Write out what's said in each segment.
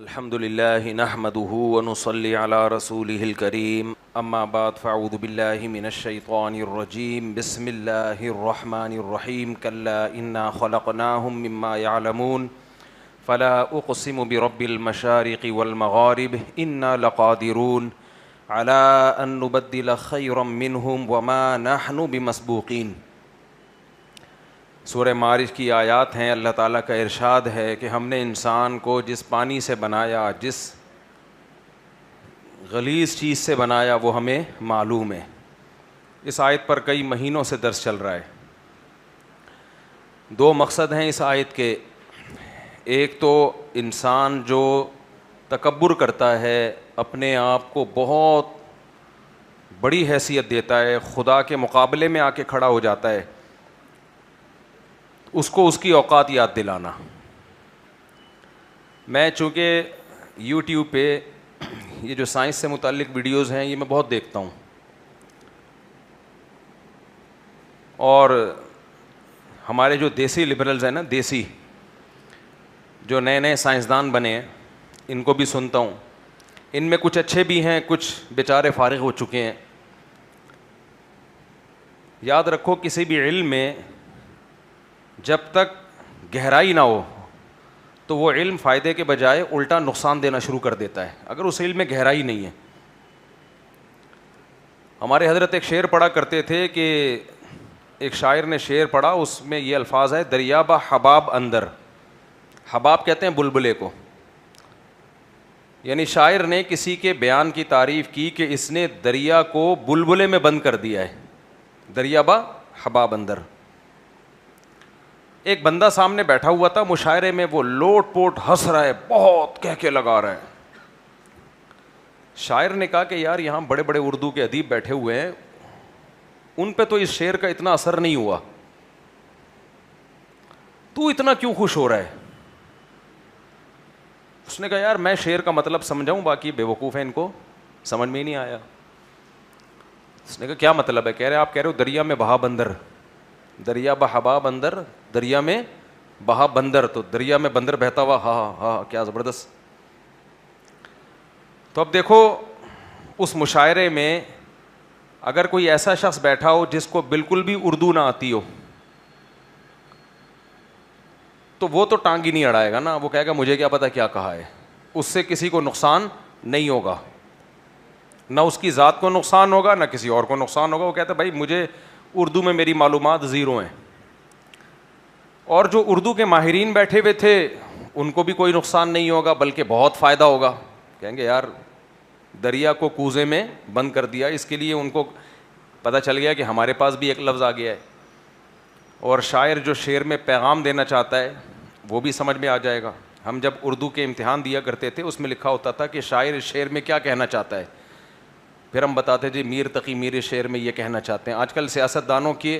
الحمد لله نحمده ونصلي على رسوله الكريم اما بعد فاعوذ بالله من الشيطان الرجيم بسم الله الرحمن الرحيم كلا انا خلقناهم مما يعلمون فلا اقسم برب المشارق والمغارب انا لقادرون على ان نبدل خيرا منهم وما نحن بمسبوقين۔ سورہ معارج کی آیات ہیں۔ اللہ تعالیٰ کا ارشاد ہے کہ ہم نے انسان کو جس پانی سے بنایا، جس غلیظ چیز سے بنایا وہ ہمیں معلوم ہے۔ اس آیت پر کئی مہینوں سے درس چل رہا ہے۔ دو مقصد ہیں اس آیت کے۔ ایک تو انسان جو تکبر کرتا ہے، اپنے آپ کو بہت بڑی حیثیت دیتا ہے، خدا کے مقابلے میں آ کے کھڑا ہو جاتا ہے، اس کو اس کی اوقات یاد دلانا۔ میں چونکہ یوٹیوب پہ یہ جو سائنس سے متعلق ویڈیوز ہیں یہ میں بہت دیکھتا ہوں، اور ہمارے جو دیسی لبرلز ہیں نا، دیسی جو نئے نئے سائنسدان بنے ہیں، ان کو بھی سنتا ہوں۔ ان میں کچھ اچھے بھی ہیں، کچھ بیچارے فارغ ہو چکے ہیں۔ یاد رکھو، کسی بھی علم میں جب تک گہرائی نہ ہو تو وہ علم فائدے کے بجائے الٹا نقصان دینا شروع کر دیتا ہے، اگر اس علم میں گہرائی نہیں ہے۔ ہمارے حضرت ایک شعر پڑھا کرتے تھے کہ ایک شاعر نے شعر پڑھا، اس میں یہ الفاظ ہے، دریا با حباب اندر۔ حباب کہتے ہیں بلبلے کو، یعنی شاعر نے کسی کے بیان کی تعریف کی کہ اس نے دریا کو بلبلے میں بند کر دیا ہے، دریا با حباب اندر۔ ایک بندہ سامنے بیٹھا ہوا تھا، مشاعرے میں وہ لوٹ پوٹ ہنس رہا ہے، بہت کہہ کے لگا رہا ہے۔ شاعر نے کہا کہ یار یہاں بڑے بڑے اردو کے ادیب بیٹھے ہوئے ہیں، ان پہ تو اس شعر کا اتنا اثر نہیں ہوا، تو اتنا کیوں خوش ہو رہا ہے؟ اس نے کہا یار میں شعر کا مطلب سمجھاؤں، باقی بے وقوف ہیں، ان کو سمجھ میں ہی نہیں آیا۔ اس نے کہا کیا مطلب ہے؟ کہہ رہے آپ کہہ رہے ہو دریا میں بہا بندر، دریا بحباب اندر، دریا میں بہا بندر، تو دریا میں بندر بہتا ہوا، ہاں ہاں کیا زبردست۔ تو اب دیکھو، اس مشاعرے میں اگر کوئی ایسا شخص بیٹھا ہو جس کو بالکل بھی اردو نہ آتی ہو، تو وہ تو ٹانگ ہی نہیں اڑائے گا نا، وہ کہے گا مجھے کیا پتا کیا کہا ہے۔ اس سے کسی کو نقصان نہیں ہوگا، نہ اس کی ذات کو نقصان ہوگا، نہ کسی اور کو نقصان ہوگا۔ وہ کہتا ہے بھائی مجھے اردو میں میری معلومات زیرو ہیں۔ اور جو اردو کے ماہرین بیٹھے ہوئے تھے ان کو بھی کوئی نقصان نہیں ہوگا، بلکہ بہت فائدہ ہوگا۔ کہیں گے یار دریا کو کوزے میں بند کر دیا، اس کے لیے ان کو پتہ چل گیا کہ ہمارے پاس بھی ایک لفظ آ گیا ہے، اور شاعر جو شعر میں پیغام دینا چاہتا ہے وہ بھی سمجھ میں آ جائے گا۔ ہم جب اردو کے امتحان دیا کرتے تھے، اس میں لکھا ہوتا تھا کہ شاعر اس شعر میں کیا کہنا چاہتا ہے، پھر ہم بتاتے جی میر تقی میر شعر میں یہ کہنا چاہتے ہیں۔ آج کل سیاستدانوں کی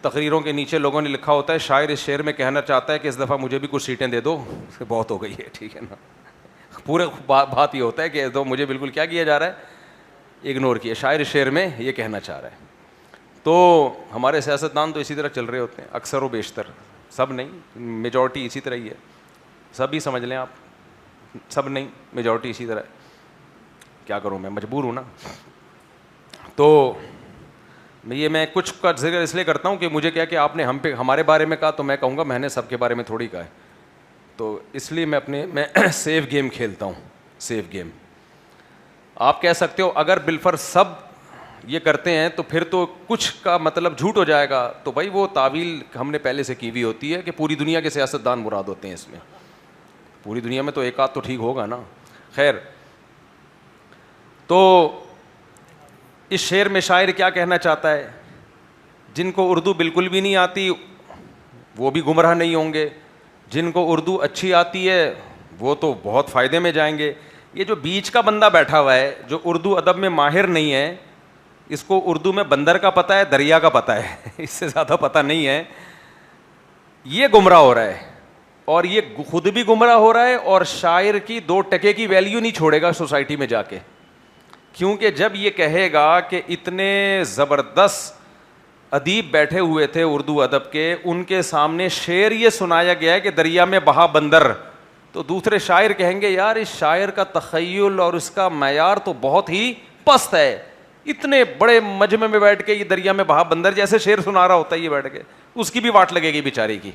تقریروں کے نیچے لوگوں نے لکھا ہوتا ہے شاعر اس شعر میں کہنا چاہتا ہے کہ اس دفعہ مجھے بھی کچھ سیٹیں دے دو، بہت ہو گئی ہے، ٹھیک ہے نا۔ پورے بات یہ ہوتا ہے کہ تو مجھے بالکل کیا کیا جا رہا ہے، اگنور کیا۔ شاعر اس شعر میں یہ کہنا چاہ رہا ہے۔ تو ہمارے سیاستدان تو اسی طرح چل رہے ہوتے ہیں، اکثر و بیشتر، سب نہیں، میجورٹی اسی طرح ہی ہے، سب ہی سمجھ لیں آپ، سب نہیں، میجورٹی اسی طرح ہے۔ کیا کروں، میں مجبور ہوں نا۔ تو یہ میں کچھ کا ذکر اس لیے کرتا ہوں کہ مجھے کیا کہ آپ نے ہمارے بارے میں کہا تو میں کہوں گا میں نے سب کے بارے میں تھوڑی کہا ہے، تو اس لیے میں سیف گیم کھیلتا ہوں، سیف گیم۔ آپ کہہ سکتے ہو اگر بالفرض سب یہ کرتے ہیں تو پھر تو کچھ کا مطلب جھوٹ ہو جائے گا، تو بھائی وہ تعویل ہم نے پہلے سے کی ہوئی ہوتی ہے کہ پوری دنیا کے سیاستدان مراد ہوتے ہیں اس میں، پوری دنیا میں تو ایک آدھ تو ٹھیک ہوگا نا۔ خیر، تو اس شعر میں شاعر کیا کہنا چاہتا ہے؟ جن کو اردو بالکل بھی نہیں آتی وہ بھی گمراہ نہیں ہوں گے، جن کو اردو اچھی آتی ہے وہ تو بہت فائدے میں جائیں گے۔ یہ جو بیچ کا بندہ بیٹھا ہوا ہے جو اردو ادب میں ماہر نہیں ہے، اس کو اردو میں بندر کا پتہ ہے، دریا کا پتہ ہے، اس سے زیادہ پتہ نہیں ہے، یہ گمراہ ہو رہا ہے، اور یہ خود بھی گمراہ ہو رہا ہے، اور شاعر کی 2 ٹکے کی ویلیو نہیں چھوڑے گا سوسائٹی میں جا کے۔ کیونکہ جب یہ کہے گا کہ اتنے زبردست ادیب بیٹھے ہوئے تھے اردو ادب کے، ان کے سامنے شعر یہ سنایا گیا ہے کہ دریا میں بہا بندر، تو دوسرے شاعر کہیں گے یار اس شاعر کا تخیل اور اس کا معیار تو بہت ہی پست ہے, اتنے بڑے مجمع میں بیٹھ کے یہ دریا میں بہا بندر جیسے شعر سنا رہا ہوتا ہے یہ بیٹھ کے, اس کی بھی واٹ لگے گی بیچاری کی.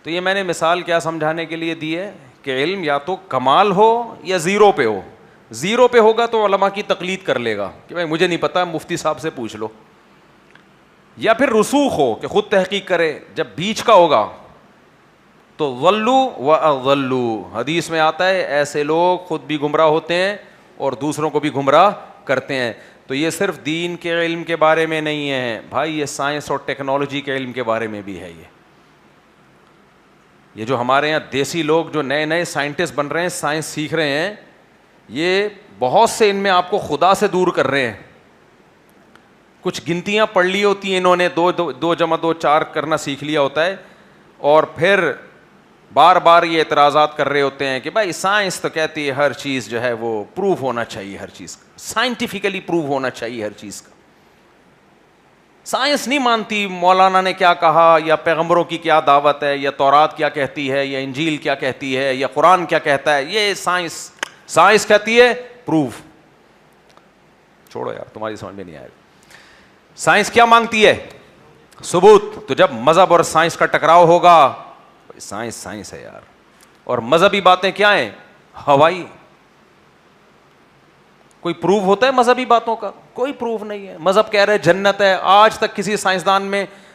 تو یہ میں نے مثال کیا سمجھانے کے لیے دی ہے کہ علم یا تو کمال ہو یا زیرو پہ ہو. زیرو پہ ہوگا تو علماء کی تقلید کر لے گا کہ بھائی مجھے نہیں پتا, مفتی صاحب سے پوچھ لو. یا پھر رسوخ ہو کہ خود تحقیق کرے. جب بیچ کا ہوگا تو ضلوا واضلوا, حدیث میں آتا ہے ایسے لوگ خود بھی گمراہ ہوتے ہیں اور دوسروں کو بھی گمراہ کرتے ہیں. تو یہ صرف دین کے علم کے بارے میں نہیں ہے بھائی, یہ سائنس اور ٹیکنالوجی کے علم کے بارے میں بھی ہے. یہ جو ہمارے یہاں دیسی لوگ جو نئے نئے سائنٹسٹ بن رہے ہیں, سائنس سیکھ رہے ہیں, یہ بہت سے ان میں آپ کو خدا سے دور کر رہے ہیں. کچھ گنتیاں پڑھ لی ہوتی ہیں انہوں نے, 2 جمع 2 4 کرنا سیکھ لیا ہوتا ہے, اور پھر بار بار یہ اعتراضات کر رہے ہوتے ہیں کہ بھائی سائنس تو کہتی ہے ہر چیز جو ہے وہ پروف ہونا چاہیے, ہر چیز کا سائنٹیفکلی پروف ہونا چاہیے ہر چیز کا. سائنس نہیں مانتی مولانا نے کیا کہا, یا پیغمبروں کی کیا دعوت ہے, یا تورات کیا کہتی ہے, یا انجیل کیا کہتی ہے, یا قرآن کیا کہتا ہے. یہ سائنس کہتی ہے پروف. چھوڑو یار, تمہاری سمجھ میں نہیں آئے گا. سائنس کیا مانگتی ہے؟ ثبوت. تو جب مذہب اور سائنس کا ٹکراؤ ہوگا, سائنس ہے یار. اور مذہبی باتیں کیا ہیں؟ ہوائی. کوئی پروف ہوتا ہے مذہبی باتوں کا؟ کوئی پروف نہیں ہے. مذہب کہہ رہے جنت ہے, آج تک کسی سائنسدان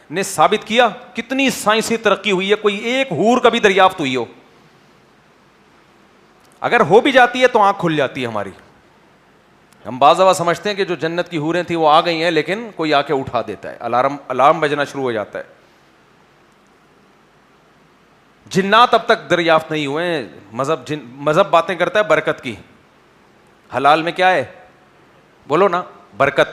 نے ثابت کیا؟ کتنی سائنسی ترقی ہوئی ہے, کوئی ایک حور کبھی دریافت ہوئی ہو؟ اگر ہو بھی جاتی ہے تو آنکھ کھل جاتی ہے ہماری. ہم بعض دفعہ سمجھتے ہیں کہ جو جنت کی حوریں تھیں وہ آ گئی ہیں, لیکن کوئی آ کے اٹھا دیتا ہے, الارم بجنا شروع ہو جاتا ہے. جنات اب تک دریافت نہیں ہوئے ہیں. مذہب باتیں کرتا ہے برکت کی. حلال میں کیا ہے بولو نا؟ برکت.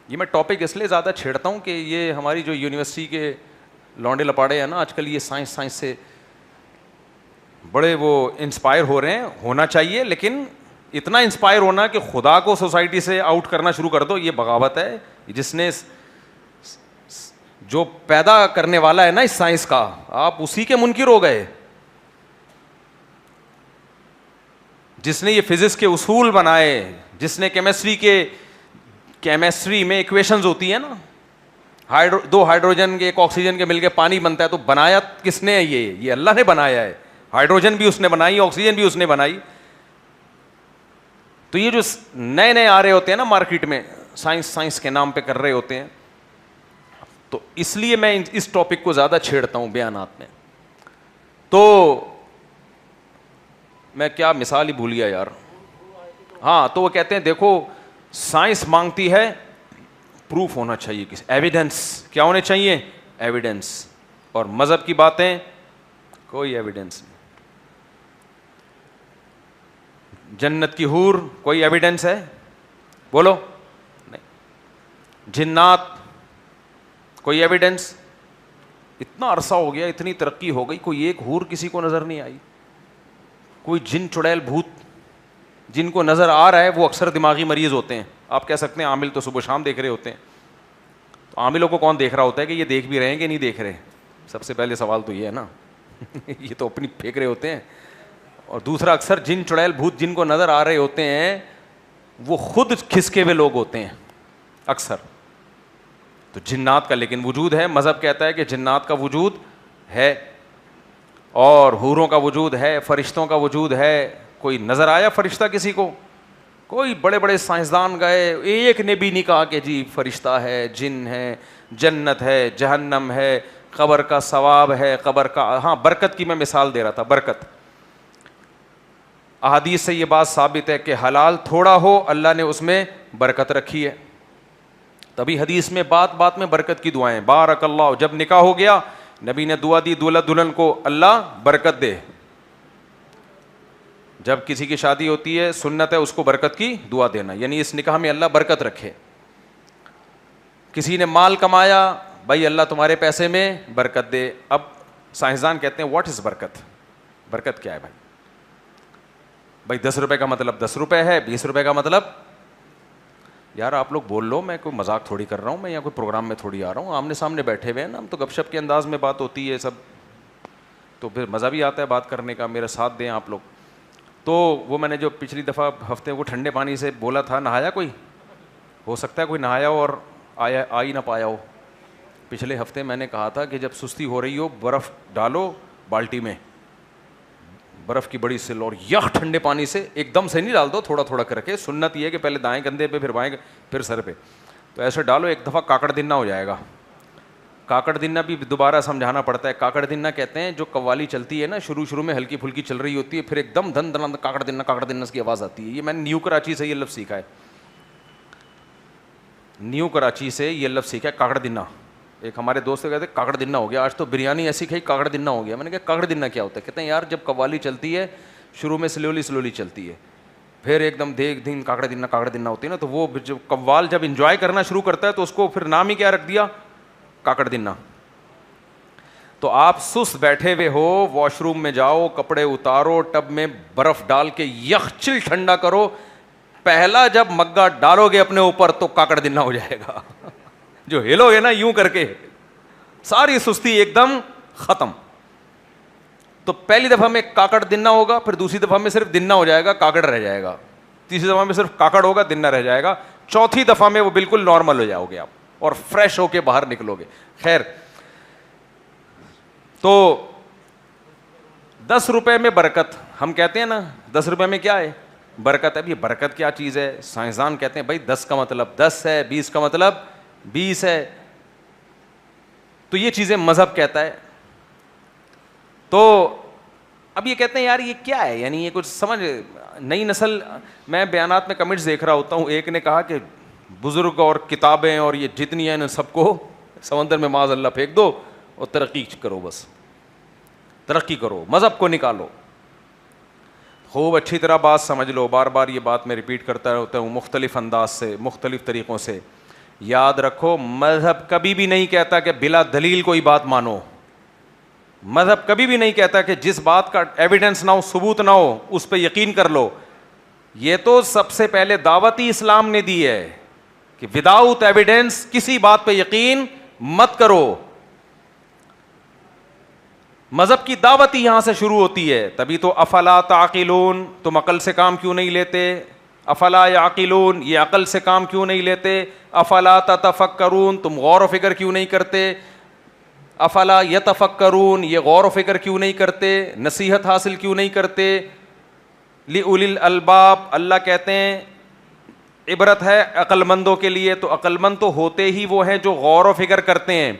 یہ میں ٹاپک اس لیے زیادہ چھیڑتا ہوں کہ یہ ہماری جو یونیورسٹی کے لونڈے لپاڑے ہیں نا آج کل, یہ سائنس سے بڑے وہ انسپائر ہو رہے ہیں. ہونا چاہیے, لیکن اتنا انسپائر ہونا کہ خدا کو سوسائٹی سے آؤٹ کرنا شروع کر دو, یہ بغاوت ہے. جس نے جو پیدا کرنے والا ہے نا اس سائنس کا, آپ اسی کے منکر ہو گئے. جس نے یہ فزکس کے اصول بنائے, جس نے کیمسٹری میں ایکویشنز ہوتی ہیں نا, 2 ہائیڈروجن کے 1 آکسیجن کے مل کے پانی بنتا ہے, تو بنایا کس نے؟ یہ اللہ نے بنایا ہے. ہائیڈروجن بھی اس نے بنائی, آکسیجن بھی اس نے بنائی. تو یہ جو نئے آ رہے ہوتے ہیں نا مارکیٹ میں, سائنس کے نام پہ کر رہے ہوتے ہیں, تو اس لیے میں اس ٹاپک کو زیادہ چھیڑتا ہوں بیانات میں. تو میں کیا مثال ہی بھول گیا یار. ہاں, تو وہ کہتے ہیں دیکھو سائنس مانگتی ہے پروف ہونا چاہیے, کسی ایویڈنس. کیا ہونے چاہیے؟ ایویڈنس. اور مذہب کی باتیں کوئی ایویڈنس نہیں. جنت کی حور کوئی ایویڈنس ہے بولو؟ نہیں. جنات کوئی ایویڈنس؟ اتنا عرصہ ہو گیا, اتنی ترقی ہو گئی, کوئی ایک حور کسی کو نظر نہیں آئی. کوئی جن چڑیل بھوت جن کو نظر آ رہا ہے وہ اکثر دماغی مریض ہوتے ہیں. آپ کہہ سکتے ہیں عامل تو صبح شام دیکھ رہے ہوتے ہیں. تو عاملوں کو کون دیکھ رہا ہوتا ہے کہ یہ دیکھ بھی رہے ہیں کہ نہیں دیکھ رہے؟ سب سے پہلے سوال تو یہ ہے نا. یہ تو اپنی پھینک رہے ہوتے ہیں. اور دوسرا, اکثر جن چڑیل بھوت جن کو نظر آ رہے ہوتے ہیں وہ خود کھسکے ہوئے لوگ ہوتے ہیں اکثر. تو جنات کا لیکن وجود ہے. مذہب کہتا ہے کہ جنات کا وجود ہے, اور حوروں کا وجود ہے, فرشتوں کا وجود ہے. کوئی نظر آیا فرشتہ کسی کو؟ کوئی بڑے بڑے سائنسدان گئے, ایک نے بھی نہیں کہا کہ جی فرشتہ ہے, جن ہے, جنت ہے, جہنم ہے, قبر کا ثواب ہے, قبر کا. ہاں, برکت کی میں مثال دے رہا تھا. برکت, احادیث سے یہ بات ثابت ہے کہ حلال تھوڑا ہو اللہ نے اس میں برکت رکھی ہے. تبھی حدیث میں بات بات میں برکت کی دعائیں, بارک اللہ. جب نکاح ہو گیا نبی نے دعا دی دولت دلہن کو اللہ برکت دے. جب کسی کی شادی ہوتی ہے سنت ہے اس کو برکت کی دعا دینا, یعنی اس نکاح میں اللہ برکت رکھے. کسی نے مال کمایا, بھائی اللہ تمہارے پیسے میں برکت دے. اب سائنسدان کہتے ہیں واٹ از برکت؟ برکت کیا ہے بھائی 10 روپے کا مطلب 10 روپے ہے, 20 روپے کا مطلب. یار آپ لوگ بول لو, میں کوئی مذاق تھوڑی کر رہا ہوں, میں یہاں کوئی پروگرام میں تھوڑی آ رہا ہوں. آمنے سامنے بیٹھے ہوئے ہیں نا ہم, تو گپ شپ کے انداز میں بات ہوتی ہے سب. تو پھر مزہ بھی آتا ہے بات کرنے کا. میرا ساتھ دیں آپ لوگ. تو وہ میں نے جو پچھلی دفعہ ہفتے وہ ٹھنڈے پانی سے بولا تھا, نہایا کوئی؟ ہو سکتا ہے کوئی نہایا ہو اور آ ہی نہ پایا ہو. پچھلے ہفتے میں نے کہا تھا کہ جب سستی ہو رہی ہو برف ڈالو بالٹی میں, برف کی بڑی سل, اور یک ٹھنڈے پانی سے ایک دم سے نہیں ڈال دو, تھوڑا تھوڑا کر کے. سنت یہ ہے کہ پہلے دائیں کندھے پہ, پھر بائیں, پھر سر پہ. تو ایسے ڈالو, ایک دفعہ کاکڑ دنہ ہو جائے گا. کاکڑ دنہ بھی دوبارہ سمجھانا پڑتا ہے. کاکڑ دنہ کہتے ہیں جو قوالی چلتی ہے نا, شروع میں ہلکی پھلکی چل رہی ہوتی ہے, پھر ایک دم دھن دھن کاکڑ دنہ کی آواز آتی ہے. یہ میں نے نیو کراچی سے یہ لفظ سیکھا ہے. نیو کراچی سے یہ لفظ سیکھا ہے کاکڑ دنہ. ایک ہمارے دوست کہتے ہیں کاکڑ دنہ ہو گیا, آج تو بریانی ایسی کھائی کاکڑ دنہ ہو گیا. میں نے کہا کاکڑ دنہ کیا ہوتا ہے؟ کہتے ہیں یار جب قوالی چلتی ہے شروع میں سلولی چلتی ہے, پھر ایک دم دیکھ دن کاکڑ دنہ ہوتی ہے نا, تو وہ جو قوال جب انجوائے کرنا شروع کرتا ہے تو اس کو پھر نام ہی کیا رکھ دیا, کاکڑ دنہ. تو آپ سست بیٹھے ہوئے ہو, واش روم میں جاؤ, کپڑے اتارو, ٹب میں برف ڈال کے یخچل ٹھنڈا کرو, پہلا جب مگا ڈالو گے اپنے اوپر تو کاکڑ دنہ ہو جائے گا. جو ہلو گے نا یوں کر کے, ساری سستی ایک دم ختم. تو پہلی دفعہ میں کاکڑ دنہ ہوگا, پھر دوسری دفعہ میں صرف دنہ ہو جائے گا, کاکڑ رہ جائے گا. تیسری دفعہ میں صرف کاکڑ ہوگا, دنہ رہ جائے گا. چوتھی دفعہ میں وہ بالکل نارمل ہو جاؤ گے آپ, اور فریش ہو کے باہر نکلو گے. خیر, تو 10 روپے میں برکت ہم کہتے ہیں نا, 10 روپے میں کیا ہے برکت ہے. اب یہ برکت کیا چیز ہے؟ سائنسدان کہتے ہیں بھائی 10 کا مطلب 10 ہے, 20 کا مطلب 20 ہے. تو یہ چیزیں مذہب کہتا ہے. تو اب یہ کہتے ہیں یار یہ کیا ہے, یعنی یہ کچھ سمجھ, نئی نسل, میں بیانات میں کمنٹس دیکھ رہا ہوتا ہوں. ایک نے کہا کہ بزرگ اور کتابیں اور یہ جتنی ہیں سب کو سمندر میں معاذ اللہ پھینک دو اور ترقی کرو, بس ترقی کرو, مذہب کو نکالو. خوب اچھی طرح بات سمجھ لو, بار بار یہ بات میں ریپیٹ کرتا رہتا ہوں مختلف انداز سے, مختلف طریقوں سے. یاد رکھو مذہب کبھی بھی نہیں کہتا کہ بلا دلیل کوئی بات مانو. مذہب کبھی بھی نہیں کہتا کہ جس بات کا ایویڈنس نہ ہو, ثبوت نہ ہو, اس پہ یقین کر لو. یہ تو سب سے پہلے دعوت ہی اسلام نے دی ہے کہ وداؤٹ ایویڈنس کسی بات پہ یقین مت کرو. مذہب کی دعوت ہی یہاں سے شروع ہوتی ہے. تبھی تو افلا تعقلون, تم عقل سے کام کیوں نہیں لیتے؟ افلا یعقلون, یہ عقل سے کام کیوں نہیں لیتے؟ افلا تتفکرون, تم غور و فکر کیوں نہیں کرتے؟ افلا یتفکرون, یہ غور و فکر کیوں نہیں کرتے, نصیحت حاصل کیوں نہیں کرتے؟ لِأُولِي الْأَلْبَابِ, اللہ کہتے ہیں عبرت ہے عقل مندوں کے لیے. تو عقل مند تو ہوتے ہی وہ ہیں جو غور و فکر کرتے ہیں,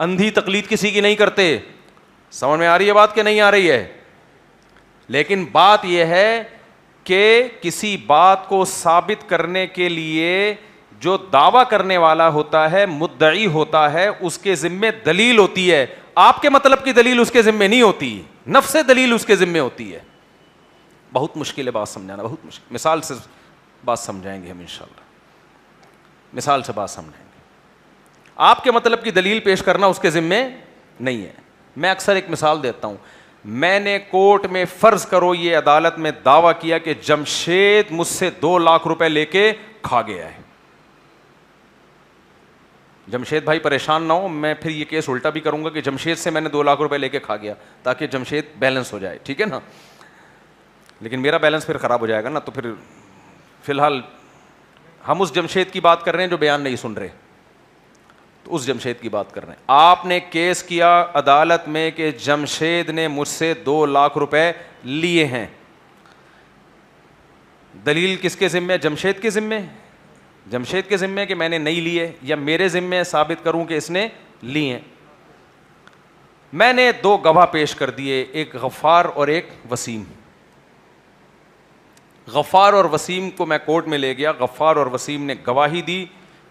اندھی تقلید کسی کی نہیں کرتے. سمجھ میں آ رہی ہے بات کہ نہیں آ رہی ہے؟ لیکن بات یہ ہے کہ کسی بات کو ثابت کرنے کے لیے جو دعویٰ کرنے والا ہوتا ہے, مدعی ہوتا ہے, اس کے ذمے دلیل ہوتی ہے. آپ کے مطلب کی دلیل اس کے ذمے نہیں ہوتی, نفس دلیل اس کے ذمے ہوتی ہے. بہت مشکل ہے بات سمجھانا, بہت مشکل. مثال سے بات سمجھائیں گے ہم انشاءاللہ, مثال سے بات سمجھائیں گے. آپ کے مطلب کی دلیل پیش کرنا اس کے ذمے نہیں ہے. میں اکثر ایک مثال دیتا ہوں. میں نے کورٹ میں, فرض کرو یہ عدالت میں دعویٰ کیا کہ جمشید مجھ سے 2 لاکھ روپے لے کے کھا گیا ہے. جمشید بھائی پریشان نہ ہو, میں پھر یہ کیس الٹا بھی کروں گا کہ جمشید سے میں نے 2 لاکھ روپے لے کے کھا گیا, تاکہ جمشید بیلنس ہو جائے, ٹھیک ہے نا. لیکن میرا بیلنس پھر خراب ہو جائے گا نا. تو پھر فی الحال ہم اس جمشید کی بات کر رہے ہیں جو بیان نہیں سن رہے, تو اس جمشید کی بات کر رہے ہیں. آپ نے کیس کیا عدالت میں کہ جمشید نے مجھ سے 2 لاکھ روپے لیے ہیں. دلیل کس کے ذمے؟ جمشید کے ذمے. جمشید کے ذمے کہ میں نے نہیں لیے, یا میرے ذمے ثابت کروں کہ اس نے لیے. میں نے 2 گواہ پیش کر دیے, ایک غفار اور ایک وسیم. غفار اور وسیم کو میں کورٹ میں لے گیا. غفار اور وسیم نے گواہی دی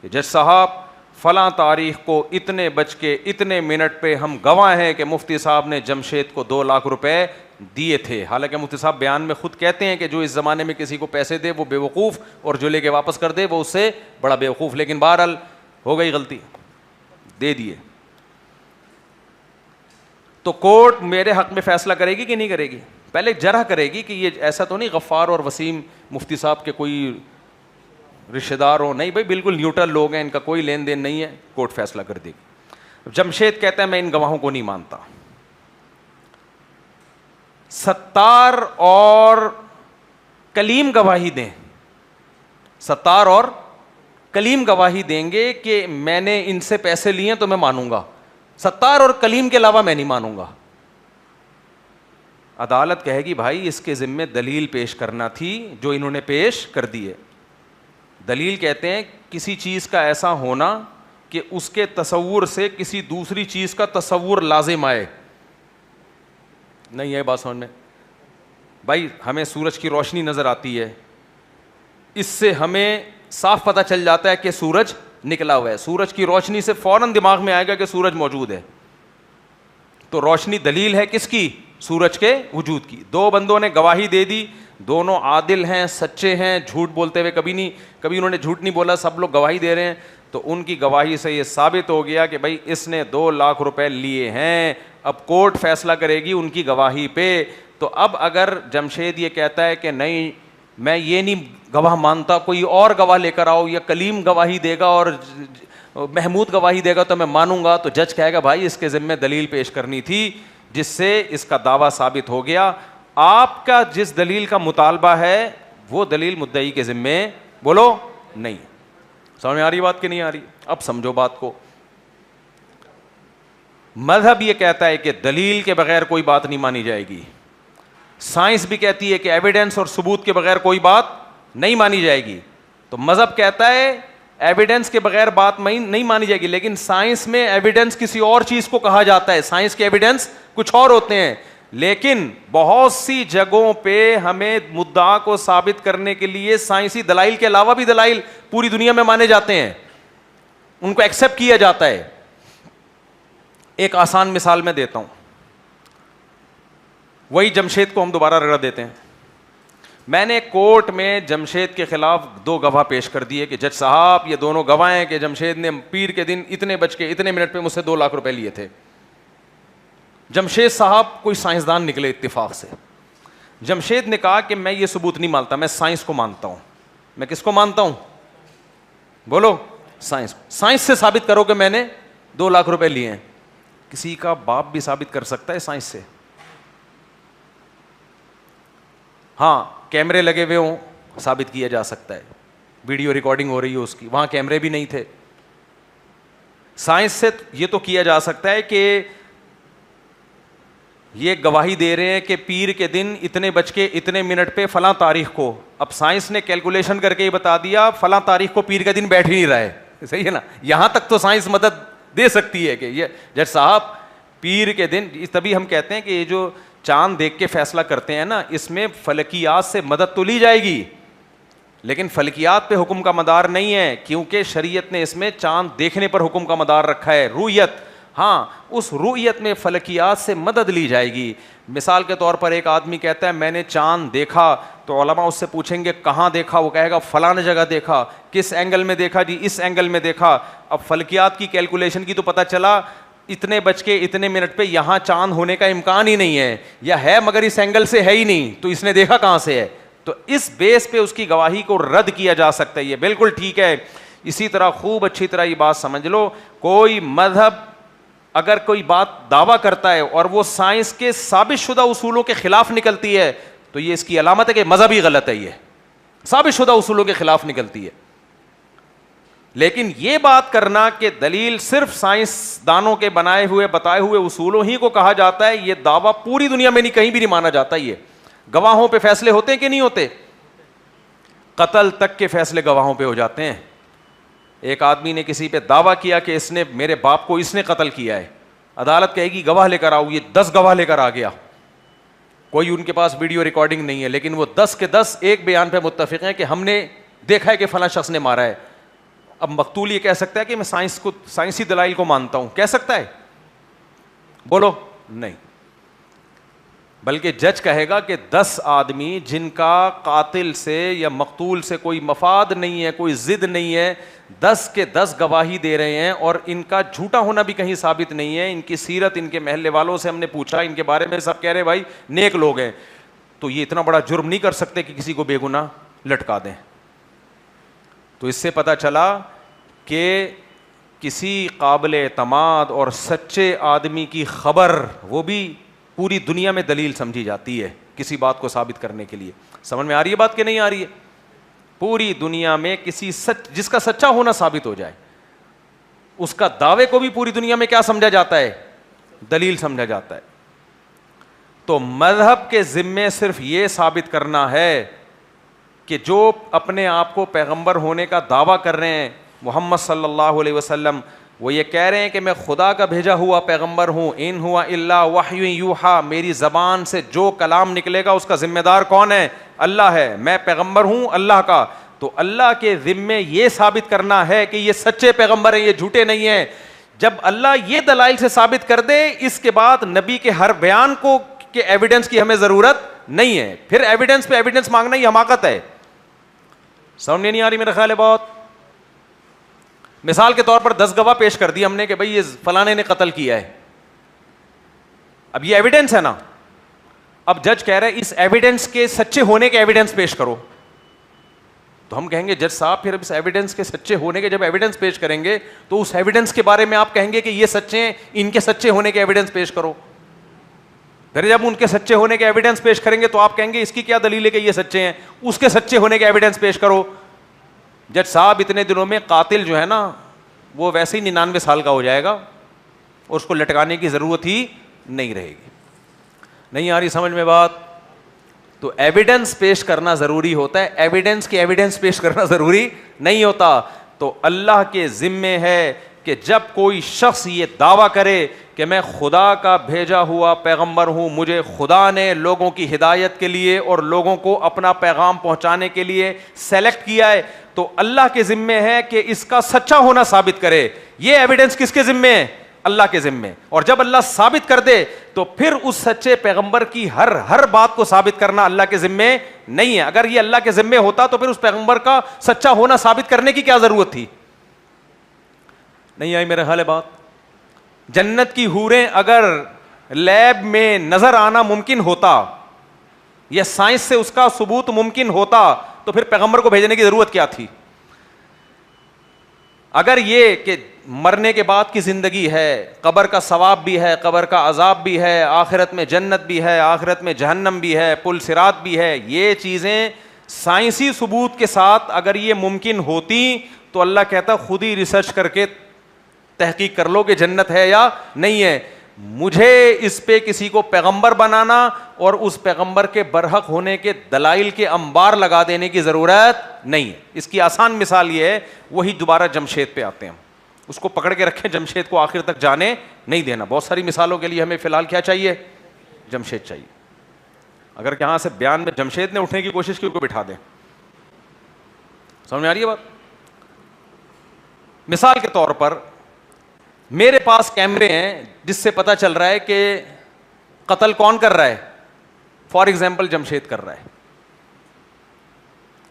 کہ جج صاحب فلاں تاریخ کو اتنے بج کے اتنے منٹ پہ ہم گواہ ہیں کہ مفتی صاحب نے جمشید کو 2 لاکھ روپے دیے تھے. حالانکہ مفتی صاحب بیان میں خود کہتے ہیں کہ جو اس زمانے میں کسی کو پیسے دے وہ بیوقوف, اور جو لے کے واپس کر دے وہ اس سے بڑا بیوقوف. لیکن بہرحال ہو گئی غلطی, دے دیے. تو کورٹ میرے حق میں فیصلہ کرے گی کہ نہیں کرے گی؟ پہلے جرح کرے گی کہ یہ ایسا تو نہیں غفار اور وسیم مفتی صاحب کے کوئی رشتہ دار ہو, نہیں بھائی بالکل نیوٹرل لوگ ہیں, ان کا کوئی لین دین نہیں ہے. کورٹ فیصلہ کر دے گی. جمشید کہتا ہے میں ان گواہوں کو نہیں مانتا. ستار اور کلیم گواہی دیں, ستار اور کلیم گواہی دیں گے کہ میں نے ان سے پیسے لیے تو میں مانوں گا, ستار اور کلیم کے علاوہ میں نہیں مانوں گا. عدالت کہے گی بھائی اس کے ذمے دلیل پیش کرنا تھی جو انہوں نے پیش کر دی ہے. دلیل کہتے ہیں کسی چیز کا ایسا ہونا کہ اس کے تصور سے کسی دوسری چیز کا تصور لازم آئے. نہیں ہے بات سمجھ میں؟ بھائی ہمیں سورج کی روشنی نظر آتی ہے, اس سے ہمیں صاف پتہ چل جاتا ہے کہ سورج نکلا ہوا ہے. سورج کی روشنی سے فوراً دماغ میں آئے گا کہ سورج موجود ہے. تو روشنی دلیل ہے کس کی؟ سورج کے وجود کی. دو بندوں نے گواہی دے دی, دونوں عادل ہیں, سچے ہیں, جھوٹ بولتے ہوئے کبھی انہوں نے جھوٹ نہیں بولا, سب لوگ گواہی دے رہے ہیں. تو ان کی گواہی سے یہ ثابت ہو گیا کہ بھائی اس نے 2 لاکھ روپے لیے ہیں. اب کورٹ فیصلہ کرے گی ان کی گواہی پہ. تو اب اگر جمشید یہ کہتا ہے کہ نہیں میں یہ نہیں گواہ مانتا, کوئی اور گواہ لے کر آؤ, یا کلیم گواہی دے گا اور محمود گواہی دے گا تو میں مانوں گا, تو جج کہے گا بھائی اس کے ذمہ دلیل پیش کرنی تھی جس سے اس کا دعویٰ ثابت ہو گیا. آپ کا جس دلیل کا مطالبہ ہے وہ دلیل مدعی کے ذمے بولو نہیں. سمجھ میں آ رہی بات کہ نہیں آ رہی؟ اب سمجھو بات کو. مذہب یہ کہتا ہے کہ دلیل کے بغیر کوئی بات نہیں مانی جائے گی. سائنس بھی کہتی ہے کہ ایویڈنس اور ثبوت کے بغیر کوئی بات نہیں مانی جائے گی. تو مذہب کہتا ہے ایویڈنس کے بغیر بات نہیں مانی جائے گی, لیکن سائنس میں ایویڈنس کسی اور چیز کو کہا جاتا ہے. سائنس کے ایویڈنس کچھ اور ہوتے ہیں, لیکن بہت سی جگہوں پہ ہمیں مدعا کو ثابت کرنے کے لیے سائنسی دلائل کے علاوہ بھی دلائل پوری دنیا میں مانے جاتے ہیں, ان کو ایکسیپٹ کیا جاتا ہے. ایک آسان مثال میں دیتا ہوں, وہی جمشید کو ہم دوبارہ رگڑ دیتے ہیں. میں نے کورٹ میں جمشید کے خلاف 2 گواہ پیش کر دیے کہ جج صاحب یہ دونوں گواہ ہیں کہ جمشید نے پیر کے دن اتنے بج کے اتنے منٹ پہ مجھ سے 2 لاکھ روپے لیے تھے. جمشید صاحب کوئی سائنسدان نکلے اتفاق سے. جمشید نے کہا کہ میں یہ ثبوت نہیں مانتا, میں سائنس کو مانتا ہوں. میں کس کو مانتا ہوں؟ بولو. سائنس. سائنس سے ثابت کرو کہ میں نے 2 لاکھ روپے لیے ہیں. کسی کا باپ بھی ثابت کر سکتا ہے سائنس سے. ہاں کیمرے لگے ہوئے ہوں ثابت کیا جا سکتا ہے, ویڈیو ریکارڈنگ ہو رہی ہے اس کی, وہاں کیمرے بھی نہیں تھے. سائنس سے یہ تو کیا جا سکتا ہے کہ یہ گواہی دے رہے ہیں کہ پیر کے دن اتنے بج کے اتنے منٹ پہ فلاں تاریخ کو. اب سائنس نے کیلکولیشن کر کے یہ بتا دیا فلاں تاریخ کو پیر کا دن بیٹھ ہی نہیں رہا ہے. صحیح ہے نا؟ یہاں تک تو سائنس مدد دے سکتی ہے کہ یہ جج صاحب پیر کے دن. تبھی ہم کہتے ہیں کہ یہ جو چاند دیکھ کے فیصلہ کرتے ہیں نا, اس میں فلکیات سے مدد تو لی جائے گی, لیکن فلکیات پہ حکم کا مدار نہیں ہے, کیونکہ شریعت نے اس میں چاند دیکھنے پر حکم کا مدار رکھا ہے, رؤیت. ہاں اس رؤیت میں فلکیات سے مدد لی جائے گی. مثال کے طور پر ایک آدمی کہتا ہے میں نے چاند دیکھا, تو علماء اس سے پوچھیں گے کہاں دیکھا, وہ کہے گا فلاں جگہ دیکھا. کس اینگل میں دیکھا؟ جی اس اینگل میں دیکھا. اب فلکیات کی کیلکولیشن کی تو پتہ چلا اتنے بج کے اتنے منٹ پہ یہاں چاند ہونے کا امکان ہی نہیں ہے, یا ہے مگر اس اینگل سے ہے ہی نہیں, تو اس نے دیکھا کہاں سے ہے. تو اس بیس پہ اس کی گواہی کو رد کیا جا سکتا ہے. یہ بالکل ٹھیک ہے. اسی طرح خوب اچھی طرح یہ بات سمجھ لو, کوئی مذہب اگر کوئی بات دعویٰ کرتا ہے اور وہ سائنس کے ثابت شدہ اصولوں کے خلاف نکلتی ہے, تو یہ اس کی علامت ہے کہ مذہب ہی غلط ہے, یہ ثابت شدہ اصولوں کے خلاف نکلتی ہے. لیکن یہ بات کرنا کہ دلیل صرف سائنس دانوں کے بنائے ہوئے بتائے ہوئے اصولوں ہی کو کہا جاتا ہے, یہ دعویٰ پوری دنیا میں نہیں, کہیں بھی نہیں مانا جاتا. یہ گواہوں پہ فیصلے ہوتے ہیں کہ نہیں ہوتے؟ قتل تک کے فیصلے گواہوں پہ ہو جاتے ہیں. ایک آدمی نے کسی پہ دعویٰ کیا کہ اس نے میرے باپ کو اس نے قتل کیا ہے, عدالت کہے گی گواہ لے کر آؤ. یہ 10 گواہ لے کر آ گیا, کوئی ان کے پاس ویڈیو ریکارڈنگ نہیں ہے, لیکن وہ 10 کے 10 ایک بیان پہ متفق ہیں کہ ہم نے دیکھا ہے کہ فلاں شخص نے مارا ہے. اب مقتول یہ کہہ سکتا ہے کہ میں سائنسی دلائل کو مانتا ہوں, کہہ سکتا ہے؟ بولو نہیں. بلکہ جج کہے گا کہ 10 آدمی جن کا قاتل سے یا مقتول سے کوئی مفاد نہیں ہے, کوئی ضد نہیں ہے, 10 کے 10 گواہی دے رہے ہیں اور ان کا جھوٹا ہونا بھی کہیں ثابت نہیں ہے. ان کی سیرت, ان کے محلے والوں سے ہم نے پوچھا, ان کے بارے میں سب کہہ رہے بھائی نیک لوگ ہیں. تو یہ اتنا بڑا جرم نہیں کر سکتے کہ کسی کو بے گناہ لٹکا دیں. تو اس سے پتہ چلا کہ کسی قابل اعتماد اور سچے آدمی کی خبر, وہ بھی پوری دنیا میں دلیل سمجھی جاتی ہے کسی بات کو ثابت کرنے کے لیے. سمجھ میں آ رہی ہے بات کہ نہیں آ رہی ہے؟ پوری دنیا میں کسی جس کا سچا ہونا ثابت ہو جائے اس کا دعوے کو بھی پوری دنیا میں کیا سمجھا جاتا ہے؟ دلیل سمجھا جاتا ہے. تو مذہب کے ذمے صرف یہ ثابت کرنا ہے کہ جو اپنے آپ کو پیغمبر ہونے کا دعویٰ کر رہے ہیں محمد صلی اللہ علیہ وسلم, وہ یہ کہہ رہے ہیں کہ میں خدا کا بھیجا ہوا پیغمبر ہوں, ان ہوا الا وحی یوحا, میری زبان سے جو کلام نکلے گا اس کا ذمہ دار کون ہے؟ اللہ ہے. میں پیغمبر ہوں اللہ کا. تو اللہ کے ذمے یہ ثابت کرنا ہے کہ یہ سچے پیغمبر ہیں, یہ جھوٹے نہیں ہیں. جب اللہ یہ دلائل سے ثابت کر دے, اس کے بعد نبی کے ہر بیان کو کہ ایویڈنس کی ہمیں ضرورت نہیں ہے. پھر ایویڈنس پہ ایویڈنس مانگنا یہ حماقت ہے. سمجھ نہیں آ رہی میرا خیال ہے بہت. مثال کے طور پر 10 گواہ پیش کر دی ہم نے کہ بھئی یہ فلانے نے قتل کیا ہے, اب یہ ایویڈنس ہے نا. اب جج کہہ رہا ہے اس ایویڈنس کے سچے ہونے کے ایویڈنس پیش کرو. تو ہم کہیں گے جج صاحب پھر اس ایویڈنس کے سچے ہونے کے جب ایویڈنس پیش کریں گے تو اس ایویڈنس کے بارے میں آپ کہیں گے کہ یہ سچے ہیں, ان کے سچے ہونے کے ایویڈنس پیش کرو. پھر جب ان کے سچے ہونے کے ایویڈنس پیش کریں گے تو آپ کہیں گے اس کی کیا دلیل ہے کہ یہ سچے ہیں, اس کے سچے ہونے کے ایویڈنس پیش کرو. جج صاحب اتنے دنوں میں قاتل جو ہے نا وہ ویسے ہی 99 سال کا ہو جائے گا اور اس کو لٹکانے کی ضرورت ہی نہیں رہے گی. نہیں آ رہی سمجھ میں بات؟ تو ایویڈنس پیش کرنا ضروری ہوتا ہے, ایویڈنس کی ایویڈنس پیش کرنا ضروری نہیں ہوتا. تو اللہ کے ذمے ہے کہ جب کوئی شخص یہ دعویٰ کرے کہ میں خدا کا بھیجا ہوا پیغمبر ہوں, مجھے خدا نے لوگوں کی ہدایت کے لیے اور لوگوں کو اپنا پیغام پہنچانے کے لیے سلیکٹ کیا ہے, تو اللہ کے ذمے ہے کہ اس کا سچا ہونا ثابت کرے. یہ ایویڈنس کس کے ذمے ہے؟ اللہ کے ذمے. اور جب اللہ ثابت کر دے تو پھر اس سچے پیغمبر کی ہر بات کو ثابت کرنا اللہ کے ذمے نہیں ہے. اگر یہ اللہ کے ذمے ہوتا تو پھر اس پیغمبر کا سچا ہونا ثابت کرنے کی کیا ضرورت تھی؟ نہیں آئی میرے خیال ہے بات. جنت کی حوریں اگر لیب میں نظر آنا ممکن ہوتا یا سائنس سے اس کا ثبوت ممکن ہوتا تو پھر پیغمبر کو بھیجنے کی ضرورت کیا تھی؟ اگر یہ کہ مرنے کے بعد کی زندگی ہے, قبر کا ثواب بھی ہے, قبر کا عذاب بھی ہے, آخرت میں جنت بھی ہے, آخرت میں جہنم بھی ہے, پل صراط بھی ہے, یہ چیزیں سائنسی ثبوت کے ساتھ اگر یہ ممکن ہوتی تو اللہ کہتا خود ہی ریسرچ کر کے تحقیق کر لو کہ جنت ہے یا نہیں ہے. مجھے اس پہ کسی کو پیغمبر بنانا اور اس پیغمبر کے برحق ہونے کے دلائل کے انبار لگا دینے کی ضرورت نہیں ہے. اس کی آسان مثال یہ ہے, وہی دوبارہ جمشید پہ آتے ہیں, اس کو پکڑ کے رکھیں, جمشید کو آخر تک جانے نہیں دینا. بہت ساری مثالوں کے لیے ہمیں فی الحال کیا چاہیے؟ جمشید چاہیے. اگر یہاں سے بیان میں جمشید نے اٹھنے کی کوشش کی, ان کو بٹھا دیں. سمجھ میں آ رہی ہے بات؟ مثال کے طور پر میرے پاس کیمرے ہیں جس سے پتہ چل رہا ہے کہ قتل کون کر رہا ہے. فار ایگزامپل جمشید کر رہا ہے,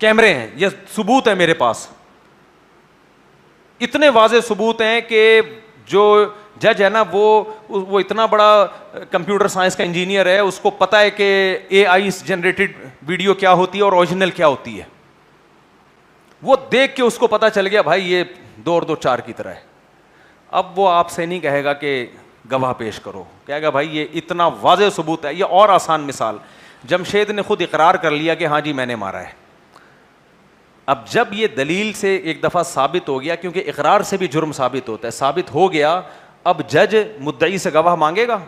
کیمرے ہیں, یہ ثبوت ہے میرے پاس, اتنے واضح ثبوت ہیں کہ جو جج ہے نا وہ اتنا بڑا کمپیوٹر سائنس کا انجینئر ہے, اس کو پتا ہے کہ اے آئی جنریٹڈ ویڈیو کیا ہوتی ہے اور اوریجنل کیا ہوتی ہے. وہ دیکھ کے اس کو پتا چل گیا بھائی یہ 2 اور 2 4 کی طرح ہے. اب وہ آپ سے نہیں کہے گا کہ گواہ پیش کرو, کہے گا بھائی یہ اتنا واضح ثبوت ہے. یہ اور آسان مثال, جمشید نے خود اقرار کر لیا کہ ہاں جی میں نے مارا ہے. اب جب یہ دلیل سے ایک دفعہ ثابت ہو گیا, کیونکہ اقرار سے بھی جرم ثابت ہوتا ہے, ثابت ہو گیا, اب جج مدعی سے گواہ مانگے گا؟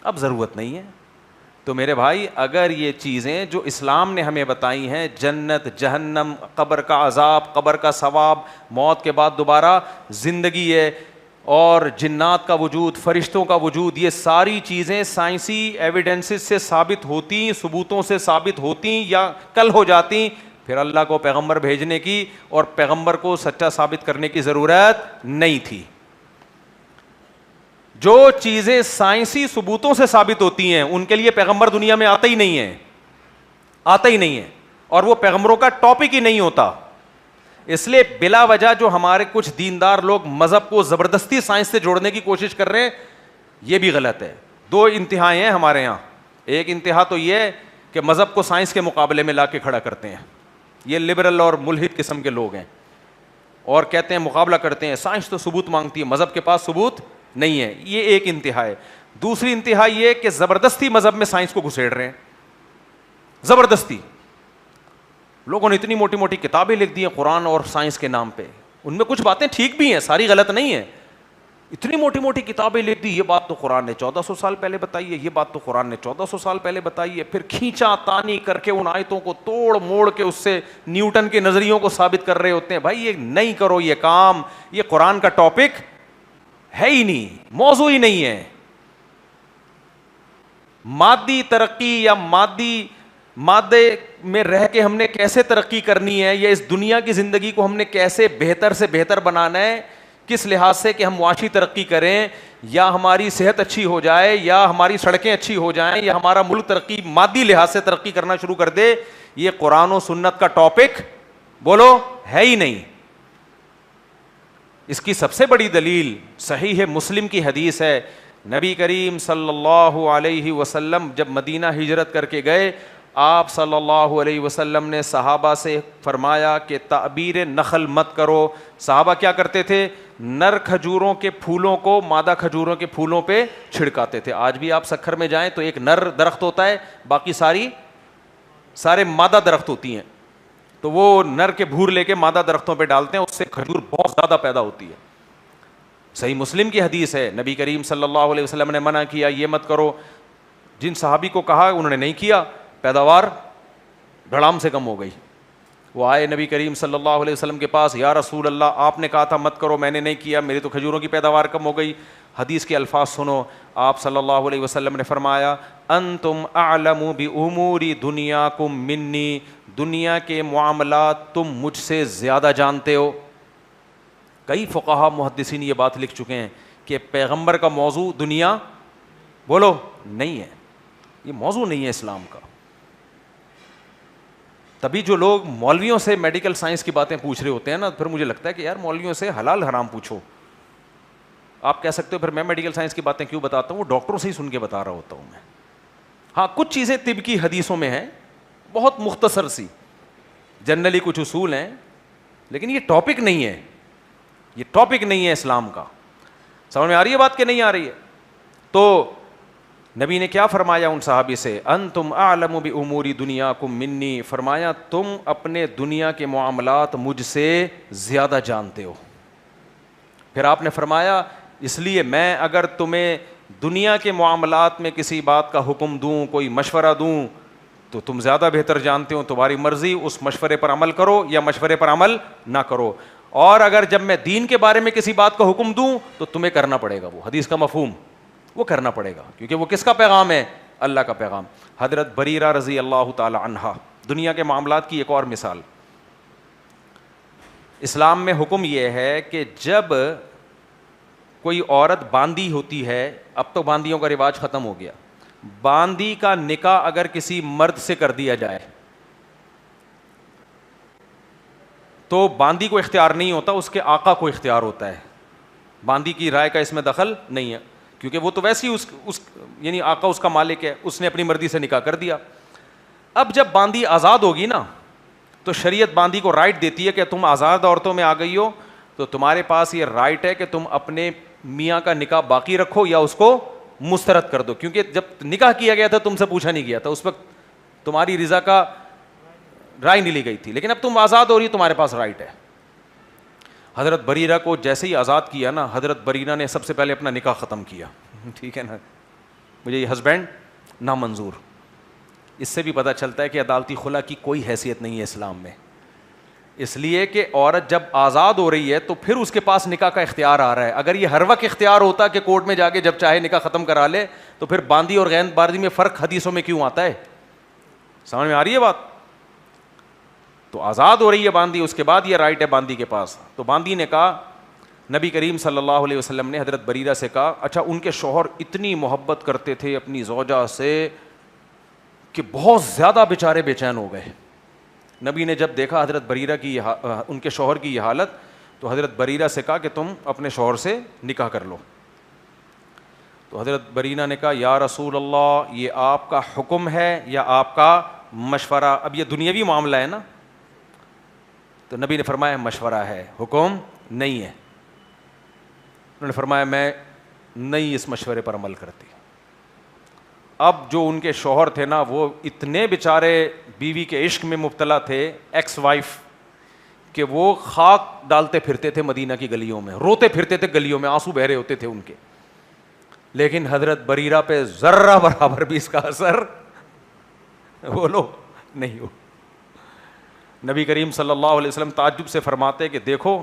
اب ضرورت نہیں ہے. تو میرے بھائی اگر یہ چیزیں جو اسلام نے ہمیں بتائی ہیں, جنت, جہنم, قبر کا عذاب, قبر کا ثواب, موت کے بعد دوبارہ زندگی ہے, اور جنات کا وجود, فرشتوں کا وجود, یہ ساری چیزیں سائنسی ایویڈنسز سے ثابت ہوتی, ثبوتوں سے ثابت ہوتی یا کل ہو جاتی, پھر اللہ کو پیغمبر بھیجنے کی اور پیغمبر کو سچا ثابت کرنے کی ضرورت نہیں تھی. جو چیزیں سائنسی ثبوتوں سے ثابت ہوتی ہیں ان کے لیے پیغمبر دنیا میں آتا ہی نہیں ہے, آتا ہی نہیں ہے, اور وہ پیغمبروں کا ٹاپک ہی نہیں ہوتا. اس لیے بلا وجہ جو ہمارے کچھ دیندار لوگ مذہب کو زبردستی سائنس سے جوڑنے کی کوشش کر رہے ہیں, یہ بھی غلط ہے. 2 انتہائیں ہیں ہمارے یہاں. ایک انتہا تو یہ ہے کہ مذہب کو سائنس کے مقابلے میں لا کے کھڑا کرتے ہیں, یہ لبرل اور ملحد قسم کے لوگ ہیں, اور کہتے ہیں مقابلہ کرتے ہیں سائنس تو ثبوت مانگتی ہے, مذہب کے پاس ثبوت نہیں ہے. یہ ایک انتہا ہے. دوسری انتہا یہ کہ زبردستی مذہب میں سائنس کو گھسیڑ رہے ہیں, زبردستی. لوگوں نے اتنی موٹی موٹی کتابیں لکھ دی ہیں قرآن اور سائنس کے نام پہ, ان میں کچھ باتیں ٹھیک بھی ہیں, ساری غلط نہیں ہیں. اتنی موٹی موٹی کتابیں لکھ دی, یہ بات تو قرآن نے 1400 سال پہلے بتائی ہے, یہ بات تو قرآن نے 1400 سال پہلے بتائی ہے. پھر کھینچا تانی کر کے ان آیتوں کو توڑ موڑ کے اس سے نیوٹن کے نظریوں کو ثابت کر رہے ہوتے ہیں. بھائی یہ نہیں کرو یہ کام, یہ قرآن کا ٹاپک ہے ہی نہیں, موضوع ہی نہیں ہے. مادی ترقی یا مادے میں رہ کے ہم نے کیسے ترقی کرنی ہے, یا اس دنیا کی زندگی کو ہم نے کیسے بہتر سے بہتر بنانا ہے, کس لحاظ سے کہ ہم معاشی ترقی کریں, یا ہماری صحت اچھی ہو جائے, یا ہماری سڑکیں اچھی ہو جائیں, یا ہمارا ملک ترقی مادی لحاظ سے ترقی کرنا شروع کر دے, یہ قرآن و سنت کا ٹاپک بولو ہے ہی نہیں. اس کی سب سے بڑی دلیل صحیح مسلم کی حدیث ہے. نبی کریم صلی اللہ علیہ وسلم جب مدینہ ہجرت کر کے گئے, آپ صلی اللہ علیہ وسلم نے صحابہ سے فرمایا کہ تعبیر نخل مت کرو. صحابہ کیا کرتے تھے, نر کھجوروں کے پھولوں کو مادہ کھجوروں کے پھولوں پہ چھڑکاتے تھے. آج بھی آپ سکھر میں جائیں تو ایک نر درخت ہوتا ہے, باقی سارے مادہ درخت ہوتی ہیں, تو وہ نر کے بھور لے کے مادہ درختوں پہ ڈالتے ہیں, اس سے کھجور بہت زیادہ پیدا ہوتی ہے. صحیح مسلم کی حدیث ہے, نبی کریم صلی اللہ علیہ وسلم نے منع کیا یہ مت کرو. جن صحابی کو کہا انہوں نے نہیں کیا, پیداوار دھڑام سے کم ہو گئی. وہ آئے نبی کریم صلی اللہ علیہ وسلم کے پاس, یا رسول اللہ آپ نے کہا تھا مت کرو, میں نے نہیں کیا, میری تو کھجوروں کی پیداوار کم ہو گئی. حدیث کے الفاظ سنو, آپ صلی اللہ علیہ وسلم نے فرمایا, انتم اعلم بامور دنیاکم منی, دنیا کے معاملات تم مجھ سے زیادہ جانتے ہو. کئی فقہا محدثین یہ بات لکھ چکے ہیں کہ پیغمبر کا موضوع دنیا بولو نہیں ہے, یہ موضوع نہیں ہے اسلام کا. تبھی جو لوگ مولویوں سے میڈیکل سائنس کی باتیں پوچھ رہے ہوتے ہیں نا, پھر مجھے لگتا ہے کہ یار مولویوں سے حلال حرام پوچھو. آپ کہہ سکتے ہو پھر میں میڈیکل سائنس کی باتیں کیوں بتاتا ہوں, وہ ڈاکٹروں سے ہی سن کے بتا رہا ہوتا ہوں میں. ہاں کچھ چیزیں طب کی حدیثوں میں ہیں, بہت مختصر سی, جنرلی کچھ اصول ہیں, لیکن یہ ٹاپک نہیں ہے, یہ ٹاپک نہیں ہے اسلام کا. سمجھ میں آ رہی ہے بات کہ نہیں آ رہی ہے؟ تو نبی نے کیا فرمایا ان صحابی سے, انتم اعلم بامور دنیاکم منی, فرمایا تم اپنے دنیا کے معاملات مجھ سے زیادہ جانتے ہو. پھر آپ نے فرمایا اس لیے میں اگر تمہیں دنیا کے معاملات میں کسی بات کا حکم دوں, کوئی مشورہ دوں, تو تم زیادہ بہتر جانتے ہو, تمہاری مرضی, اس مشورے پر عمل کرو یا مشورے پر عمل نہ کرو. اور اگر جب میں دین کے بارے میں کسی بات کا حکم دوں تو تمہیں کرنا پڑے گا, وہ حدیث کا مفہوم وہ کرنا پڑے گا, کیونکہ وہ کس کا پیغام ہے, اللہ کا پیغام. حضرت بریرہ رضی اللہ تعالی عنہا دنیا کے معاملات کی ایک اور مثال. اسلام میں حکم یہ ہے کہ جب کوئی عورت باندی ہوتی ہے, اب تو باندیوں کا رواج ختم ہو گیا, باندی کا نکاح اگر کسی مرد سے کر دیا جائے تو باندی کو اختیار نہیں ہوتا, اس کے آقا کو اختیار ہوتا ہے. باندی کی رائے کا اس میں دخل نہیں ہے, کیونکہ وہ تو ویسے ہی یعنی آقا اس کا مالک ہے, اس نے اپنی مرضی سے نکاح کر دیا. اب جب باندی آزاد ہوگی نا تو شریعت باندی کو رائٹ دیتی ہے کہ تم آزاد عورتوں میں آ گئی ہو تو تمہارے پاس یہ رائٹ ہے کہ تم اپنے میاں کا نکاح باقی رکھو یا اس کو مسترد کر دو, کیونکہ جب نکاح کیا گیا تھا تم سے پوچھا نہیں گیا تھا, اس وقت تمہاری رضا کا رائے نہیں لی گئی تھی, لیکن اب تم آزاد ہو رہی, تمہارے پاس رائٹ ہے. حضرت بریرہ کو جیسے ہی آزاد کیا نا, حضرت بریرہ نے سب سے پہلے اپنا نکاح ختم کیا. ٹھیک ہے نا, مجھے یہ ہسبینڈ نامنظور. اس سے بھی پتہ چلتا ہے کہ عدالتی خلا کی کوئی حیثیت نہیں ہے اسلام میں, اس لیے کہ عورت جب آزاد ہو رہی ہے تو پھر اس کے پاس نکاح کا اختیار آ رہا ہے. اگر یہ ہر وقت اختیار ہوتا کہ کورٹ میں جا کے جب چاہے نکاح ختم کرا لے تو پھر باندی اور غیر باندی میں فرق حدیثوں میں کیوں آتا ہے؟ سمجھ میں آ رہی ہے بات؟ تو آزاد ہو رہی ہے باندی, اس کے بعد یہ رائٹ ہے باندی کے پاس. تو باندی نے کہا, نبی کریم صلی اللہ علیہ وسلم نے حضرت بریرہ سے کہا, اچھا ان کے شوہر اتنی محبت کرتے تھے اپنی زوجہ سے کہ بہت زیادہ بیچارے بے چین ہو گئے. نبی نے جب دیکھا حضرت بریرہ کی ان کے شوہر کی یہ حالت تو حضرت بریرہ سے کہا کہ تم اپنے شوہر سے نکاح کر لو. تو حضرت بریرہ نے کہا, یا رسول اللہ یہ آپ کا حکم ہے یا آپ کا مشورہ؟ اب یہ دنیاوی معاملہ ہے نا, تو نبی نے فرمایا مشورہ ہے, حکم نہیں ہے. انہوں نے فرمایا میں نہیں اس مشورے پر عمل کرتی. اب جو ان کے شوہر تھے نا وہ اتنے بیچارے بیوی کے عشق میں مبتلا تھے, ایکس وائف, کہ وہ خاک ڈالتے پھرتے تھے مدینہ کی گلیوں میں, روتے پھرتے تھے گلیوں میں, آنسو بہ رہے ہوتے تھے ان کے. لیکن حضرت بریرہ پہ ذرہ برابر بھی اس کا اثر بولو نہیں ہو. نبی کریم صلی اللہ علیہ وسلم تعجب سے فرماتے کہ دیکھو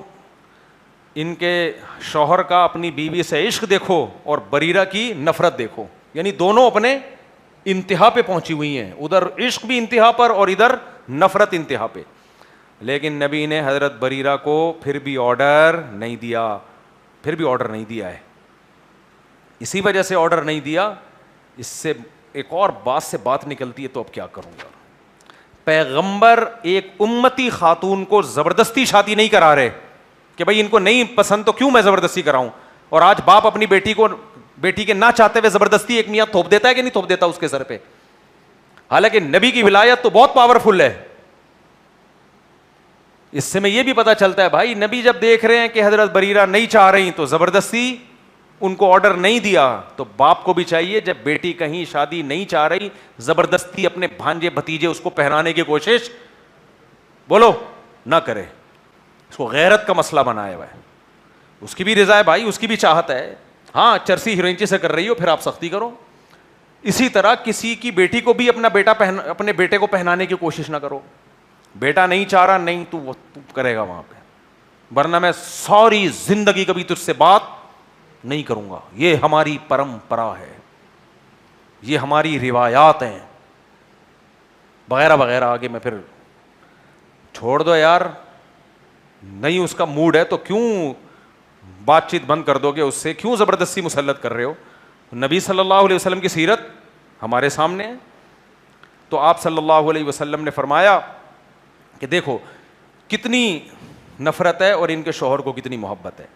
ان کے شوہر کا اپنی بیوی سے عشق دیکھو اور بریرہ کی نفرت دیکھو, یعنی دونوں اپنے انتہا پہ پہنچی ہوئی ہیں, ادھر عشق بھی انتہا پر اور ادھر نفرت انتہا پہ. لیکن نبی نے حضرت بریرہ کو پھر بھی آرڈر نہیں دیا ہے. اسی وجہ سے آرڈر نہیں دیا. اس سے ایک اور بات سے بات نکلتی ہے, تو اب کیا کروں گا. پیغمبر ایک امتی خاتون کو زبردستی شادی نہیں کرا رہے کہ بھائی ان کو نہیں پسند تو کیوں میں زبردستی کراؤں. اور آج باپ اپنی بیٹی کے نہ چاہتے ہوئے زبردستی ایک میاں تھوپ دیتا ہے کہ نہیں تھوپ دیتا اس کے سر پہ. حالانکہ نبی کی ولایت تو بہت پاورفل ہے. اس سے میں یہ بھی پتا چلتا ہے بھائی نبی جب دیکھ رہے ہیں کہ حضرت بریرہ نہیں چاہ رہی تو زبردستی ان کو آرڈر نہیں دیا, تو باپ کو بھی چاہیے جب بیٹی کہیں شادی نہیں چاہ رہی زبردستی اپنے بھانجے بھتیجے اس کو پہنانے کی کوشش بولو نہ کرے. اس کو غیرت کا مسئلہ بنایا ہوا ہے. اس کی بھی رضا ہے بھائی, اس کی بھی چاہت ہے. ہاں چرسی ہیروئنچی سے کر رہی ہو پھر آپ سختی کرو. اسی طرح کسی کی بیٹی کو بھی اپنے بیٹے کو پہنانے کی کوشش نہ کرو. بیٹا نہیں چاہ رہا, نہیں تو کرے گا وہاں پہ, ورنہ میں ساری زندگی کبھی تجھ سے بات نہیں کروں گا. یہ ہماری پرمپرا ہے, یہ ہماری روایات ہیں وغیرہ وغیرہ. آگے میں پھر چھوڑ دو یار, نہیں اس کا موڈ ہے تو کیوں بات چیت بند کر دو گے, اس سے کیوں زبردستی مسلط کر رہے ہو. نبی صلی اللہ علیہ وسلم کی سیرت ہمارے سامنے ہے. تو آپ صلی اللہ علیہ وسلم نے فرمایا کہ دیکھو کتنی نفرت ہے اور ان کے شوہر کو کتنی محبت ہے.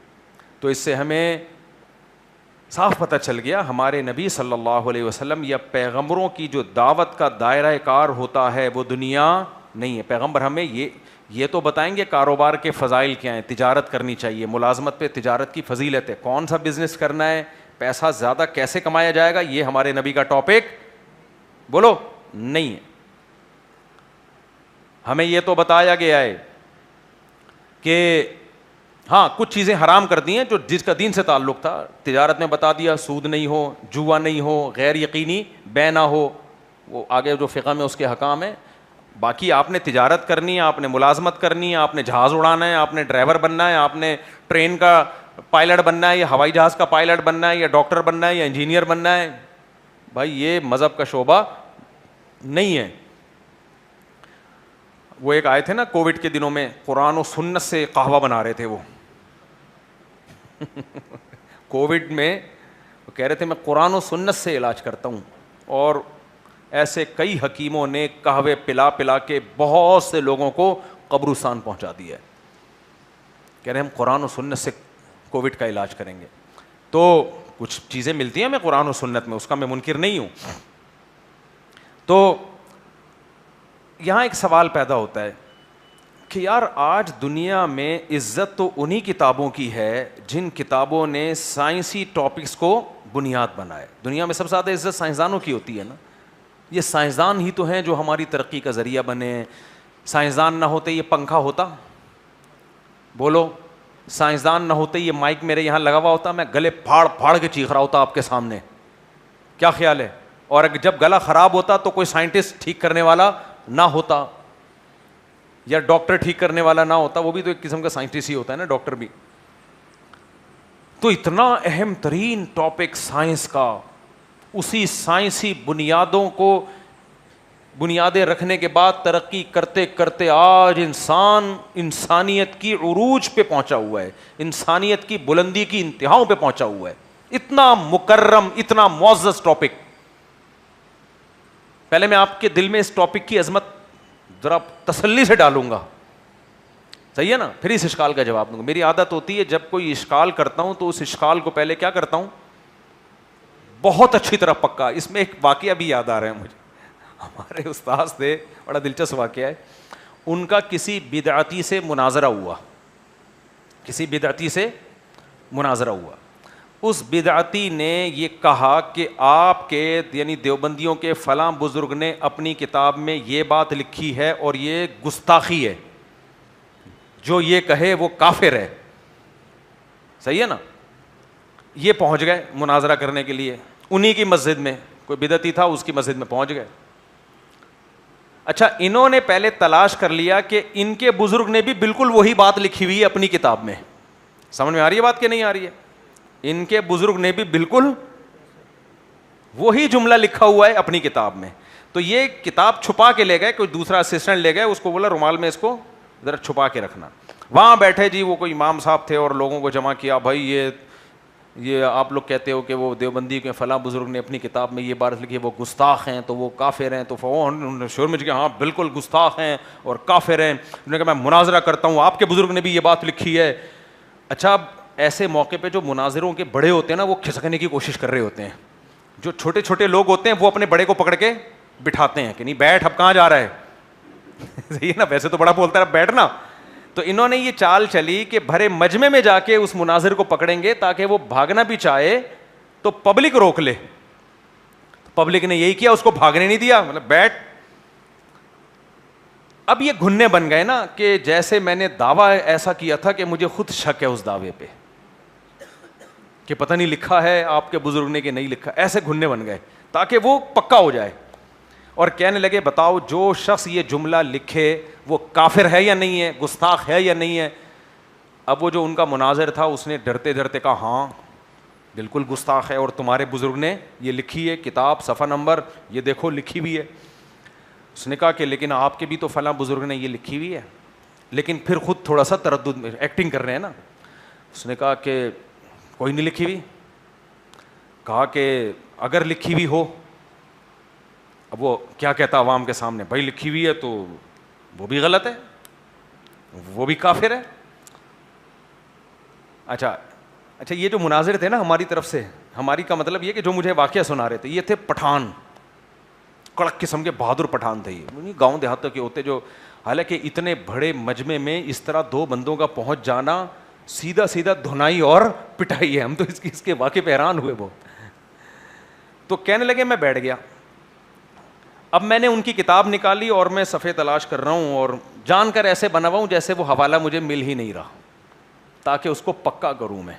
تو اس سے ہمیں صاف پتہ چل گیا ہمارے نبی صلی اللہ علیہ وسلم یا پیغمبروں کی جو دعوت کا دائرہ کار ہوتا ہے وہ دنیا نہیں ہے. پیغمبر ہمیں یہ تو بتائیں گے کاروبار کے فضائل کیا ہیں, تجارت کرنی چاہیے, ملازمت پہ تجارت کی فضیلت ہے, کون سا بزنس کرنا ہے, پیسہ زیادہ کیسے کمایا جائے گا, یہ ہمارے نبی کا ٹاپک بولو نہیں ہے. ہمیں یہ تو بتایا گیا ہے کہ ہاں کچھ چیزیں حرام کر دی ہیں جو جس کا دین سے تعلق تھا. تجارت میں بتا دیا سود نہیں ہو, جوا نہیں ہو, غیر یقینی بے نہ ہو, وہ آگے جو فقہ میں اس کے حکام ہیں. باقی آپ نے تجارت کرنی ہے, آپ نے ملازمت کرنی ہے, آپ نے جہاز اڑانا ہے, آپ نے ڈرائیور بننا ہے, آپ نے ٹرین کا پائلٹ بننا ہے یا ہوائی جہاز کا پائلٹ بننا ہے یا ڈاکٹر بننا ہے یا انجینئر بننا ہے, بھائی یہ مذہب کا شعبہ نہیں ہے. وہ ایک آئے تھے نا کووڈ کے دنوں میں, قرآن و سنت سے قہوہ بنا رہے تھے وہ کووڈ میں وہ کہہ رہے تھے میں قرآن و سنت سے علاج کرتا ہوں. اور ایسے کئی حکیموں نے قہوے پلا پلا کے بہت سے لوگوں کو قبرستان پہنچا دیا ہے. کہہ رہے ہم قرآن و سنت سے کووڈ کا علاج کریں گے. تو کچھ چیزیں ملتی ہیں ہمیں قرآن و سنت میں, اس کا میں منکر نہیں ہوں. تو یہاں ایک سوال پیدا ہوتا ہے کہ یار آج دنیا میں عزت تو انہی کتابوں کی ہے جن کتابوں نے سائنسی ٹاپکس کو بنیاد بنائے. دنیا میں سب سے زیادہ عزت سائنسدانوں کی ہوتی ہے نا. یہ سائنسدان ہی تو ہیں جو ہماری ترقی کا ذریعہ بنے. سائنسدان نہ ہوتے یہ پنکھا ہوتا بولو, سائنسدان نہ ہوتے یہ مائک میرے یہاں لگا ہوا ہوتا, میں گلے پھاڑ پھاڑ کے چیخ رہا ہوتا آپ کے سامنے. کیا خیال ہے؟ اور جب گلا خراب ہوتا تو کوئی سائنٹسٹ ٹھیک کرنے والا نہ ہوتا یا ڈاکٹر ٹھیک کرنے والا نہ ہوتا, وہ بھی تو ایک قسم کا سائنٹسٹ ہی ہوتا ہے نا, ڈاکٹر بھی. تو اتنا اہم ترین ٹاپک سائنس کا, اسی سائنسی بنیادوں کو بنیادیں رکھنے کے بعد ترقی کرتے کرتے آج انسانیت کی عروج پہ پہنچا ہوا ہے, انسانیت کی بلندی کی انتہاؤں پہ پہنچا ہوا ہے. اتنا مکرم, اتنا معزز ٹاپک. پہلے میں آپ کے دل میں اس ٹاپک کی عظمت ذرا تسلی سے ڈالوں گا, صحیح ہے نا, پھر اس اشکال کا جواب دوں گا. میری عادت ہوتی ہے جب کوئی اشکال کرتا ہوں تو اس اشکال کو پہلے کیا کرتا ہوں, بہت اچھی طرح پکا. اس میں ایک واقعہ بھی یاد آ رہا ہے مجھے, ہمارے استاذ تھے, بڑا دلچسپ واقعہ ہے. ان کا کسی بدعتی سے مناظرہ ہوا, کسی بدعتی سے مناظرہ ہوا. اس بدعتی نے یہ کہا کہ آپ کے یعنی دیوبندیوں کے فلاں بزرگ نے اپنی کتاب میں یہ بات لکھی ہے اور یہ گستاخی ہے, جو یہ کہے وہ کافر ہے. صحیح ہے نا. یہ پہنچ گئے مناظرہ کرنے کے لیے انہی کی مسجد میں, کوئی بدعتی تھا اس کی مسجد میں پہنچ گئے. اچھا, انہوں نے پہلے تلاش کر لیا کہ ان کے بزرگ نے بھی بالکل وہی بات لکھی ہوئی ہے اپنی کتاب میں. سمجھ میں آ رہی ہے بات کہ نہیں آ رہی ہے؟ ان کے بزرگ نے بھی بالکل وہی جملہ لکھا ہوا ہے اپنی کتاب میں. تو یہ کتاب چھپا کے لے گئے, کوئی دوسرا اسسٹنٹ لے گئے, اس کو بولا رومال میں اس کو ذرا چھپا کے رکھنا. وہاں بیٹھے جی وہ کوئی امام صاحب تھے اور لوگوں کو جمع کیا, بھائی یہ آپ لوگ کہتے ہو کہ وہ دیوبندی کے فلاں بزرگ نے اپنی کتاب میں یہ بات لکھی, وہ گستاخ ہیں تو وہ کافر ہیں. تو انہوں نے شور مچ گیا, ہاں بالکل گستاخ ہیں اور کافر ہیں. انہوں نے کہا میں مناظرہ کرتا ہوں, آپ کے بزرگ نے بھی یہ بات لکھی ہے. اچھا, اب ایسے موقع پہ جو مناظروں کے بڑے ہوتے ہیں نا وہ کھسکنے کی کوشش کر رہے ہوتے ہیں. جو چھوٹے چھوٹے لوگ ہوتے ہیں وہ اپنے بڑے کو پکڑ کے بٹھاتے ہیں کہ نہیں بیٹھ, اب کہاں جا رہا ہے. صحیح ہے نا, ویسے تو بڑا بولتا ہے بیٹھنا. تو انہوں نے یہ چال چلی کہ بھرے مجمع میں جا کے اس مناظر کو پکڑیں گے تاکہ وہ بھاگنا بھی چاہے تو پبلک روک لے. پبلک نے یہی کیا, اس کو بھاگنے نہیں دیا, مطلب بیٹھ. اب یہ گھننے بن گئے نا کہ جیسے میں نے دعویٰ ایسا کیا تھا کہ مجھے خود شک ہے اس دعوے پہ کہ پتہ نہیں لکھا ہے آپ کے بزرگ نے کہ نہیں لکھا. ایسے گھننے بن گئے تاکہ وہ پکا ہو جائے. اور کہنے لگے بتاؤ جو شخص یہ جملہ لکھے وہ کافر ہے یا نہیں ہے, گستاخ ہے یا نہیں ہے. اب وہ جو ان کا مناظر تھا اس نے ڈرتے ڈرتے کہا ہاں بالکل گستاخ ہے, اور تمہارے بزرگ نے یہ لکھی ہے کتاب صفحہ نمبر یہ دیکھو لکھی ہوئی ہے. اس نے کہا کہ لیکن آپ کے بھی تو فلاں بزرگ نے یہ لکھی ہوئی ہے, لیکن پھر خود تھوڑا سا تردد میں ایکٹنگ کر رہے ہیں نا. اس نے کہا کہ کوئی نہیں لکھی ہوئی. کہا کہ اگر لکھی ہوئی ہو, اب وہ کیا کہتا عوام کے سامنے, بھائی لکھی ہوئی ہے تو وہ بھی غلط ہے, وہ بھی کافر ہے. اچھا, یہ جو مناظر تھے نا ہماری طرف سے, ہماری کا مطلب یہ کہ جو مجھے واقعہ سنا رہے تھے یہ تھے پٹھان, کڑک قسم کے بہادر پٹھان تھے. یہ گاؤں دیہاتوں کے ہوتے جو, حالانکہ اتنے بڑے مجمع میں اس طرح دو بندوں کا پہنچ جانا سیدھا سیدھا دھنائی اور پٹائی ہے. ہم تو اس کے واقعے پہ حیران ہوئے بہت. تو کہنے لگے میں بیٹھ گیا. اب میں نے ان کی کتاب نکالی اور میں صفحے تلاش کر رہا ہوں اور جان کر ایسے بنا ہوا ہوں جیسے وہ حوالہ مجھے مل ہی نہیں رہا تاکہ اس کو پکا کروں میں.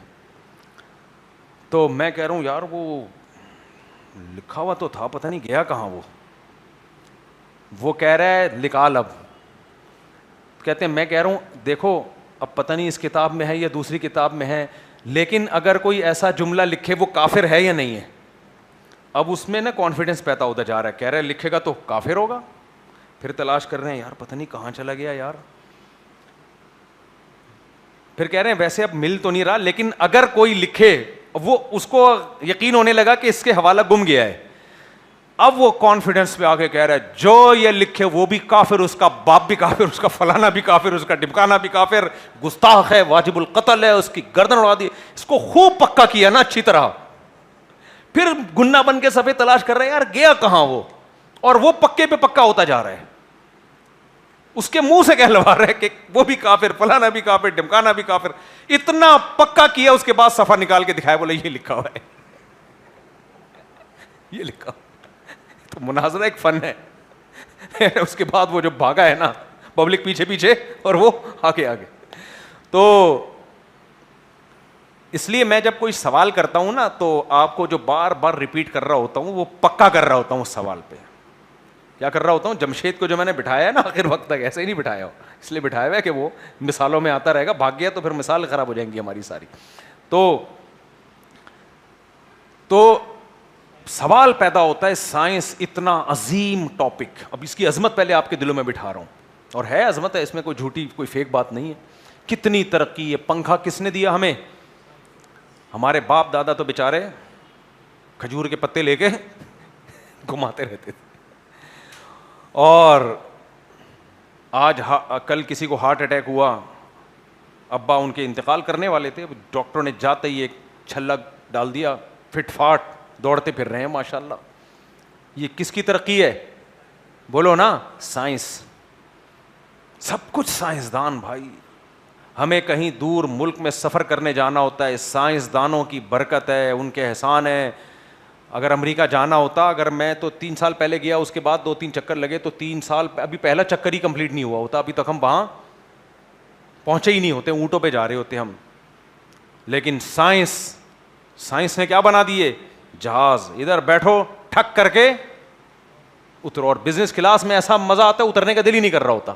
تو میں کہہ رہا ہوں یار وہ لکھا ہوا تو تھا, پتہ نہیں گیا کہاں وہ کہہ رہا ہے نکال. اب کہتے ہیں میں کہہ رہا ہوں دیکھو اب پتہ نہیں اس کتاب میں ہے یا دوسری کتاب میں ہے, لیکن اگر کوئی ایسا جملہ لکھے وہ کافر ہے یا نہیں ہے. اب اس میں نا کانفیڈنس پیدا ہوتا جا رہا ہے, کہہ رہا ہے لکھے گا تو کافر ہوگا. پھر تلاش کر رہے ہیں یار پتہ نہیں کہاں چلا گیا یار. پھر کہہ رہے ہیں ویسے اب مل تو نہیں رہا, لیکن اگر کوئی لکھے, وہ اس کو یقین ہونے لگا کہ اس کے حوالہ گم گیا ہے. اب وہ کانفیڈنس پہ آگے کہہ رہا ہے جو یہ لکھے وہ بھی کافر, اس کا باپ بھی کافر, اس کا فلانا بھی کافر, اس کا ڈمکانا بھی کافر, گستاخ ہے, واجب القتل ہے, اس کی گردن اڑا دی. اس کو خوب پکا کیا نا اچھی طرح. پھر گنا بن کے صفحے تلاش کر رہے ہیں یار گیا کہاں وہ, اور وہ پکے پہ پکا ہوتا جا رہا ہے. اس کے منہ سے کہلوا رہے کہ وہ بھی کافر, فلانا بھی کافر, ڈمکانا بھی کافر. اتنا پکا کیا اس کے بعد صفحہ نکال کے دکھایا, بولے یہ لکھا ہوا ہے, یہ لکھا. تو مناظرہ ایک فن ہے. اس کے بعد وہ جو بھاگا ہے نا پبلک پیچھے پیچھے اور وہ آگے آگے. تو اس لیے میں جب کوئی سوال کرتا ہوں نا تو آپ کو جو بار بار ریپیٹ کر رہا ہوتا ہوں وہ پکا کر رہا ہوتا ہوں اس سوال پہ. کیا کر رہا ہوتا ہوں, جمشید کو جو میں نے بٹھایا ہے نا آخر وقت تک ایسے ہی نہیں بٹھایا ہو, اس لیے بٹھایا ہوا ہے کہ وہ مثالوں میں آتا رہے گا. بھاگ گیا تو پھر مثال خراب ہو جائیں گی ہماری ساری. تو سوال پیدا ہوتا ہے سائنس اتنا عظیم ٹاپک, اب اس کی عظمت پہلے آپ کے دلوں میں بٹھا رہا ہوں, اور ہے عظمت ہے اس میں, کوئی جھوٹی کوئی فیک بات نہیں ہے. کتنی ترقی, یہ پنکھا کس نے دیا ہمیں؟ ہمارے باپ دادا تو بیچارے کھجور کے پتے لے کے گھماتے رہتے تھے. اور آج کل کسی کو ہارٹ اٹیک ہوا, ابا ان کے انتقال کرنے والے تھے, ڈاکٹروں نے جاتے ہی ایک چھلا ڈال دیا, فٹ فاٹ دوڑتے پھر رہے ہیں ماشاءاللہ. یہ کس کی ترقی ہے بولو نا؟ سائنس. سب کچھ سائنسدان بھائی. ہمیں کہیں دور ملک میں سفر کرنے جانا ہوتا ہے, سائنسدانوں کی برکت ہے, ان کے احسان ہے. اگر امریکہ جانا ہوتا, اگر میں تو 3 سال پہلے گیا, اس کے بعد 2-3 چکر لگے, تو 3 سال ابھی پہلا چکر ہی کمپلیٹ نہیں ہوا ہوتا, ابھی تک ہم وہاں پہنچے ہی نہیں ہوتے, اونٹوں پہ جا رہے ہوتے ہم. لیکن سائنس نے کیا بنا دیے, جہاز, ادھر بیٹھو ٹھک کر کے اترو. اور بزنس کلاس میں ایسا مزہ آتا ہے, اترنے کا دل ہی نہیں کر رہا ہوتا,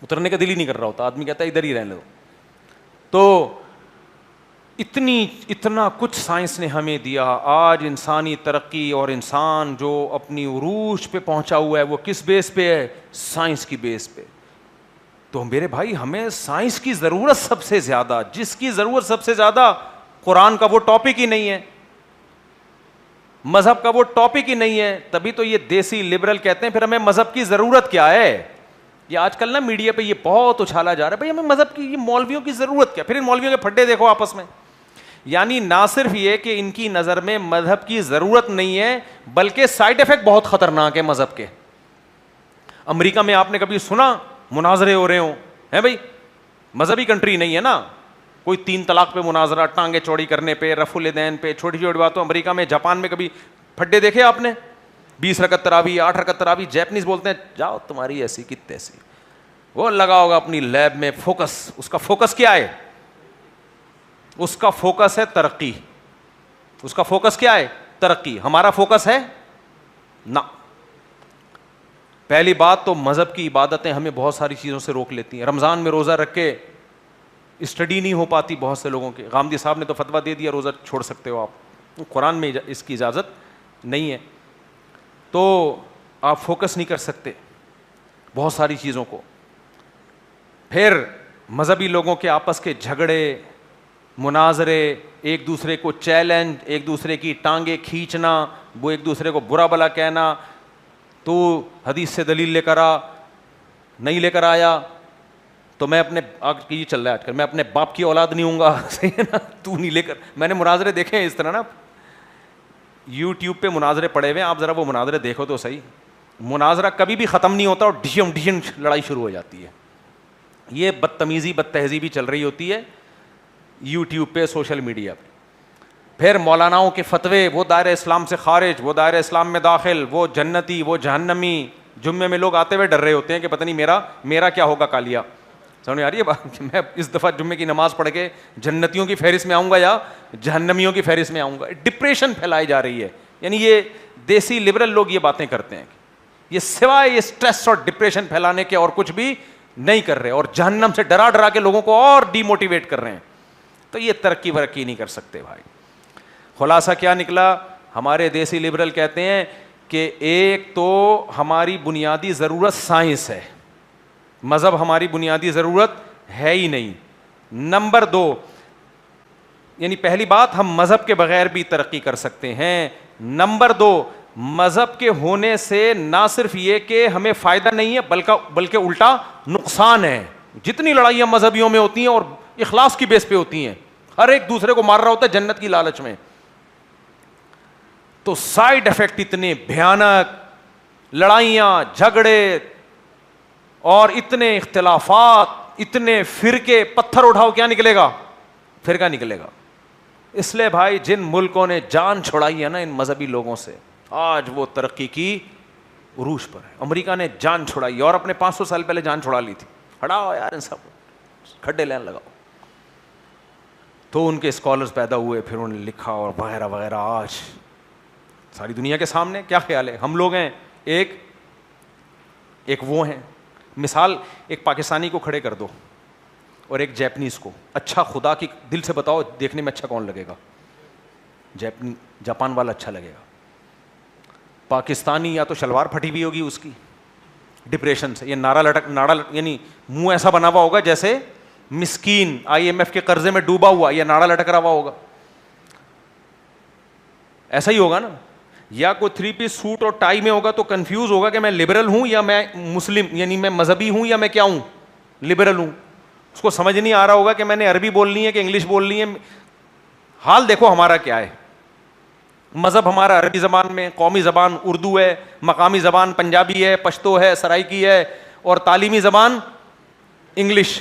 اترنے کا دل ہی نہیں کر رہا ہوتا, آدمی کہتا ہے ادھر ہی رہنے دو. تو اتنا کچھ سائنس نے ہمیں دیا. آج انسانی ترقی اور انسان جو اپنی عروج پہ پہنچا ہوا ہے وہ کس بیس پہ ہے, سائنس کی بیس پہ. تو میرے بھائی ہمیں سائنس کی ضرورت سب سے زیادہ, جس کی ضرورت سب سے زیادہ, قرآن کا وہ ٹاپک ہی نہیں ہے, مذہب کا وہ ٹاپک ہی نہیں ہے. تبھی تو یہ دیسی لبرل کہتے ہیں پھر ہمیں مذہب کی ضرورت کیا ہے. یہ آج کل نا میڈیا پہ یہ بہت اچھالا جا رہا ہے, بھائی ہمیں مذہب کی, یہ مولویوں کی ضرورت کیا. پھر ان مولویوں کے پھڈے دیکھو آپس میں. یعنی نہ صرف یہ کہ ان کی نظر میں مذہب کی ضرورت نہیں ہے, بلکہ سائڈ افیکٹ بہت خطرناک ہے مذہب کے. امریکہ میں آپ نے کبھی سنا مناظرے ہو رہے ہوں, ہیں بھائی, مذہبی کنٹری نہیں ہے نا, کوئی 3 طلاق پہ مناظرہ, ٹانگیں چوڑی کرنے پہ, رفع الیدین پہ, چھوٹی چھوٹی باتوں. امریکہ میں, جاپان میں کبھی پھڈے دیکھے آپ نے, 20 رکعت تراویح, 8 رکعت تراویح. جیپنیز بولتے ہیں جاؤ تمہاری ایسی کی تیسی, وہ لگا ہوگا اپنی لیب میں فوکس. اس کا فوکس کیا ہے, اس کا فوکس ہے ترقی. اس کا فوکس کیا ہے, ترقی. ہمارا فوکس ہے نہ. پہلی بات تو مذہب کی عبادتیں ہمیں بہت ساری چیزوں سے روک لیتی ہیں. رمضان میں روزہ رکھ کے اسٹڈی نہیں ہو پاتی بہت سے لوگوں کے. غامدی صاحب نے تو فتویٰ دے دیا روزہ چھوڑ سکتے ہو آپ, قرآن میں اس کی اجازت نہیں ہے. تو آپ فوکس نہیں کر سکتے بہت ساری چیزوں کو. پھر مذہبی لوگوں کے آپس کے جھگڑے, مناظرے, ایک دوسرے کو چیلنج, ایک دوسرے کی ٹانگیں کھینچنا, وہ ایک دوسرے کو برا بلا کہنا, تو حدیث سے دلیل لے کر آ, نہیں لے کر آیا تو میں اپنے, یہ چل رہا ہے آج کل, میں اپنے باپ کی اولاد نہیں ہوں گا, صحیح ہے نا, تو نہیں لے کر. میں نے مناظرے دیکھے ہیں اس طرح نا, یوٹیوب پہ مناظرے پڑے ہوئے ہیں, آپ ذرا وہ مناظرے دیکھو تو صحیح. مناظرہ کبھی بھی ختم نہیں ہوتا اور ڈھیم لڑائی شروع ہو جاتی ہے. یہ بدتمیزی, بد تہذیبی چل رہی ہوتی ہے یوٹیوب پہ, سوشل میڈیا پہ. پھر مولاناؤں کے فتوے, وہ دائرہ اسلام سے خارج, وہ دائرہ اسلام میں داخل, وہ جنتی, وہ جہنمی. جمعے میں لوگ آتے ہوئے ڈر رہے ہوتے ہیں کہ پتہ نہیں میرا کیا ہوگا کالیا. سمجھ آ رہی ہے بات, کہ میں اس دفعہ جمعے کی نماز پڑھ کے جنتیوں کی فہرست میں آؤں گا یا جہنمیوں کی فہرست میں آؤں گا. ڈپریشن پھیلائی جا رہی ہے. یعنی یہ دیسی لبرل لوگ یہ باتیں کرتے ہیں, یہ سوائے یہ اسٹریس اور ڈپریشن پھیلانے کے اور کچھ بھی نہیں کر رہے, اور جہنم سے ڈرا کے لوگوں کو اور ڈی موٹیویٹ کر رہے ہیں. تو یہ ترقی ورقی نہیں کر سکتے بھائی. خلاصہ کیا نکلا, ہمارے دیسی لبرل کہتے ہیں کہ ایک تو ہماری بنیادی ضرورت سائنس ہے, مذہب ہماری بنیادی ضرورت ہے ہی نہیں. نمبر 2, یعنی پہلی بات, ہم مذہب کے بغیر بھی ترقی کر سکتے ہیں. نمبر 2, مذہب کے ہونے سے نہ صرف یہ کہ ہمیں فائدہ نہیں ہے بلکہ الٹا نقصان ہے. جتنی لڑائیاں مذہبیوں میں ہوتی ہیں اور اخلاص کی بیس پہ ہوتی ہیں, ہر ایک دوسرے کو مار رہا ہوتا ہے جنت کی لالچ میں. تو سائیڈ افیکٹ اتنے بھیانک, لڑائیاں, جھگڑے اور اتنے اختلافات, اتنے فرقے. پتھر اٹھاؤ کیا نکلے گا, فرقہ نکلے گا. اس لیے بھائی جن ملکوں نے جان چھڑائی ہے نا ان مذہبی لوگوں سے, آج وہ ترقی کی عروج پر ہے. امریکہ نے جان چھڑائی, یورپ نے 500 سال پہلے جان چھڑا لی تھی. ہٹاؤ یار ان سب کھڈے لین لگاؤ. تو ان کے اسکالرز پیدا ہوئے, پھر انہوں نے لکھا اور وغیرہ وغیرہ. آج ساری دنیا کے سامنے کیا خیال ہے, ہم لوگ ہیں ایک وہ ہیں. مثال, ایک پاکستانی کو کھڑے کر دو اور ایک جاپنیز کو, اچھا خدا کی دل سے بتاؤ دیکھنے میں اچھا کون لگے گا؟ جاپان والا اچھا لگے گا. پاکستانی یا تو شلوار پھٹی ہوئی ہوگی اس کی ڈپریشن سے, یہ ناڑا یعنی منہ ایسا بنا ہوا ہوگا جیسے مسکین IMF کے قرضے میں ڈوبا ہوا, یہ ناڑا لٹک رہا ہوگا. ایسا ہی ہوگا نا. یا کوئی 3 پیس سوٹ اور ٹائی میں ہوگا تو کنفیوز ہوگا کہ میں لبرل ہوں یا میں مسلم, یعنی میں مذہبی ہوں یا میں کیا ہوں, لبرل ہوں. اس کو سمجھ نہیں آ رہا ہوگا کہ میں نے عربی بولنی ہے کہ انگلش بولنی ہے. حال دیکھو ہمارا کیا ہے. مذہب ہمارا عربی زبان میں, قومی زبان اردو ہے, مقامی زبان پنجابی ہے, پشتو ہے, سرائکی ہے, اور تعلیمی زبان انگلش.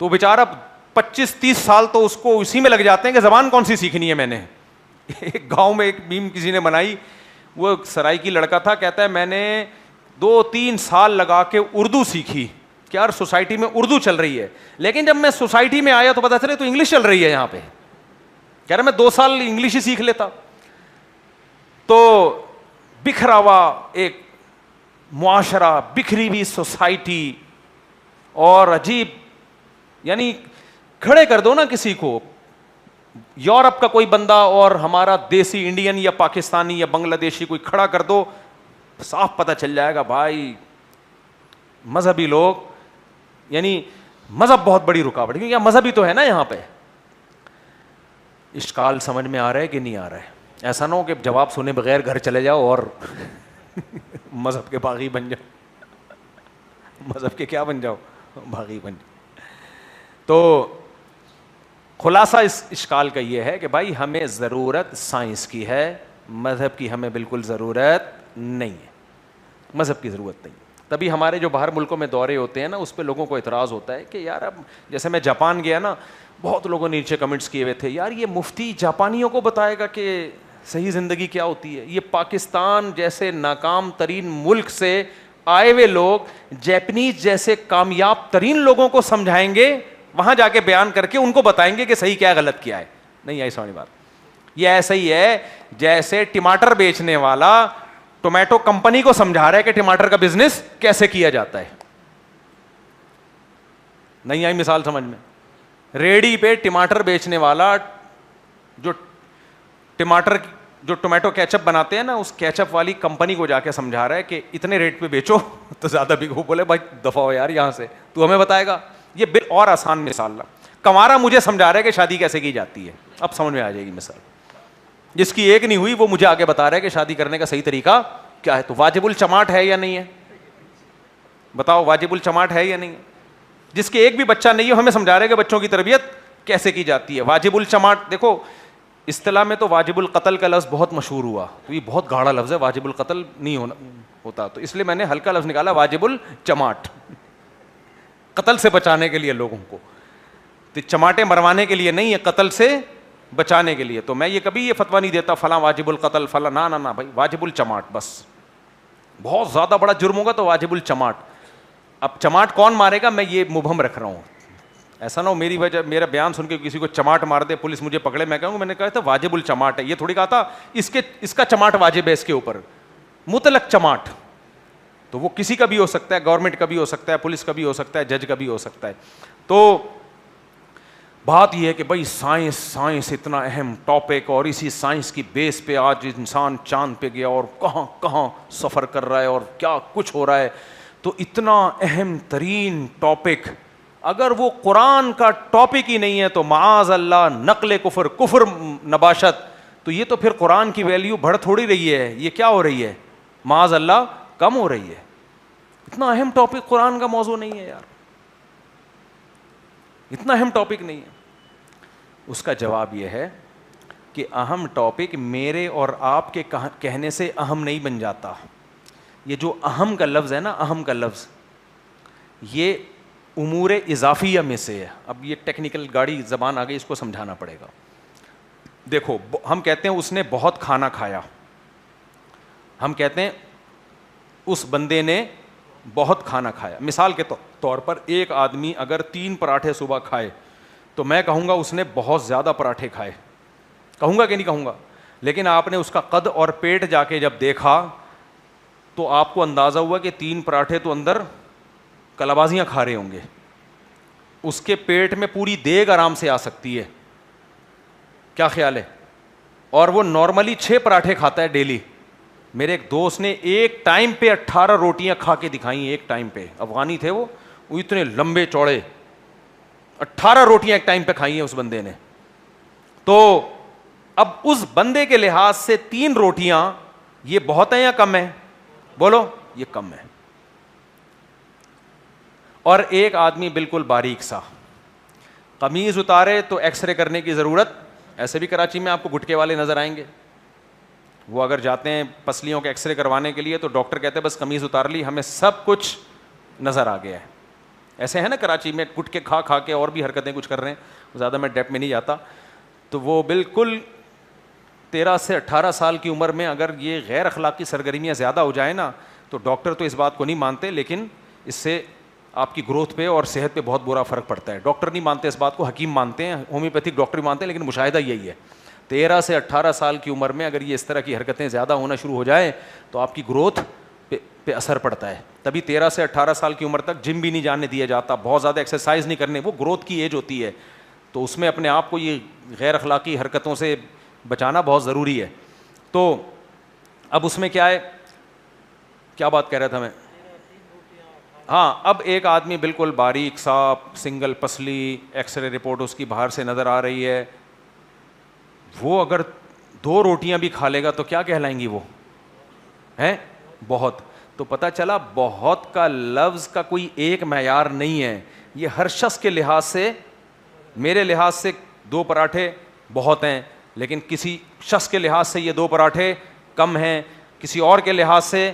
تو بیچارہ 25-30 سال تو اس کو اسی میں لگ جاتے ہیں کہ زبان کون سی سیکھنی ہے میں نے. ایک گاؤں میں ایک میم کسی نے بنائی, وہ سرائی کی لڑکا تھا, کہتا ہے میں نے 2-3 سال لگا کے اردو سیکھی کہ یار سوسائٹی میں اردو چل رہی ہے, لیکن جب میں سوسائٹی میں آیا تو پتا چلے تو انگلش چل رہی ہے یہاں پہ. کہہ رہا میں 2 سال انگلش ہی سیکھ لیتا. تو بکھرا ہوا ایک معاشرہ, بکھری ہوئی سوسائٹی, اور عجیب, یعنی کھڑے کر دو نا کسی کو, یورپ کا کوئی بندہ اور ہمارا دیسی انڈین یا پاکستانی یا بنگلہ دیشی کوئی کھڑا کر دو, صاف پتہ چل جائے گا بھائی مذہبی لوگ, یعنی مذہب بہت بڑی رکاوٹ, کیونکہ مذہبی تو ہے نا یہاں پہ. اشکال سمجھ میں آ رہا ہے کہ نہیں آ رہا ہے؟ ایسا نہ ہو کہ جواب سنے بغیر گھر چلے جاؤ اور مذہب کے باغی بن جاؤ, مذہب کے کیا بن جاؤ, باغی بن جاؤ. تو خلاصہ اس اشکال کا یہ ہے کہ بھائی ہمیں ضرورت سائنس کی ہے, مذہب کی ہمیں بالکل ضرورت نہیں ہے, مذہب کی ضرورت نہیں. تبھی ہمارے جو باہر ملکوں میں دورے ہوتے ہیں نا, اس پہ لوگوں کو اعتراض ہوتا ہے کہ یار اب جیسے میں جاپان گیا نا, بہت لوگوں نے نیچے کمنٹس کیے ہوئے تھے, یار یہ مفتی جاپانیوں کو بتائے گا کہ صحیح زندگی کیا ہوتی ہے, یہ پاکستان جیسے ناکام ترین ملک سے آئے ہوئے لوگ جیپنیز جیسے کامیاب ترین لوگوں کو سمجھائیں گے, وہاں جا کے بیان کر کے ان کو بتائیں گے کہ صحیح کیا غلط کیا ہے. نہیں آئی سمجھ بات؟ یہ ایسا ہی ہے جیسے ٹماٹر بیچنے والا ٹومیٹو کمپنی کو سمجھا رہا ہے کہ ٹماٹر کا بزنس کیسے کیا جاتا ہے. نہیں آئی مثال سمجھ میں؟ ریڑھی پہ ٹماٹر بیچنے والا جو ٹومیٹو کیچپ بناتے ہیں نا, اس کیچپ والی کمپنی کو جا کے سمجھا رہا ہے کہ اتنے ریٹ پہ بیچو تو زیادہ بکو. بولے بھائی دفعہ ہو یار یہاں سے, تو ہمیں بتائے گا. یہ اور آسان مثال لا, کنوارا مجھے سمجھا رہا ہے کہ شادی کیسے کی جاتی ہے, اب سمجھ میں آ جائے گی مثال. جس کی ایک نہیں ہوئی وہ مجھے آگے بتا رہا ہے کہ شادی کرنے کا صحیح طریقہ کیا ہے. تو واجب الچماٹ ہے یا نہیں ہے؟ بتاؤ واجب الچماٹ ہے یا نہیں ہے؟ جس کے ایک بھی بچہ نہیں ہو ہمیں سمجھا رہے کہ بچوں کی تربیت کیسے کی جاتی ہے. واجب الچماٹ دیکھو اصطلاح میں تو واجب القتل کا لفظ بہت مشہور ہوا, تو یہ بہت گاڑا لفظ ہے, واجب القتل نہیں ہوتا, تو اس لیے میں نے ہلکا لفظ نکالا واجب الچماٹ, قتل سے بچانے کے لیے لوگوں کو. تو چماٹے مروانے کے لیے نہیں ہے, قتل سے بچانے کے لیے. تو میں یہ کبھی یہ فتویٰ نہیں دیتا فلاں واجب القتل فلاں, نہ بھائی واجب الچماٹ بس. بہت زیادہ بڑا جرم ہوگا تو واجب الچماٹ. اب چماٹ کون مارے گا میں یہ مبہم رکھ رہا ہوں, ایسا نہ ہو میری وجہ میرا بیان سن کے کسی کو چماٹ مار دے, پولیس مجھے پکڑے, میں کہوں گا میں نے کہا تھا واجب الچماٹ ہے, یہ تھوڑی کہا تھا اس کا چماٹ واجب ہے اس کے اوپر, مطلق چماٹ. تو وہ کسی کا بھی ہو سکتا ہے, گورنمنٹ کا بھی ہو سکتا ہے, پولیس کا بھی ہو سکتا ہے, جج کا بھی ہو سکتا ہے. تو بات یہ ہے کہ بھائی سائنس اتنا اہم ٹاپک, اور اسی سائنس کی بیس پہ آج انسان چاند پہ گیا اور کہاں کہاں سفر کر رہا ہے اور کیا کچھ ہو رہا ہے. تو اتنا اہم ترین ٹاپک اگر وہ قرآن کا ٹاپک ہی نہیں ہے تو معاذ اللہ نقل کفر نباشت, تو یہ تو پھر قرآن کی ویلیو بڑھ تھوڑی رہی ہے, یہ کیا ہو رہی ہے معاذ اللہ کم ہو رہی ہے. اتنا اہم ٹاپک قرآن کا موضوع نہیں ہے یار, اتنا اہم ٹاپک نہیں ہے. اس کا جواب یہ ہے کہ اہم ٹاپک میرے اور آپ کے کہنے سے اہم نہیں بن جاتا. یہ جو اہم کا لفظ ہے نا, اہم کا لفظ یہ امور اضافیہ میں سے ہے. اب یہ ٹیکنیکل گاڑی زبان آ گئی, اس کو سمجھانا پڑے گا. دیکھو ہم کہتے ہیں اس نے بہت کھانا کھایا, ہم کہتے ہیں اس بندے نے بہت کھانا کھایا. مثال کے طور پر ایک آدمی اگر 3 پراٹھے صبح کھائے تو میں کہوں گا اس نے بہت زیادہ پراٹھے کھائے, کہوں گا کہ نہیں کہوں گا. لیکن آپ نے اس کا قد اور پیٹ جا کے جب دیکھا تو آپ کو اندازہ ہوا کہ 3 پراٹھے تو اندر کلابازیاں کھا رہے ہوں گے, اس کے پیٹ میں پوری دیگ آرام سے آ سکتی ہے. کیا خیال ہے؟ اور وہ نارملی 6 پراٹھے کھاتا ہے ڈیلی. میرے ایک دوست نے ایک ٹائم پہ 18 روٹیاں کھا کے دکھائیں, ایک ٹائم پہ, افغانی تھے وہ اتنے لمبے چوڑے, 18 روٹیاں ایک ٹائم پہ کھائی ہیں اس بندے نے. تو اب اس بندے کے لحاظ سے 3 روٹیاں یہ بہت ہیں یا کم ہے؟ بولو, یہ کم ہے. اور ایک آدمی بالکل باریک سا قمیض اتارے تو ایکس رے کرنے کی ضرورت, ایسے بھی کراچی میں آپ کو گٹکے والے نظر آئیں گے, وہ اگر جاتے ہیں پسلیوں کے ایکس رے کروانے کے لیے تو ڈاکٹر کہتے ہیں بس قمیض اتار لی, ہمیں سب کچھ نظر آ گیا ہے. ایسے ہیں نا کراچی میں گٹکے کھا کھا کے اور بھی حرکتیں کچھ کر رہے ہیں, زیادہ میں ڈیپ میں نہیں جاتا. تو وہ بالکل 13 سے 18 سال کی عمر میں اگر یہ غیر اخلاقی سرگرمیاں زیادہ ہو جائیں نا, تو ڈاکٹر تو اس بات کو نہیں مانتے, لیکن اس سے آپ کی گروتھ پہ اور صحت پہ بہت برا فرق پڑتا ہے. ڈاکٹر نہیں مانتے اس بات کو, حکیم مانتے ہیں, ہومیوپیتھک ڈاکٹر مانتے ہیں, لیکن مشاہدہ یہی ہے 13 سے 18 سال کی عمر میں اگر یہ اس طرح کی حرکتیں زیادہ ہونا شروع ہو جائیں تو آپ کی گروتھ پہ اثر پڑتا ہے. تبھی 13 سے 18 سال کی عمر تک جم بھی نہیں جانے دیا جاتا, بہت زیادہ ایکسرسائز نہیں کرنے, وہ گروتھ کی ایج ہوتی ہے. تو اس میں اپنے آپ کو یہ غیر اخلاقی حرکتوں سے بچانا بہت ضروری ہے. تو اب اس میں کیا ہے, کیا بات کہہ رہا تھا میں, ہاں, اب ایک آدمی بالکل باریک صاف سنگل پسلی, ایکس رے رپورٹ اس کی باہر سے نظر آ رہی ہے, وہ اگر 2 روٹیاں بھی کھا لے گا تو کیا کہلائیں گی, وہ ہیں بہت. تو پتہ چلا بہت کا لفظ کا کوئی ایک معیار نہیں ہے, یہ ہر شخص کے لحاظ سے, میرے لحاظ سے 2 پراٹھے بہت ہیں, لیکن کسی شخص کے لحاظ سے یہ 2 پراٹھے کم ہیں, کسی اور کے لحاظ سے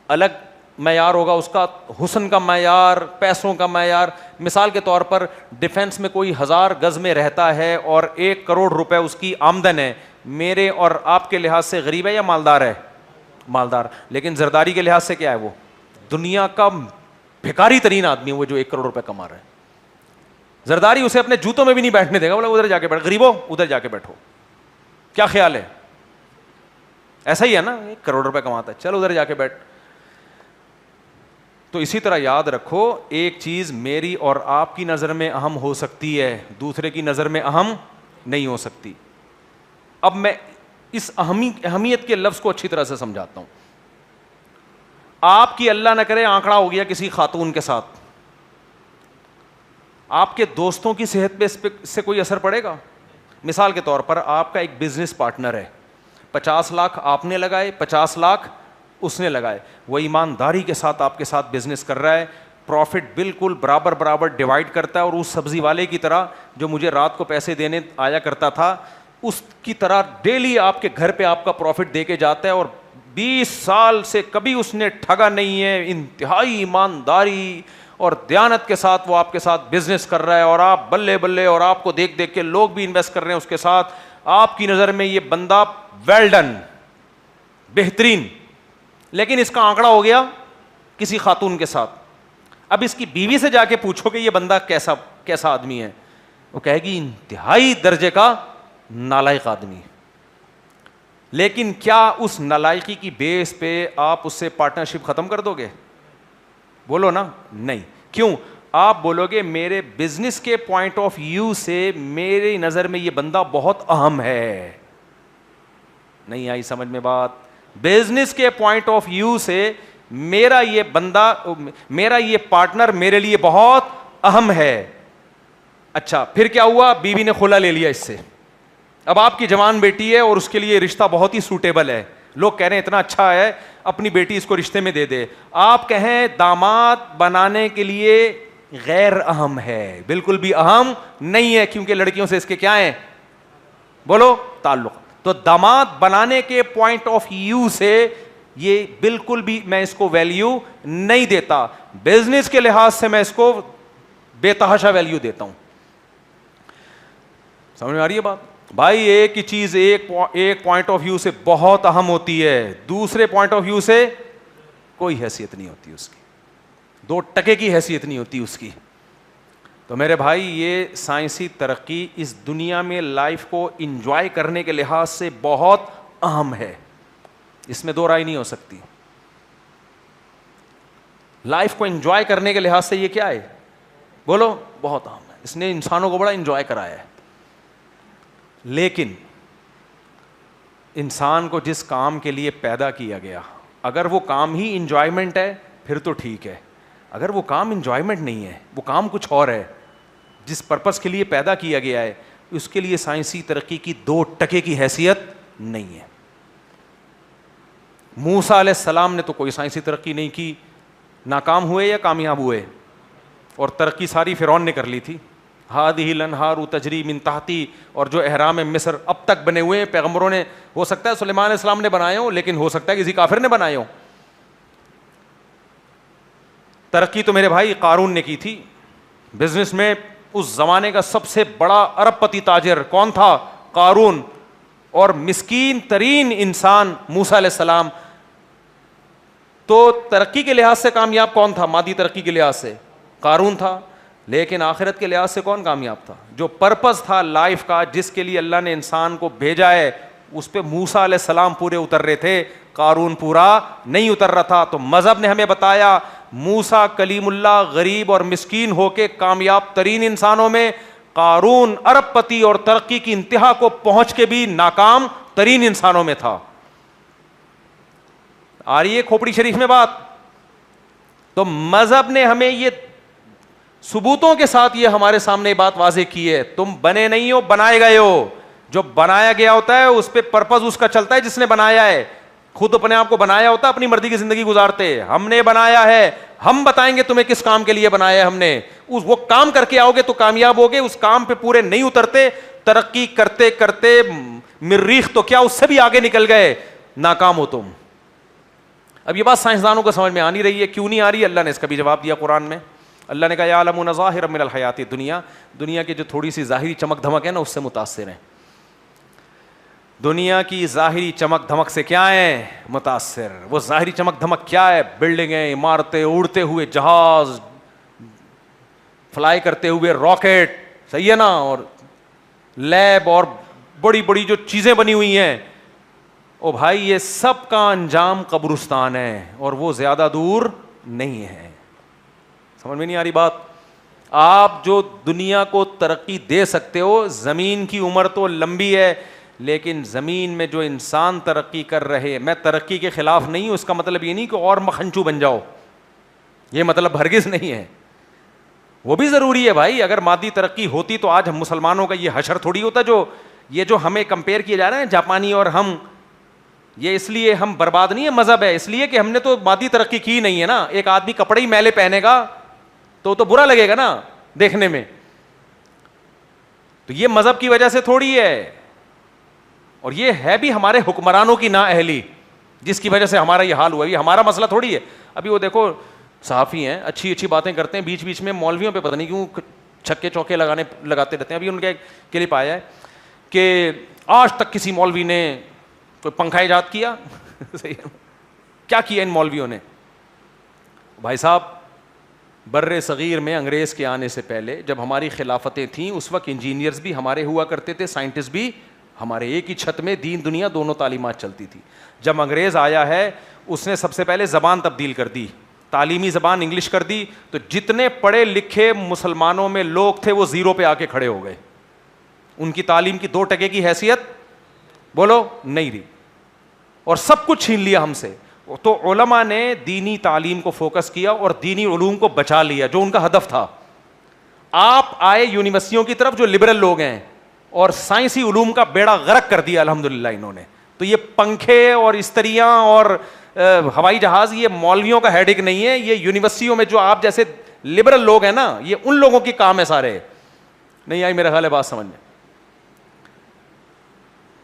الگ معیار ہوگا, اس کا حسن کا معیار, پیسوں کا معیار. مثال کے طور پر ڈیفنس میں کوئی 1000 گز میں رہتا ہے اور 1 کروڑ روپے اس کی آمدن ہے, میرے اور آپ کے لحاظ سے غریب ہے یا مالدار ہے, مالدار. لیکن زرداری کے لحاظ سے کیا ہے, وہ دنیا کا بھکاری ترین آدمی ہے, وہ جو 1 کروڑ روپے کما رہا ہے. زرداری اسے اپنے جوتوں میں بھی نہیں بیٹھنے دے گا, بولا ادھر جا کے بیٹھ, غریبو ادھر جا کے بیٹھو. کیا خیال ہے, ایسا ہی ہے نا, 1 کروڑ روپے کماتا ہے, چلو ادھر جا کے بیٹھ. تو اسی طرح یاد رکھو, ایک چیز میری اور آپ کی نظر میں اہم ہو سکتی ہے, دوسرے کی نظر میں اہم نہیں ہو سکتی. اب میں اس اہمیت کے لفظ کو اچھی طرح سے سمجھاتا ہوں. آپ کی اللہ نہ کرے آنکڑا ہو گیا کسی خاتون کے ساتھ, آپ کے دوستوں کی صحت پہ اس سے کوئی اثر پڑے گا؟ مثال کے طور پر آپ کا ایک بزنس پارٹنر ہے, 50 لاکھ آپ نے لگائے, 50 لاکھ اس نے لگائے, وہ ایمانداری کے ساتھ آپ کے ساتھ بزنس کر رہا ہے, پروفٹ بالکل برابر برابر ڈیوائڈ کرتا ہے, اور اس سبزی والے کی طرح جو مجھے رات کو پیسے دینے آیا کرتا تھا, اس کی طرح ڈیلی آپ کے گھر پہ آپ کا پروفٹ دے کے جاتا ہے, اور 20 سال سے کبھی اس نے ٹھگا نہیں ہے, انتہائی ایمانداری اور دیانت کے ساتھ وہ آپ کے ساتھ بزنس کر رہا ہے, اور آپ بلے بلے, اور آپ کو دیکھ دیکھ کے لوگ بھی انویسٹ کر رہے ہیں اس کے ساتھ. آپ کی نظر میں یہ بندہ ویل ڈن, بہترین, لیکن اس کا آنکڑا ہو گیا کسی خاتون کے ساتھ. اب اس کی بیوی سے جا کے پوچھو کہ یہ بندہ کیسا آدمی ہے, وہ کہے گی انتہائی درجے کا نالائق آدمی. لیکن کیا اس نالائقی کی بیس پہ آپ اس سے پارٹنرشپ ختم کر دو گے؟ بولو نا, نہیں. کیوں؟ آپ بولو گے میرے بزنس کے پوائنٹ آف ویو سے میری نظر میں یہ بندہ بہت اہم ہے. نہیں آئی سمجھ میں بات؟ بزنس کے پوائنٹ آف ویو سے میرا یہ بندہ, میرا یہ پارٹنر میرے لیے بہت اہم ہے. اچھا پھر کیا ہوا, بیوی نے خلا لے لیا اس سے. اب آپ کی جوان بیٹی ہے اور اس کے لیے رشتہ بہت ہی سوٹیبل ہے, لوگ کہہ رہے ہیں اتنا اچھا ہے, اپنی بیٹی اس کو رشتے میں دے دے. آپ کہیں داماد بنانے کے لیے غیر اہم ہے, بالکل بھی اہم نہیں ہے, کیونکہ لڑکیوں سے اس کے کیا ہیں, بولو, تعلق. تو داماد بنانے کے پوائنٹ آف ویو سے یہ بالکل بھی میں اس کو ویلیو نہیں دیتا. بزنس کے لحاظ سے میں اس کو بے تحاشا ویلیو دیتا ہوں. سمجھ میں آ رہی ہے بات؟ بھائی ایک ہی چیز ایک پوائنٹ آف ویو سے بہت اہم ہوتی ہے, دوسرے پوائنٹ آف ویو سے کوئی حیثیت نہیں ہوتی اس کی, 2 ٹکے کی حیثیت نہیں ہوتی اس کی. تو میرے بھائی یہ سائنسی ترقی اس دنیا میں لائف کو انجوائے کرنے کے لحاظ سے بہت اہم ہے, اس میں 2 رائے نہیں ہو سکتی. لائف کو انجوائے کرنے کے لحاظ سے یہ کیا ہے, بولو, بہت اہم ہے. اس نے انسانوں کو بڑا انجوائے کرایا ہے. لیکن انسان کو جس کام کے لیے پیدا کیا گیا, اگر وہ کام ہی انجوائمنٹ ہے پھر تو ٹھیک ہے. اگر وہ کام انجوائمنٹ نہیں ہے, وہ کام کچھ اور ہے, جس پرپس کے لیے پیدا کیا گیا ہے, اس کے لیے سائنسی ترقی کی 2 ٹکے کی حیثیت نہیں ہے. موسیٰ علیہ السلام نے تو کوئی سائنسی ترقی نہیں کی, ناکام ہوئے یا کامیاب ہوئے, اور ترقی ساری فرعون نے کر لی تھی. ہادہ الانہار تجری من تحتی, اور جو احرام مصر اب تک بنے ہوئے ہیں پیغمبروں نے, ہو سکتا ہے سلیمان علیہ السلام نے بنائے ہوں, لیکن ہو سکتا ہے کسی کافر نے بنائے ہوں. ترقی تو میرے بھائی قارون نے کی تھی بزنس میں. اس زمانے کا سب سے بڑا ارب پتی تاجر کون تھا؟ قارون. اور مسکین ترین انسان موسیٰ علیہ السلام. تو ترقی کے لحاظ سے کامیاب کون تھا؟ مادی ترقی کے لحاظ سے قارون تھا. لیکن آخرت کے لحاظ سے کون کامیاب تھا؟ جو پرپز تھا لائف کا, جس کے لیے اللہ نے انسان کو بھیجا ہے, اس پہ موسیٰ علیہ السلام پورے اتر رہے تھے, قارون پورا نہیں اتر رہا تھا. تو مذہب نے ہمیں بتایا موسیٰ کلیم اللہ غریب اور مسکین ہو کے کامیاب ترین انسانوں میں, قارون ارب پتی اور ترقی کی انتہا کو پہنچ کے بھی ناکام ترین انسانوں میں تھا. آ رہی ہے کھوپڑی شریف میں بات؟ تو مذہب نے ہمیں یہ ثبوتوں کے ساتھ یہ ہمارے سامنے بات واضح کی ہے, تم بنے نہیں ہو, بنائے گئے ہو. جو بنایا گیا ہوتا ہے اس پہ پرپز اس کا چلتا ہے جس نے بنایا ہے. خود اپنے آپ کو بنایا ہوتا ہے, اپنی مرضی کی زندگی گزارتے. ہم نے بنایا ہے, ہم بتائیں گے تمہیں کس کام کے لیے بنایا ہے ہم نے. وہ کام کر کے آؤ گے تو کامیاب ہوگے, اس کام پہ پورے نہیں اترتے, ترقی کرتے کرتے مریخ تو کیا اس سے بھی آگے نکل گئے, ناکام ہو تم. اب یہ بات سائنسدانوں کو سمجھ میں آ نہیں رہی ہے. کیوں نہیں آ رہی؟ اللہ نے اس کا بھی جواب دیا قرآن میں. اللہ نے کہا یعلمون ظاہرا من الحیات الدنیا, دنیا کی جو تھوڑی سی ظاہری چمک دھمک ہے نا اس سے متاثر ہیں. دنیا کی ظاہری چمک دھمک سے کیا ہے متاثر؟ وہ ظاہری چمک دھمک کیا ہے؟ بلڈنگیں, عمارتیں, اڑتے ہوئے جہاز, فلائی کرتے ہوئے راکٹ, صحیح ہے نا, اور لیب اور بڑی بڑی جو چیزیں بنی ہوئی ہیں. او بھائی یہ سب کا انجام قبرستان ہے, اور وہ زیادہ دور نہیں ہے. سمجھ میں نہیں آ رہی بات؟ آپ جو دنیا کو ترقی دے سکتے ہو, زمین کی عمر تو لمبی ہے, لیکن زمین میں جو انسان ترقی کر رہے, میں ترقی کے خلاف نہیں ہوں, اس کا مطلب یہ نہیں کہ اور مکھنچو بن جاؤ, یہ مطلب ہرگز نہیں ہے. وہ بھی ضروری ہے بھائی. اگر مادی ترقی ہوتی تو آج ہم مسلمانوں کا یہ حشر تھوڑی ہوتا. جو ہمیں کمپیئر کیے جا رہے ہیں جاپانی اور ہم, یہ اس لیے ہم برباد نہیں ہے مذہب ہے, اس لیے کہ ہم نے تو مادی ترقی کی نہیں ہے نا. ایک آدمی کپڑے ہی میلے پہنے گا تو برا لگے گا نا دیکھنے میں. تو یہ مذہب کی وجہ سے تھوڑی ہے, اور یہ ہے بھی ہمارے حکمرانوں کی نااہلی جس کی وجہ سے ہمارا یہ حال ہوا. یہ ہمارا مسئلہ تھوڑی ہے. ابھی وہ دیکھو صحافی ہیں, اچھی اچھی باتیں کرتے ہیں, بیچ بیچ میں مولویوں پہ پتہ نہیں کیوں چھکے چوکے لگاتے رہتے ہیں. ابھی ان کا ایک کلپ آیا ہے کہ آج تک کسی مولوی نے کوئی پنکھا ایجاد کیا. کیا کیا ان مولویوں نے؟ بھائی صاحب بر صغیر میں انگریز کے آنے سے پہلے جب ہماری خلافتیں تھیں, اس وقت انجینئرز بھی ہمارے ہوا کرتے تھے, سائنٹسٹ بھی ہمارے. ایک ہی چھت میں دین دنیا دونوں تعلیمات چلتی تھی. جب انگریز آیا ہے اس نے سب سے پہلے زبان تبدیل کر دی, تعلیمی زبان انگلش کر دی. تو جتنے پڑھے لکھے مسلمانوں میں لوگ تھے وہ زیرو پہ آ کے کھڑے ہو گئے. ان کی تعلیم کی 2% کی حیثیت بولو نہیں رہی, اور سب کچھ چھین لیا ہم سے. تو علماء نے دینی تعلیم کو فوکس کیا اور دینی علوم کو بچا لیا جو ان کا ہدف تھا. آپ آئے یونیورسٹیوں کی طرف جو لبرل لوگ ہیں, اور سائنسی علوم کا بیڑا غرق کر دیا الحمدللہ انہوں نے. تو یہ پنکھے اور استریاں اور ہوائی جہاز یہ مولویوں کا ہیڈک نہیں ہے, یہ یونیورسٹیوں میں جو آپ جیسے لبرل لوگ ہیں نا, یہ ان لوگوں کی کام ہے سارے. نہیں آئی میرا خیال ہے بات سمجھ میں؟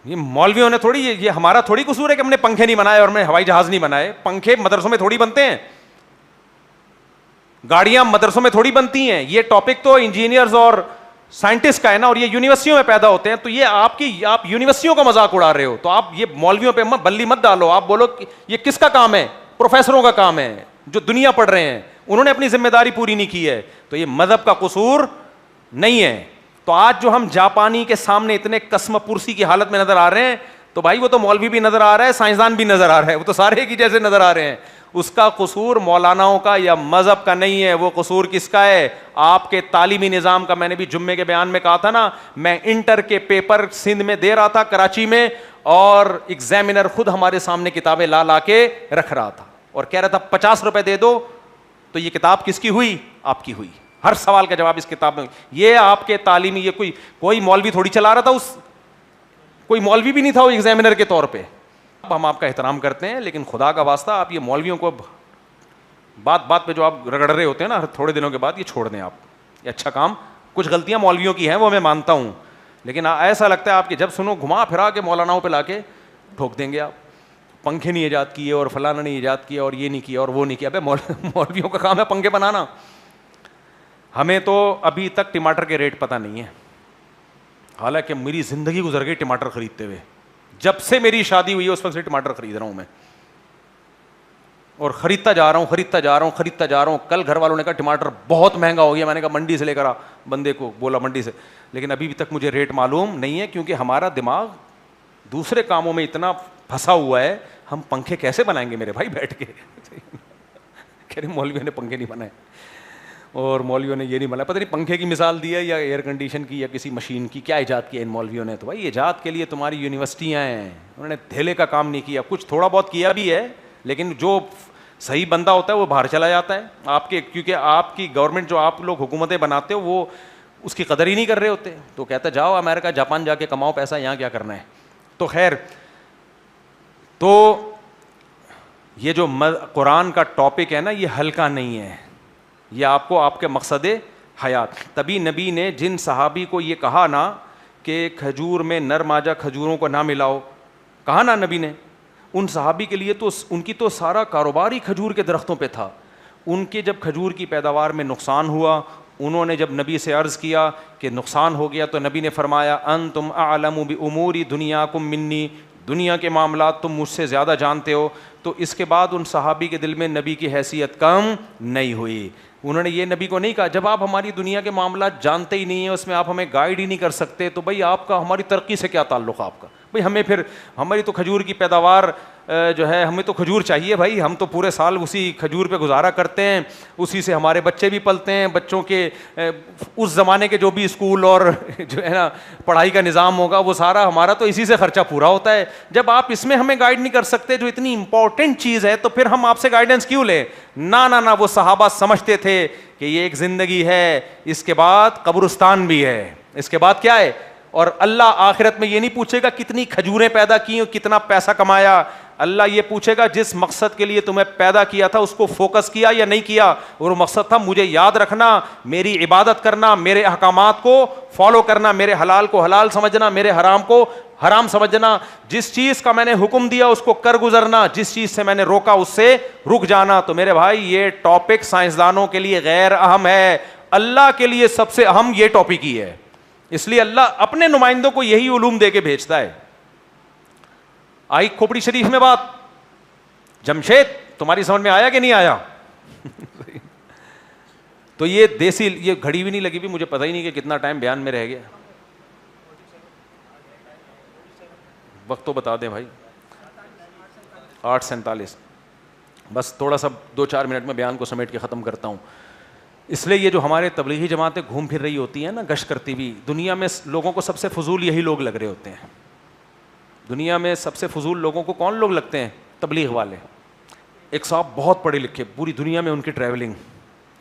یہ مولویوں نے تھوڑی, یہ ہمارا تھوڑی قصور ہے کہ ہم نے پنکھے نہیں بنائے اور ہم نے ہوائی جہاز نہیں بنائے. پنکھے مدرسوں میں تھوڑی بنتے ہیں, گاڑیاں مدرسوں میں تھوڑی بنتی ہیں. یہ ٹاپک تو انجینئرز اور سائنٹسٹ کا ہے نا, اور یہ یونیورسٹیوں میں پیدا ہوتے ہیں. تو یہ آپ یونیورسٹیوں کا مذاق اڑا رہے ہو. تو آپ یہ مولویوں پہ بلی مت ڈالو. آپ بولو یہ کس کا کام ہے؟ پروفیسروں کا کام ہے جو دنیا پڑھ رہے ہیں, انہوں نے اپنی ذمہ داری پوری نہیں کی ہے. تو یہ مذہب کا قصور نہیں ہے. تو آج جو ہم جاپانی کے سامنے اتنے قسم پرسی کی حالت میں نظر آ رہے ہیں, تو بھائی وہ تو مولوی بھی نظر آ رہا ہے, سائنسدان بھی نظر آ رہا ہے, وہ تو سارے کی جیسے نظر آ رہے ہیں. اس کا قصور مولاناؤں کا یا مذہب کا نہیں ہے. وہ قصور کس کا ہے؟ آپ کے تعلیمی نظام کا. میں نے بھی جمعے کے بیان میں کہا تھا نا, میں انٹر کے پیپر سندھ میں دے رہا تھا کراچی میں, اور ایگزامینر خود ہمارے سامنے کتابیں لا کے رکھ رہا تھا اور کہہ رہا تھا 50 روپے دے دو. تو یہ کتاب کس کی ہوئی؟ آپ کی ہوئی. ہر سوال کا جواب اس کتاب میں. یہ آپ کے تعلیمی, یہ کوئی مولوی تھوڑی چلا رہا تھا, کوئی مولوی بھی نہیں تھا وہ ایگزامینر کے طور پہ. ہم آپ کا احترام کرتے ہیں, لیکن خدا کا واسطہ آپ یہ مولویوں کو بات بات پہ جو آپ رگڑ رہے ہوتے ہیں نا تھوڑے دنوں کے بعد, یہ چھوڑ دیں آپ. یہ اچھا کام, کچھ غلطیاں مولویوں کی ہیں وہ میں مانتا ہوں, لیکن ایسا لگتا ہے آپ کہ جب سنو گھما پھرا کے مولاناؤں پہ لا کے ٹھوک دیں گے آپ. پنکھے نہیں ایجاد کیے اور فلانا نہیں ایجاد کیا اور یہ نہیں کیا اور وہ نہیں کیا. ابے مولویوں کا کام ہے پنکھے بنانا. ہمیں تو ابھی تک ٹماٹر کے ریٹ پتہ نہیں ہے, حالانکہ میری زندگی گزر گئی ٹماٹر خریدتے ہوئے. جب سے میری شادی ہوئی ہے اس وقت سے ٹماٹر خرید رہا ہوں میں, اور خریدتا جا رہا ہوں. کل گھر والوں نے کہا ٹماٹر بہت مہنگا ہو گیا. میں نے کہا منڈی سے لے کر آ, بندے کو بولا منڈی سے, لیکن ابھی تک مجھے ریٹ معلوم نہیں ہے, کیونکہ ہمارا دماغ دوسرے کاموں میں اتنا پھنسا ہوا ہے. ہم پنکھے کیسے بنائیں گے میرے بھائی بیٹھ کے؟ کہہ رہے مولویوں نے پنکھے نہیں بنائے اور مولویوں نے یہ نہیں بنایا. پتہ نہیں پنکھے کی مثال دی ہے یا ایئر کنڈیشن کی یا کسی مشین کی, کیا ایجاد کیا ان مولویوں نے؟ تو بھائی ایجاد کے لیے تمہاری یونیورسٹیاں ہیں, انہوں نے دھیلے کا کام نہیں کیا. کچھ تھوڑا بہت کیا بھی ہے, لیکن جو صحیح بندہ ہوتا ہے وہ باہر چلا جاتا ہے آپ کے, کیونکہ آپ کی گورنمنٹ جو آپ لوگ حکومتیں بناتے ہو وہ اس کی قدر ہی نہیں کر رہے ہوتے. تو کہتا جاؤ امریکہ جاپان جا کے کماؤ پیسہ, یہاں کیا کرنا ہے. تو خیر, تو یہ جو قرآن کا ٹاپک ہے نا یہ ہلکا نہیں ہے, یہ آپ کو آپ کے مقصد حیات. تبھی نبی نے جن صحابی کو یہ کہا نا کہ کھجور میں نر ماجا کھجوروں کو نہ ملاؤ, کہا نا نبی نے, ان صحابی کے لیے تو ان کی تو سارا کاروبار ہی کھجور کے درختوں پہ تھا. ان کے جب کھجور کی پیداوار میں نقصان ہوا, انہوں نے جب نبی سے عرض کیا کہ نقصان ہو گیا, تو نبی نے فرمایا انتم اعلم بامور دنیاکم منی, دنیا کے معاملات تم مجھ سے زیادہ جانتے ہو. تو اس کے بعد ان صحابی کے دل میں نبی کی حیثیت کم نہیں ہوئی. انہوں نے یہ نبی کو نہیں کہا جب آپ ہماری دنیا کے معاملات جانتے ہی نہیں ہیں, اس میں آپ ہمیں گائیڈ ہی نہیں کر سکتے, تو بھائی آپ کا ہماری ترقی سے کیا تعلق ہے آپ کا؟ بھائی ہمیں پھر ہماری تو کھجور کی پیداوار جو ہے, ہمیں تو کھجور چاہیے بھائی, ہم تو پورے سال اسی کھجور پہ گزارا کرتے ہیں, اسی سے ہمارے بچے بھی پلتے ہیں. بچوں کے اس زمانے کے جو بھی اسکول اور جو ہے نا پڑھائی کا نظام ہوگا وہ سارا ہمارا تو اسی سے خرچہ پورا ہوتا ہے. جب آپ اس میں ہمیں گائیڈ نہیں کر سکتے جو اتنی امپورٹنٹ چیز ہے, تو پھر ہم آپ سے گائیڈنس کیوں لیں؟ نہ وہ صحابہ سمجھتے تھے کہ یہ ایک زندگی ہے, اس کے بعد قبرستان بھی ہے, اس کے بعد کیا ہے, اور اللہ آخرت میں یہ نہیں پوچھے گا کتنی کھجوریں پیدا کی اور کتنا پیسہ کمایا. اللہ یہ پوچھے گا جس مقصد کے لیے تمہیں پیدا کیا تھا اس کو فوکس کیا یا نہیں کیا, اور وہ مقصد تھا مجھے یاد رکھنا, میری عبادت کرنا, میرے احکامات کو فالو کرنا, میرے حلال کو حلال سمجھنا, میرے حرام کو حرام سمجھنا, جس چیز کا میں نے حکم دیا اس کو کر گزرنا, جس چیز سے میں نے روکا اس سے رک جانا. تو میرے بھائی یہ ٹاپک سائنسدانوں کے لیے غیر اہم ہے, اللہ کے لیے سب سے اہم یہ ٹاپک ہی ہے. اس لیے اللہ اپنے نمائندوں کو یہی علوم دے کے بھیجتا ہے. آئی کھوپڑی شریف میں بات, جمشید تمہاری سمجھ میں آیا کہ نہیں آیا؟ تو یہ دیسی, یہ گھڑی بھی نہیں لگی بھی, مجھے پتہ ہی نہیں کہ کتنا ٹائم بیان میں رہ گیا. وقت تو بتا دیں بھائی. 8:47. بس تھوڑا سا 2-4 منٹ میں بیان کو سمیٹ کے ختم کرتا ہوں. اس لیے یہ جو ہمارے تبلیغی جماعتیں گھوم پھر رہی ہوتی ہیں نا گشت کرتی ہوئی, دنیا میں لوگوں کو سب سے فضول یہی لوگ لگ رہے ہوتے ہیں. دنیا میں سب سے فضول لوگوں کو کون لوگ لگتے ہیں؟ تبلیغ والے. ایک صاحب بہت پڑھے لکھے, پوری دنیا میں ان کی ٹریولنگ,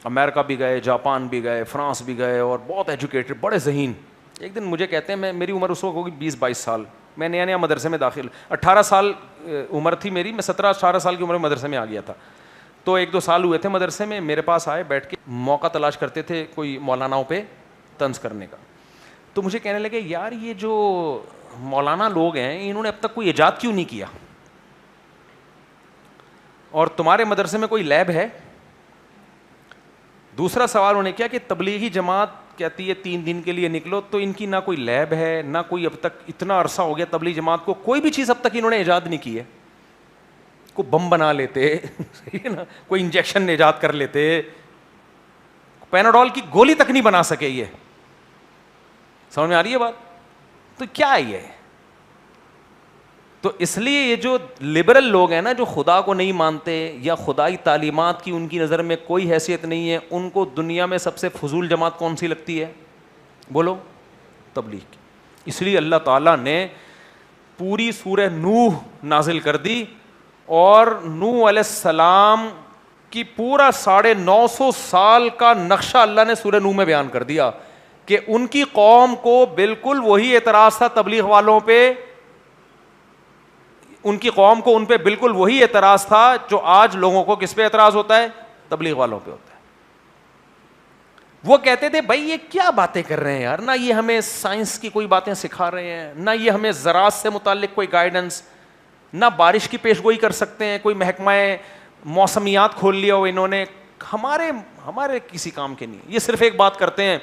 امریکہ بھی گئے, جاپان بھی گئے, فرانس بھی گئے, اور بہت ایجوکیٹڈ, بڑے ذہین. ایک دن مجھے کہتے ہیں, میری عمر اس وقت ہوگی 20-22 سال, میں نیا مدرسے میں داخل, 18 سال عمر تھی میری, میں 17-18 سال کی عمر میں مدرسے میں آ گیا تھا. تو 1-2 سال ہوئے تھے مدرسے میں, میرے پاس آئے, بیٹھ کے موقع تلاش کرتے تھے کوئی مولاناؤں پہ طنز کرنے کا. تو مجھے کہنے لگے یار یہ جو مولانا لوگ ہیں انہوں نے اب تک کوئی ایجاد کیوں نہیں کیا, اور تمہارے مدرسے میں کوئی لیب ہے؟ دوسرا سوال انہوں نے کیا کہ تبلیغی جماعت کہتی ہے 3 دن کے لیے نکلو, تو ان کی نہ کوئی لیب ہے نہ کوئی, اب تک اتنا عرصہ ہو گیا تبلیغی جماعت کو, کوئی بھی چیز اب تک انہوں نے ایجاد نہیں کی ہے. کوئی بم بنا لیتے نا, کوئی انجیکشن ایجاد کر لیتے, پیناڈول کی گولی تک نہیں بنا سکے. یہ سمجھ میں آ رہی ہے بات؟ تو کیا ہے یہ؟ تو اس لیے یہ جو لبرل لوگ ہیں نا, جو خدا کو نہیں مانتے یا خدائی تعلیمات کی ان کی نظر میں کوئی حیثیت نہیں ہے, ان کو دنیا میں سب سے فضول جماعت کون سی لگتی ہے؟ بولو, تبلیغ کی. اس لیے اللہ تعالیٰ نے پوری سورہ نوح نازل کر دی, اور نوح علیہ السلام کی پورا 950 سال کا نقشہ اللہ نے سورہ نوح میں بیان کر دیا کہ ان کی قوم کو بالکل وہی اعتراض تھا تبلیغ والوں پہ, ان کی قوم کو ان پہ بالکل وہی اعتراض تھا جو آج لوگوں کو کس پہ اعتراض ہوتا ہے؟ تبلیغ والوں پہ ہوتا ہے. وہ کہتے تھے بھائی یہ کیا باتیں کر رہے ہیں یار, نہ یہ ہمیں سائنس کی کوئی باتیں سکھا رہے ہیں, نہ یہ ہمیں زراعت سے متعلق کوئی گائیڈنس, نہ بارش کی پیش گوئی کر سکتے ہیں, کوئی محکمہ موسمیات کھول لیا ہو انہوں نے, ہمارے کسی کام کے نہیں. یہ صرف ایک بات کرتے ہیں,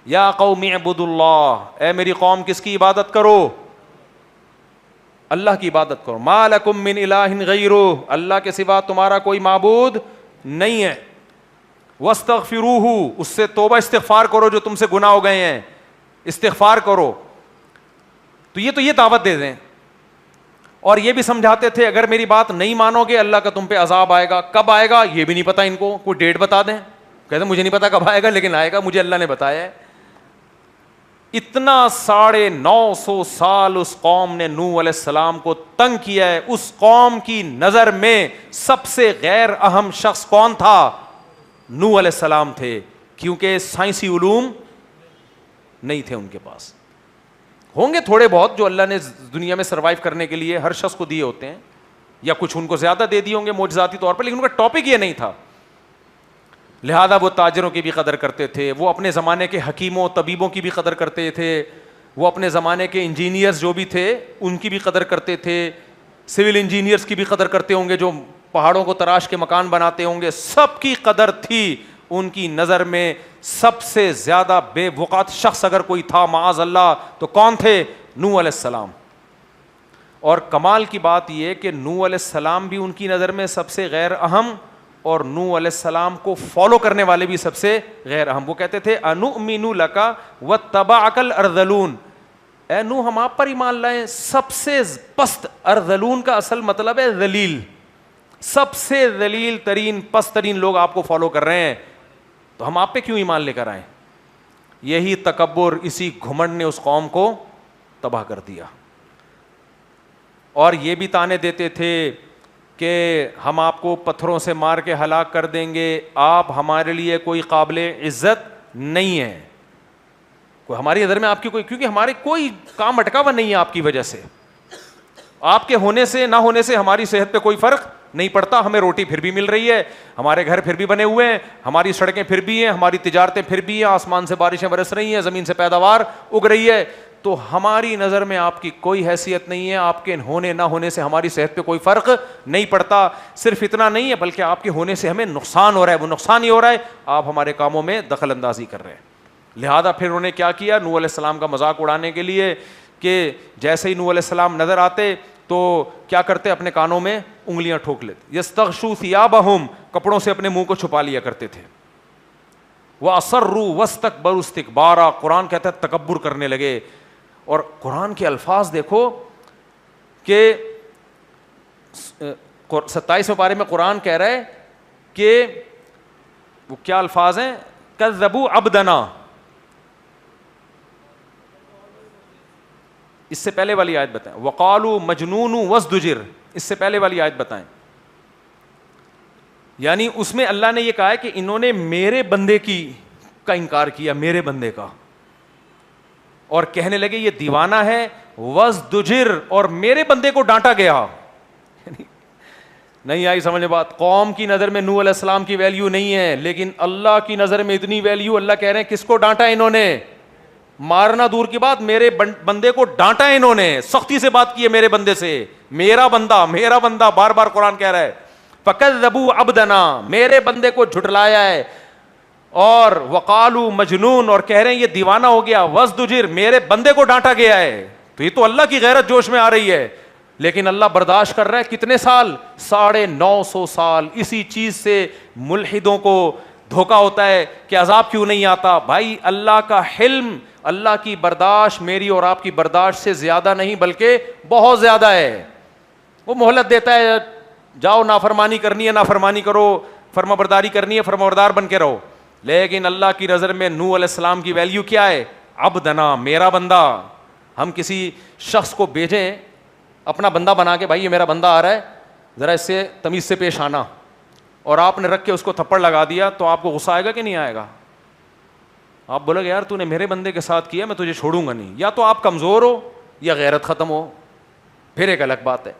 یا قوم اعبدوا اللہ, اے میری قوم کس کی عبادت کرو, اللہ کی عبادت کرو. ما لکم من الہ غیرہ, اللہ کے سوا تمہارا کوئی معبود نہیں ہے. واستغفروہ, اس سے توبہ استغفار کرو جو تم سے گناہ ہو گئے ہیں, استغفار کرو. تو یہ دعوت دے دیں. اور یہ بھی سمجھاتے تھے اگر میری بات نہیں مانو گے اللہ کا تم پہ عذاب آئے گا. کب آئے گا یہ بھی نہیں پتا ان کو, کوئی ڈیٹ بتا دیں. کہتے ہیں مجھے نہیں پتا کب آئے گا, لیکن آئے گا, مجھے اللہ نے بتایا ہے. اتنا 950 سال اس قوم نے نوح علیہ السلام کو تنگ کیا ہے. اس قوم کی نظر میں سب سے غیر اہم شخص کون تھا؟ نوح علیہ السلام تھے, کیونکہ سائنسی علوم نہیں تھے ان کے پاس. ہوں گے تھوڑے بہت جو اللہ نے دنیا میں سروائیو کرنے کے لیے ہر شخص کو دیے ہوتے ہیں, یا کچھ ان کو زیادہ دے دیے ہوں گے معجزاتی طور پر, لیکن ان کا ٹاپک یہ نہیں تھا. لہذا وہ تاجروں کی بھی قدر کرتے تھے, وہ اپنے زمانے کے حکیموں طبیبوں کی بھی قدر کرتے تھے, وہ اپنے زمانے کے انجینئرز جو بھی تھے ان کی بھی قدر کرتے تھے, سول انجینئرز کی بھی قدر کرتے ہوں گے جو پہاڑوں کو تراش کے مکان بناتے ہوں گے, سب کی قدر تھی. ان کی نظر میں سب سے زیادہ بے وقعت شخص اگر کوئی تھا معاذ اللہ تو کون تھے؟ نوح علیہ السلام. اور کمال کی بات یہ کہ نوح علیہ السلام بھی ان کی نظر میں سب سے غیر اہم, اور نوح علیہ السلام کو فالو کرنے والے بھی سب سے غیر اہم. وہ کہتے تھے انؤمن لک واتبعک الارذلون, اے نوح ہم آپ پر ایمان لائیں. سب سے پست, ارذلون کا اصل مطلب ہے ذلیل, سب سے ذلیل ترین پست ترین لوگ آپ کو فالو کر رہے ہیں, تو ہم آپ پہ کیوں ایمان لے کر آئیں؟ یہی تکبر, اسی گھمنڈ نے اس قوم کو تباہ کر دیا. اور یہ بھی تانے دیتے تھے کہ ہم آپ کو پتھروں سے مار کے ہلاک کر دیں گے, آپ ہمارے لیے کوئی قابل عزت نہیں ہے, کوئی ہماری نظر میں آپ کی کوئی, کیونکہ ہمارے کوئی کام اٹکا ہوا نہیں ہے آپ کی وجہ سے. آپ کے ہونے سے نہ ہونے سے ہماری صحت پہ کوئی فرق نہیں پڑتا, ہمیں روٹی پھر بھی مل رہی ہے, ہمارے گھر پھر بھی بنے ہوئے ہیں, ہماری سڑکیں پھر بھی ہیں, ہماری تجارتیں پھر بھی ہیں, آسمان سے بارشیں برس رہی ہیں, زمین سے پیداوار اگ رہی ہے. تو ہماری نظر میں آپ کی کوئی حیثیت نہیں ہے, آپ کے ہونے نہ ہونے سے ہماری صحت پہ کوئی فرق نہیں پڑتا. صرف اتنا نہیں ہے بلکہ آپ کے ہونے سے ہمیں نقصان ہو رہا ہے, وہ نقصان ہی ہو رہا ہے, آپ ہمارے کاموں میں دخل اندازی کر رہے ہیں. لہذا پھر انہوں نے کیا کیا, نوح علیہ السلام کا مذاق اڑانے کے لیے کہ جیسے ہی نوح علیہ السلام نظر آتے تو کیا کرتے, اپنے کانوں میں انگلیاں ٹھوک لیتے. یستغشوا ثیابہم, کپڑوں سے اپنے منہ کو چھپا لیا کرتے تھے. وَأَصَرُّوا وَاسْتَكْبَرُوا اسْتِكْبَارًا, قرآن کہتا ہے تکبر کرنے لگے. اور قرآن کے الفاظ دیکھو کہ 27 پارے میں قرآن کہہ رہا ہے کہ وہ کیا الفاظ ہیں, كَذَّبُوا عَبْدَنَا. اس سے پہلے والی آیت بتائیں, وَقَالُوا مَجْنُونٌ وَازْدُجِرَ, اس سے پہلے والی آیت بتائیں. یعنی اس میں اللہ نے یہ کہا ہے کہ انہوں نے میرے بندے کا انکار کیا, میرے بندے کا, اور کہنے لگے یہ دیوانہ ہے. وَازْدُجِرَ, اور میرے بندے کو ڈانٹا گیا. نہیں آئی سمجھ بات؟ قوم کی نظر میں نوح علیہ السلام کی ویلیو نہیں ہے, لیکن اللہ کی نظر میں اتنی ویلیو. اللہ کہہ رہے ہیں کس کو ڈانٹا انہوں نے؟ مارنا دور کی بات, میرے بندے کو ڈانٹا انہوں نے, سختی سے بات کی ہے میرے بندے سے. میرا بندہ, میرا بندہ, بار بار قرآن کہہ رہا ہے. فَكَذَّبُوا عَبْدَنَا, میرے بندے کو جھٹلایا ہے. اور وَقَالُوا مَجْنُونٌ, اور کہہ رہے ہیں یہ دیوانہ ہو گیا. وَازْدُجِرَ, میرے بندے کو ڈانٹا گیا ہے. تو یہ تو اللہ کی غیرت جوش میں آ رہی ہے, لیکن اللہ برداشت کر رہا ہے. کتنے سال؟ 950 سال. اسی چیز سے ملحدوں کو دھوکا ہوتا ہے کہ عذاب کیوں نہیں آتا. بھائی اللہ کا حلم, اللہ کی برداشت میری اور آپ کی برداشت سے زیادہ نہیں بلکہ بہت زیادہ ہے. وہ مہلت دیتا ہے, جاؤ نافرمانی کرنی ہے نافرمانی کرو, فرما برداری کرنی ہے فرما بردار بن کے رہو. لیکن اللہ کی نظر میں نوح علیہ السلام کی ویلیو کیا ہے؟ عبدنا, میرا بندہ. ہم کسی شخص کو بھیجیں اپنا بندہ بنا کے, بھائی یہ میرا بندہ آ رہا ہے, ذرا اس سے تمیز سے پیش آنا, اور آپ نے رکھ کے اس کو تھپڑ لگا دیا, تو آپ کو غصہ آئے گا کہ نہیں آئے گا؟ آپ بولے گے یار تو نے میرے بندے کے ساتھ کیا, میں تجھے چھوڑوں گا نہیں. یا تو آپ کمزور ہو یا غیرت ختم ہو, پھر ایک الگ بات ہے.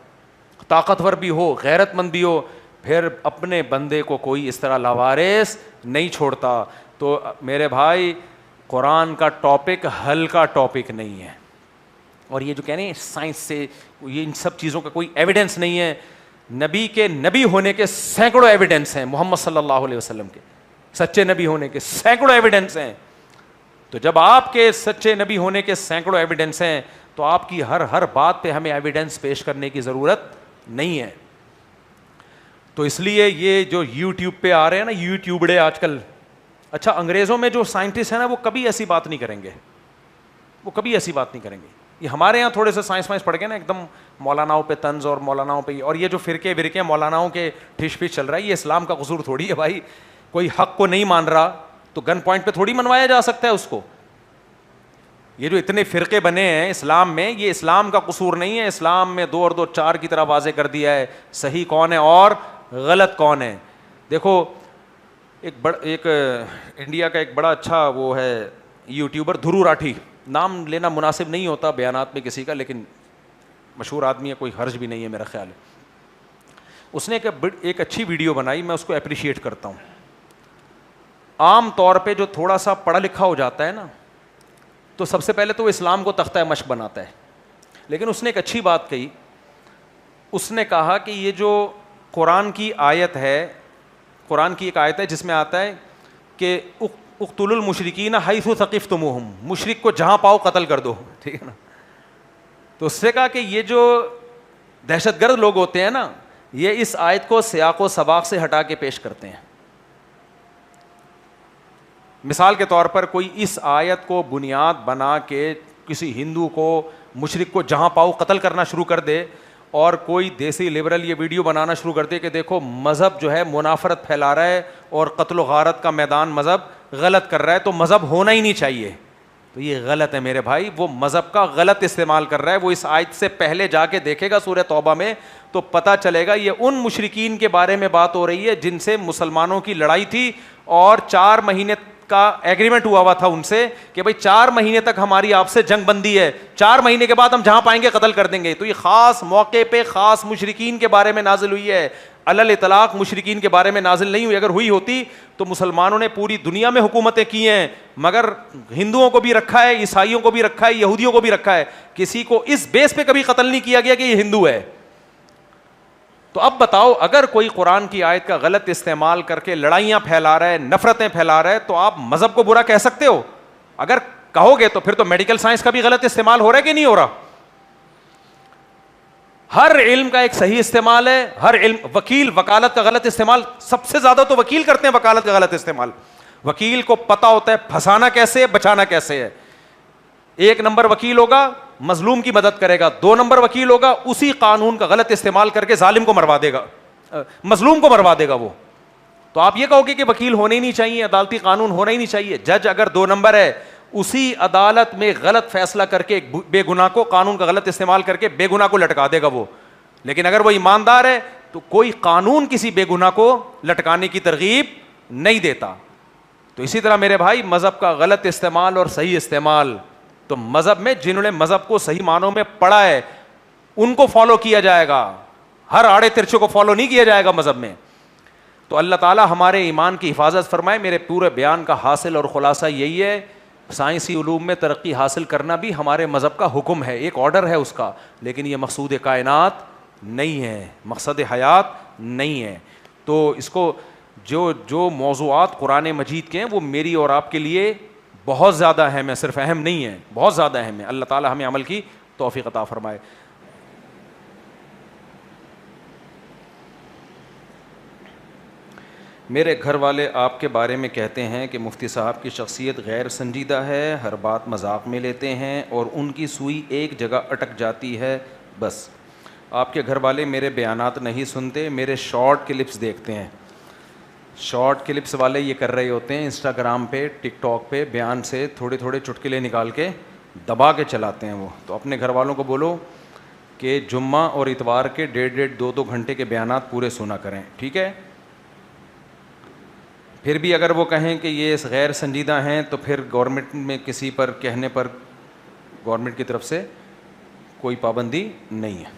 طاقتور بھی ہو, غیرت مند بھی ہو, پھر اپنے بندے کو کوئی اس طرح لاوارث نہیں چھوڑتا. تو میرے بھائی قرآن کا ٹاپک ہلکا ٹاپک نہیں ہے. اور یہ جو کہہ رہے ہیں سائنس سے یہ ان سب چیزوں کا کوئی ایویڈنس نہیں ہے. نبی کے نبی ہونے کے سینکڑوں ایویڈنس ہیں, محمد صلی اللہ علیہ وسلم کے سچے نبی ہونے کے سینکڑوں ایویڈنس ہیں. تو جب آپ کے سچے نبی ہونے کے سینکڑوں ایویڈنس ہیں تو آپ کی ہر بات پہ ہمیں ایویڈنس پیش کرنے کی ضرورت نہیں ہے. تو اس لیے یہ جو یوٹیوب پہ آ رہے ہیں نا یوٹیوبڑے آج کل, اچھا انگریزوں میں جو سائنٹسٹ ہیں نا وہ کبھی ایسی بات نہیں کریں گے, وہ کبھی ایسی بات نہیں کریں گے. یہ ہمارے یہاں تھوڑے سے سائنس وائنس پڑھ کے نا ایک دم مولاناؤں پہ طنز اور مولاناؤں پہ, اور یہ جو فرقے مولاناؤں کے ٹھش پش چل رہا ہے یہ اسلام کا قصور تھوڑی ہے بھائی. کوئی حق کو نہیں مان رہا تو گن پوائنٹ پہ تھوڑی منوایا جا سکتا ہے اس کو. یہ جو اتنے فرقے بنے ہیں اسلام میں یہ اسلام کا قصور نہیں ہے. اسلام میں 2 اور 2 4 کی طرح واضح کر دیا ہے صحیح کون ہے اور غلط کون ہے. دیکھو ایک انڈیا کا ایک بڑا اچھا وہ ہے یوٹیوبر دھرو راٹھی, نام لینا مناسب نہیں ہوتا بیانات میں کسی کا, لیکن مشہور آدمی ہے, کوئی حرج بھی نہیں ہے میرا خیال ہے. اس نے ایک اچھی ویڈیو بنائی, میں اس کو اپریشیٹ کرتا ہوں. عام طور پہ جو تھوڑا سا پڑھا لکھا ہو جاتا ہے نا تو سب سے پہلے تو وہ اسلام کو تختہ مشق بناتا ہے, لیکن اس نے ایک اچھی بات کہی. اس نے کہا کہ یہ جو قرآن کی آیت ہے, قرآن کی ایک آیت ہے جس میں آتا ہے کہ اقتلوا المشرکین حیث ثقفتموہم, مشرک کو جہاں پاؤ قتل کر دو, ٹھیک ہے نا. تو اس سے کہا کہ یہ جو دہشت گرد لوگ ہوتے ہیں نا یہ اس آیت کو سیاق و سباق سے ہٹا کے پیش کرتے ہیں. مثال کے طور پر کوئی اس آیت کو بنیاد بنا کے کسی ہندو کو مشرک کو جہاں پاؤ قتل کرنا شروع کر دے, اور کوئی دیسی لبرل یہ ویڈیو بنانا شروع کر دے کہ دیکھو مذہب جو ہے منافرت پھیلا رہا ہے اور قتل و غارت کا میدان مذہب غلط کر رہا ہے, تو مذہب ہونا ہی نہیں چاہیے. تو یہ غلط ہے میرے بھائی, وہ مذہب کا غلط استعمال کر رہا ہے. وہ اس آیت سے پہلے جا کے دیکھے گا سورہ توبہ میں تو پتہ چلے گا یہ ان مشرکین کے بارے میں بات ہو رہی ہے جن سے مسلمانوں کی لڑائی تھی اور 4 مہینے کا ایگریمنٹ ہوا تھا ان سے کہ بھائی 4 مہینے تک ہماری آپ سے جنگ بندی ہے, 4 مہینے کے بعد ہم جہاں پائیں گے قتل کر دیں گے. تو یہ خاص موقع پہ خاص مشرکین کے بارے میں نازل ہوئی ہے, علل اطلاق مشرکین کے بارے میں نازل نہیں ہوئی. اگر ہوئی ہوتی تو مسلمانوں نے پوری دنیا میں حکومتیں کی ہیں, مگر ہندوؤں کو بھی رکھا ہے, عیسائیوں کو بھی رکھا ہے, یہودیوں کو بھی رکھا ہے, کسی کو اس بیس پہ کبھی قتل نہیں کیا گیا کہ یہ ہندو ہے. تو اب بتاؤ اگر کوئی قرآن کی آیت کا غلط استعمال کر کے لڑائیاں پھیلا رہا ہے, نفرتیں پھیلا رہا ہے, تو آپ مذہب کو برا کہہ سکتے ہو؟ اگر کہو گے تو پھر تو میڈیکل سائنس کا بھی غلط استعمال ہو رہا ہے کہ نہیں ہو رہا؟ ہر علم کا ایک صحیح استعمال ہے, ہر علم. وکیل وکالت کا غلط استعمال سب سے زیادہ تو وکیل کرتے ہیں, وکالت کا غلط استعمال. وکیل کو پتا ہوتا ہے پھنسانا کیسے ہے, بچانا کیسے ہے. 1 نمبر وکیل ہوگا مظلوم کی مدد کرے گا, 2 نمبر وکیل ہوگا اسی قانون کا غلط استعمال کر کے ظالم کو مروا دے گا, مظلوم کو مروا دے گا وہ. تو آپ یہ کہو گے کہ وکیل ہونے ہی نہیں چاہیے, عدالتی قانون ہونا ہی نہیں چاہیے. جج اگر 2 نمبر ہے اسی عدالت میں غلط فیصلہ کر کے بے گناہ کو, قانون کا غلط استعمال کر کے بے گناہ کو لٹکا دے گا وہ. لیکن اگر وہ ایماندار ہے تو کوئی قانون کسی بے گناہ کو لٹکانے کی ترغیب نہیں دیتا. تو اسی طرح میرے بھائی مذہب کا غلط استعمال اور صحیح استعمال, تو مذہب میں جنہوں نے مذہب کو صحیح معنوں میں پڑھا ہے ان کو فالو کیا جائے گا, ہر آڑے ترچے کو فالو نہیں کیا جائے گا مذہب میں. تو اللہ تعالیٰ ہمارے ایمان کی حفاظت فرمائے. میرے پورے بیان کا حاصل اور خلاصہ یہی ہے, سائنسی علوم میں ترقی حاصل کرنا بھی ہمارے مذہب کا حکم ہے, ایک آرڈر ہے اس کا, لیکن یہ مقصود کائنات نہیں ہے, مقصد حیات نہیں ہے. تو اس کو جو موضوعات قرآن مجید کے ہیں وہ میری اور آپ کے لیے بہت زیادہ اہم ہے, صرف اہم نہیں ہے, بہت زیادہ اہم ہے. اللہ تعالیٰ ہمیں عمل کی توفیق عطا فرمائے. میرے گھر والے آپ کے بارے میں کہتے ہیں کہ مفتی صاحب کی شخصیت غیر سنجیدہ ہے, ہر بات مذاق میں لیتے ہیں اور ان کی سوئی ایک جگہ اٹک جاتی ہے بس. آپ کے گھر والے میرے بیانات نہیں سنتے, میرے شارٹ کلپس دیکھتے ہیں. شارٹ کلپس والے یہ کر رہے ہوتے ہیں انسٹاگرام پہ, ٹک ٹاک پہ, بیان سے تھوڑے تھوڑے چٹکلے نکال کے دبا کے چلاتے ہیں وہ. تو اپنے گھر والوں کو بولو کہ جمعہ اور اتوار کے 1.5 2 گھنٹے کے بیانات پورے سنا کریں, ٹھیک ہے. پھر بھی اگر وہ کہیں کہ یہ غیر سنجیدہ ہیں تو پھر گورنمنٹ میں کسی پر کہنے پر گورنمنٹ کی طرف سے کوئی پابندی نہیں ہے.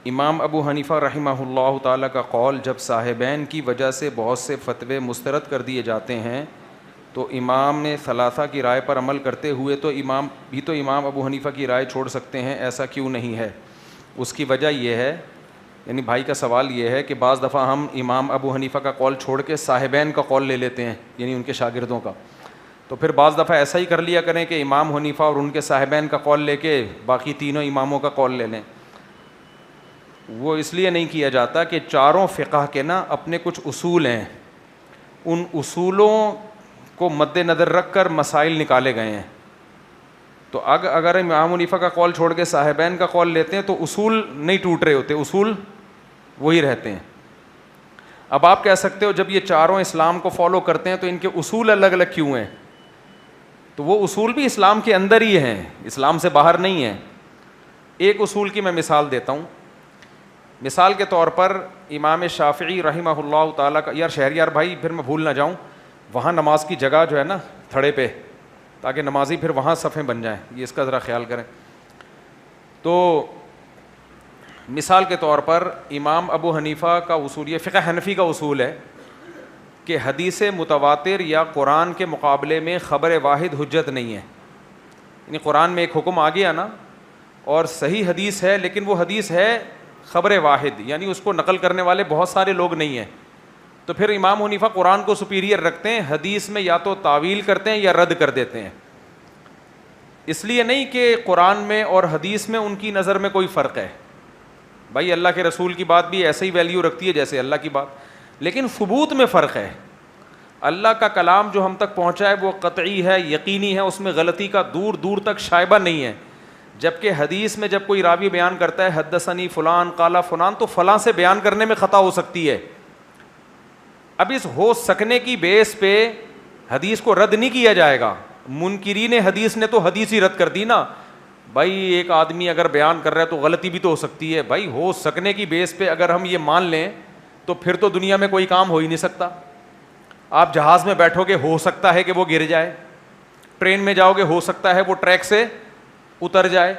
امام ابو حنیفہ رحمہ اللہ تعالیٰ کا قول, جب صاحبین کی وجہ سے بہت سے فتوے مسترد کر دیے جاتے ہیں تو امام ثلاثہ کی رائے پر عمل کرتے ہوئے تو امام ابو حنیفہ کی رائے چھوڑ سکتے ہیں، ایسا کیوں نہیں ہے؟ اس کی وجہ یہ ہے، یعنی بھائی کا سوال یہ ہے کہ بعض دفعہ ہم امام ابو حنیفہ کا قول چھوڑ کے صاحبین کا قول لے لیتے ہیں، یعنی ان کے شاگردوں کا، تو پھر بعض دفعہ ایسا ہی کر لیا کریں کہ امام حنیفہ اور ان کے صاحبین کا قول لے کے باقی تینوں اماموں کا قول لے لیں۔ وہ اس لیے نہیں کیا جاتا کہ چاروں فقہ کے نا اپنے کچھ اصول ہیں، ان اصولوں کو مد نظر رکھ کر مسائل نکالے گئے ہیں، تو اگر امام حنیفہ کا قول چھوڑ کے صاحبین کا قول لیتے ہیں تو اصول نہیں ٹوٹ رہے ہوتے، اصول وہی رہتے ہیں۔ اب آپ کہہ سکتے ہو جب یہ چاروں اسلام کو فالو کرتے ہیں تو ان کے اصول الگ الگ کیوں ہیں؟ تو وہ اصول بھی اسلام کے اندر ہی ہیں، اسلام سے باہر نہیں ہیں۔ ایک اصول کی میں مثال دیتا ہوں۔ مثال کے طور پر امام شافعی رحمہ اللہ تعالیٰ کا، یار شہریار بھائی پھر میں بھول نہ جاؤں، وہاں نماز کی جگہ جو ہے نا تھڑے پہ، تاکہ نمازی پھر وہاں صفیں بن جائیں، یہ اس کا ذرا خیال کریں۔ تو مثال کے طور پر امام ابو حنیفہ کا اصول، یہ فقہ حنفی کا اصول ہے کہ حدیث متواتر یا قرآن کے مقابلے میں خبر واحد حجت نہیں ہے۔ یعنی قرآن میں ایک حکم آ گیا نا اور صحیح حدیث ہے، لیکن وہ حدیث ہے خبر واحد، یعنی اس کو نقل کرنے والے بہت سارے لوگ نہیں ہیں، تو پھر امام حنیفہ قرآن کو سپیریئر رکھتے ہیں، حدیث میں یا تو تعویل کرتے ہیں یا رد کر دیتے ہیں۔ اس لیے نہیں کہ قرآن میں اور حدیث میں ان کی نظر میں کوئی فرق ہے، بھائی اللہ کے رسول کی بات بھی ایسے ہی ویلیو رکھتی ہے جیسے اللہ کی بات، لیکن ثبوت میں فرق ہے۔ اللہ کا کلام جو ہم تک پہنچا ہے وہ قطعی ہے، یقینی ہے، اس میں غلطی کا دور دور تک شائبہ نہیں ہے، جبکہ حدیث میں جب کوئی راوی بیان کرتا ہے حدثنی فلان قال فلان، تو فلاں سے بیان کرنے میں خطا ہو سکتی ہے۔ اب اس ہو سکنے کی بیس پہ حدیث کو رد نہیں کیا جائے گا۔ منکرین حدیث نے تو حدیث ہی رد کر دی نا، بھائی ایک آدمی اگر بیان کر رہا ہے تو غلطی بھی تو ہو سکتی ہے، بھائی ہو سکنے کی بیس پہ اگر ہم یہ مان لیں تو پھر تو دنیا میں کوئی کام ہو ہی نہیں سکتا۔ آپ جہاز میں بیٹھو گے، ہو سکتا ہے کہ وہ گر جائے، ٹرین میں جاؤ گے، ہو سکتا ہے وہ ٹریک سے اتر جائے،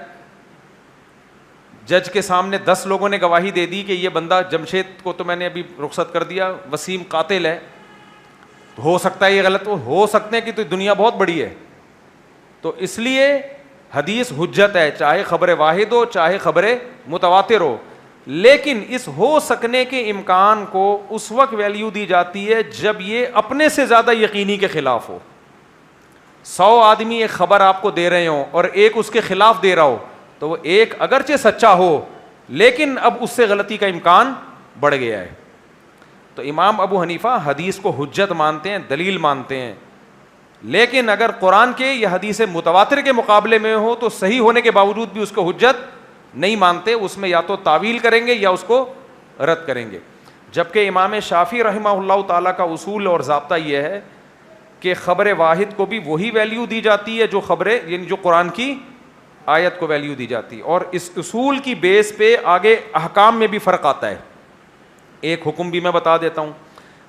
جج کے سامنے 10 لوگوں نے گواہی دے دی کہ یہ بندہ جمشید کو تو میں نے ابھی رخصت کر دیا، وسیم قاتل ہے، ہو سکتا ہے یہ غلط ہو سکتے ہیں کہ تو دنیا بہت بڑی ہے۔ تو اس لیے حدیث حجت ہے، چاہے خبر واحد ہو چاہے خبر متواتر ہو، لیکن اس ہو سکنے کے امکان کو اس وقت ویلیو دی جاتی ہے جب یہ اپنے سے زیادہ یقینی کے خلاف ہو۔ 100 آدمی ایک خبر آپ کو دے رہے ہوں اور ایک اس کے خلاف دے رہا ہو، تو وہ ایک اگرچہ سچا ہو لیکن اب اس سے غلطی کا امکان بڑھ گیا ہے۔ تو امام ابو حنیفہ حدیث کو حجت مانتے ہیں، دلیل مانتے ہیں، لیکن اگر قرآن کے یا حدیث متواتر کے مقابلے میں ہو تو صحیح ہونے کے باوجود بھی اس کو حجت نہیں مانتے، اس میں یا تو تعویل کریں گے یا اس کو رد کریں گے۔ جبکہ امام شافعی رحمہ اللہ تعالیٰ کا اصول اور ضابطہ یہ ہے کہ خبر واحد کو بھی وہی ویلیو دی جاتی ہے جو خبریں، یعنی جو قرآن کی آیت کو ویلیو دی جاتی ہے، اور اس اصول کی بیس پہ آگے احکام میں بھی فرق آتا ہے۔ ایک حکم بھی میں بتا دیتا ہوں،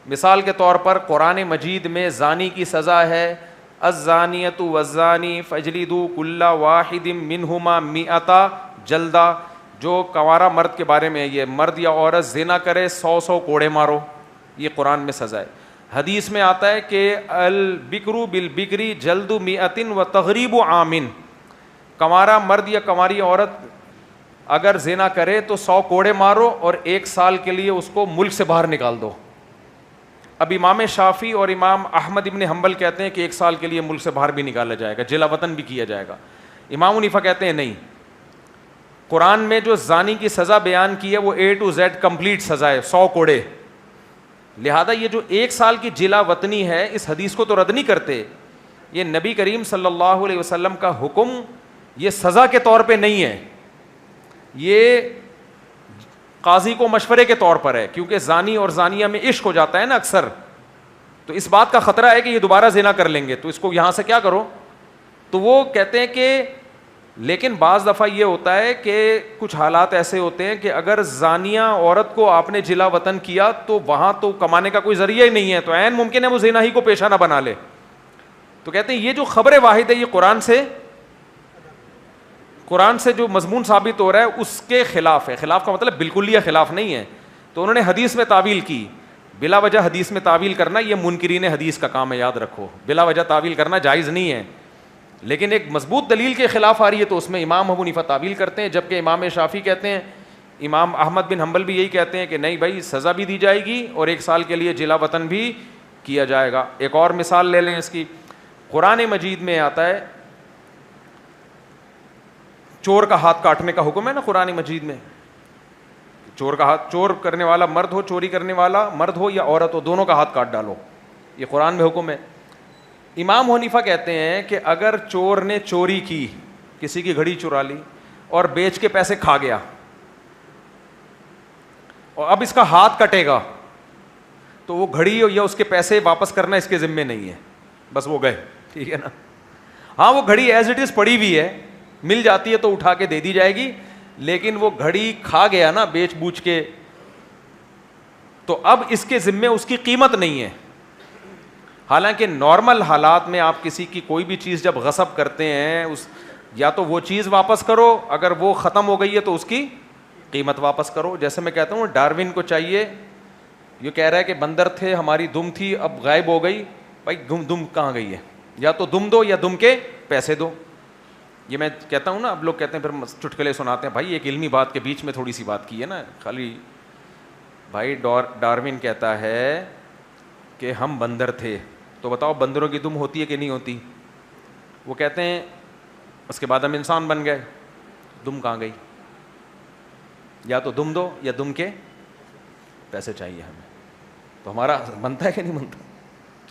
مثال کے طور پر قرآن مجید میں زانی کی سزا ہے الزانیۃ والزانی فاجلدوا کل واحد منہما 100 جلدہ، جو کنوارا مرد کے بارے میں، یہ مرد یا عورت زنا کرے 100 کوڑے مارو، یہ قرآن میں سزا ہے۔ حدیث میں آتا ہے کہ البکر بالبکر جلد 100 وتغریب عام، کنوارا مرد یا کنواری عورت اگر زنا کرے تو 100 کوڑے مارو اور 1 سال کے لیے اس کو ملک سے باہر نکال دو۔ اب امام شافعی اور امام احمد ابن حنبل کہتے ہیں کہ 1 سال کے لیے ملک سے باہر بھی نکالا جائے گا، جلا وطن بھی کیا جائے گا۔ امام حنیفہ کہتے ہیں نہیں، قرآن میں جو زانی کی سزا بیان کی ہے وہ A to Z کمپلیٹ سزا ہے، 100 کوڑے، لہذا یہ جو 1 سال کی جلا وطنی ہے اس حدیث کو تو رد نہیں کرتے، یہ نبی کریم صلی اللہ علیہ وسلم کا حکم، یہ سزا کے طور پہ نہیں ہے، یہ قاضی کو مشورے کے طور پر ہے، کیونکہ زانی اور زانیہ میں عشق ہو جاتا ہے نا اکثر، تو اس بات کا خطرہ ہے کہ یہ دوبارہ زنا کر لیں گے تو اس کو یہاں سے کیا کرو، تو وہ کہتے ہیں کہ لیکن بعض دفعہ یہ ہوتا ہے کہ کچھ حالات ایسے ہوتے ہیں کہ اگر زانیہ عورت کو آپ نے جلا وطن کیا تو وہاں تو کمانے کا کوئی ذریعہ ہی نہیں ہے، تو عین ممکن ہے وہ زنا ہی کو پیشہ نہ بنا لے، تو کہتے ہیں یہ جو خبر واحد ہے یہ قرآن سے جو مضمون ثابت ہو رہا ہے اس کے خلاف ہے۔ خلاف کا مطلب بالکل یہ خلاف نہیں ہے، تو انہوں نے حدیث میں تعویل کی، بلا وجہ حدیث میں تعویل کرنا یہ منکرین حدیث کا کام ہے, یاد رکھو. بلا وجہ تعویل کرنا جائز نہیں ہے, لیکن ایک مضبوط دلیل کے خلاف آ رہی ہے تو اس میں امام ابو حنیفہ تعویل کرتے ہیں, جبکہ امام شافعی کہتے ہیں, امام احمد بن حنبل بھی یہی کہتے ہیں کہ نہیں بھائی سزا بھی دی جائے گی اور 1 سال کے لیے جلا وطن بھی کیا جائے گا. ایک اور مثال لے لیں اس کی, قرآن مجید میں آتا ہے چور کا ہاتھ کاٹنے کا حکم ہے نا قرآن مجید میں. چور کا ہاتھ, چور کرنے والا مرد ہو, چوری کرنے والا مرد ہو یا عورت ہو, دونوں کا ہاتھ کاٹ ڈالو, یہ قرآن میں حکم ہے. امام حنیفہ کہتے ہیں کہ اگر چور نے چوری کی, کسی کی گھڑی چرا لی اور بیچ کے پیسے کھا گیا, اور اب اس کا ہاتھ کٹے گا, تو وہ گھڑی یا اس کے پیسے واپس کرنا اس کے ذمے نہیں ہے, بس وہ گئے, ٹھیک ہے نا. ہاں وہ گھڑی ایز اٹ از پڑی ہوئی ہے, مل جاتی ہے تو اٹھا کے دے دی جائے گی, لیکن وہ گھڑی کھا گیا نا بیچ بوچھ کے, تو اب اس کے ذمے اس کی قیمت نہیں ہے. حالانکہ نارمل حالات میں آپ کسی کی کوئی بھی چیز جب غصب کرتے ہیں, یا تو وہ چیز واپس کرو, اگر وہ ختم ہو گئی ہے تو اس کی قیمت واپس کرو. جیسے میں کہتا ہوں ڈاروین کو چاہیے, یہ کہہ رہا ہے کہ بندر تھے, ہماری دم تھی, اب غائب ہو گئی, بھائی دم کہاں گئی ہے, یا تو دم دو یا دم کے پیسے دو. یہ میں کہتا ہوں نا, اب لوگ کہتے ہیں پھر چٹکلے سناتے ہیں, بھائی ایک علمی بات کے بیچ میں تھوڑی سی بات کی ہے نا خالی. بھائی ڈاروین کہتا ہے کہ ہم بندر تھے, تو بتاؤ بندروں کی دم ہوتی ہے کہ نہیں ہوتی؟ وہ کہتے ہیں اس کے بعد ہم انسان بن گئے, دم کہاں گئی؟ یا تو دم دو یا دم کے پیسے چاہیے ہمیں. تو ہمارا بنتا ہے کہ نہیں بنتا؟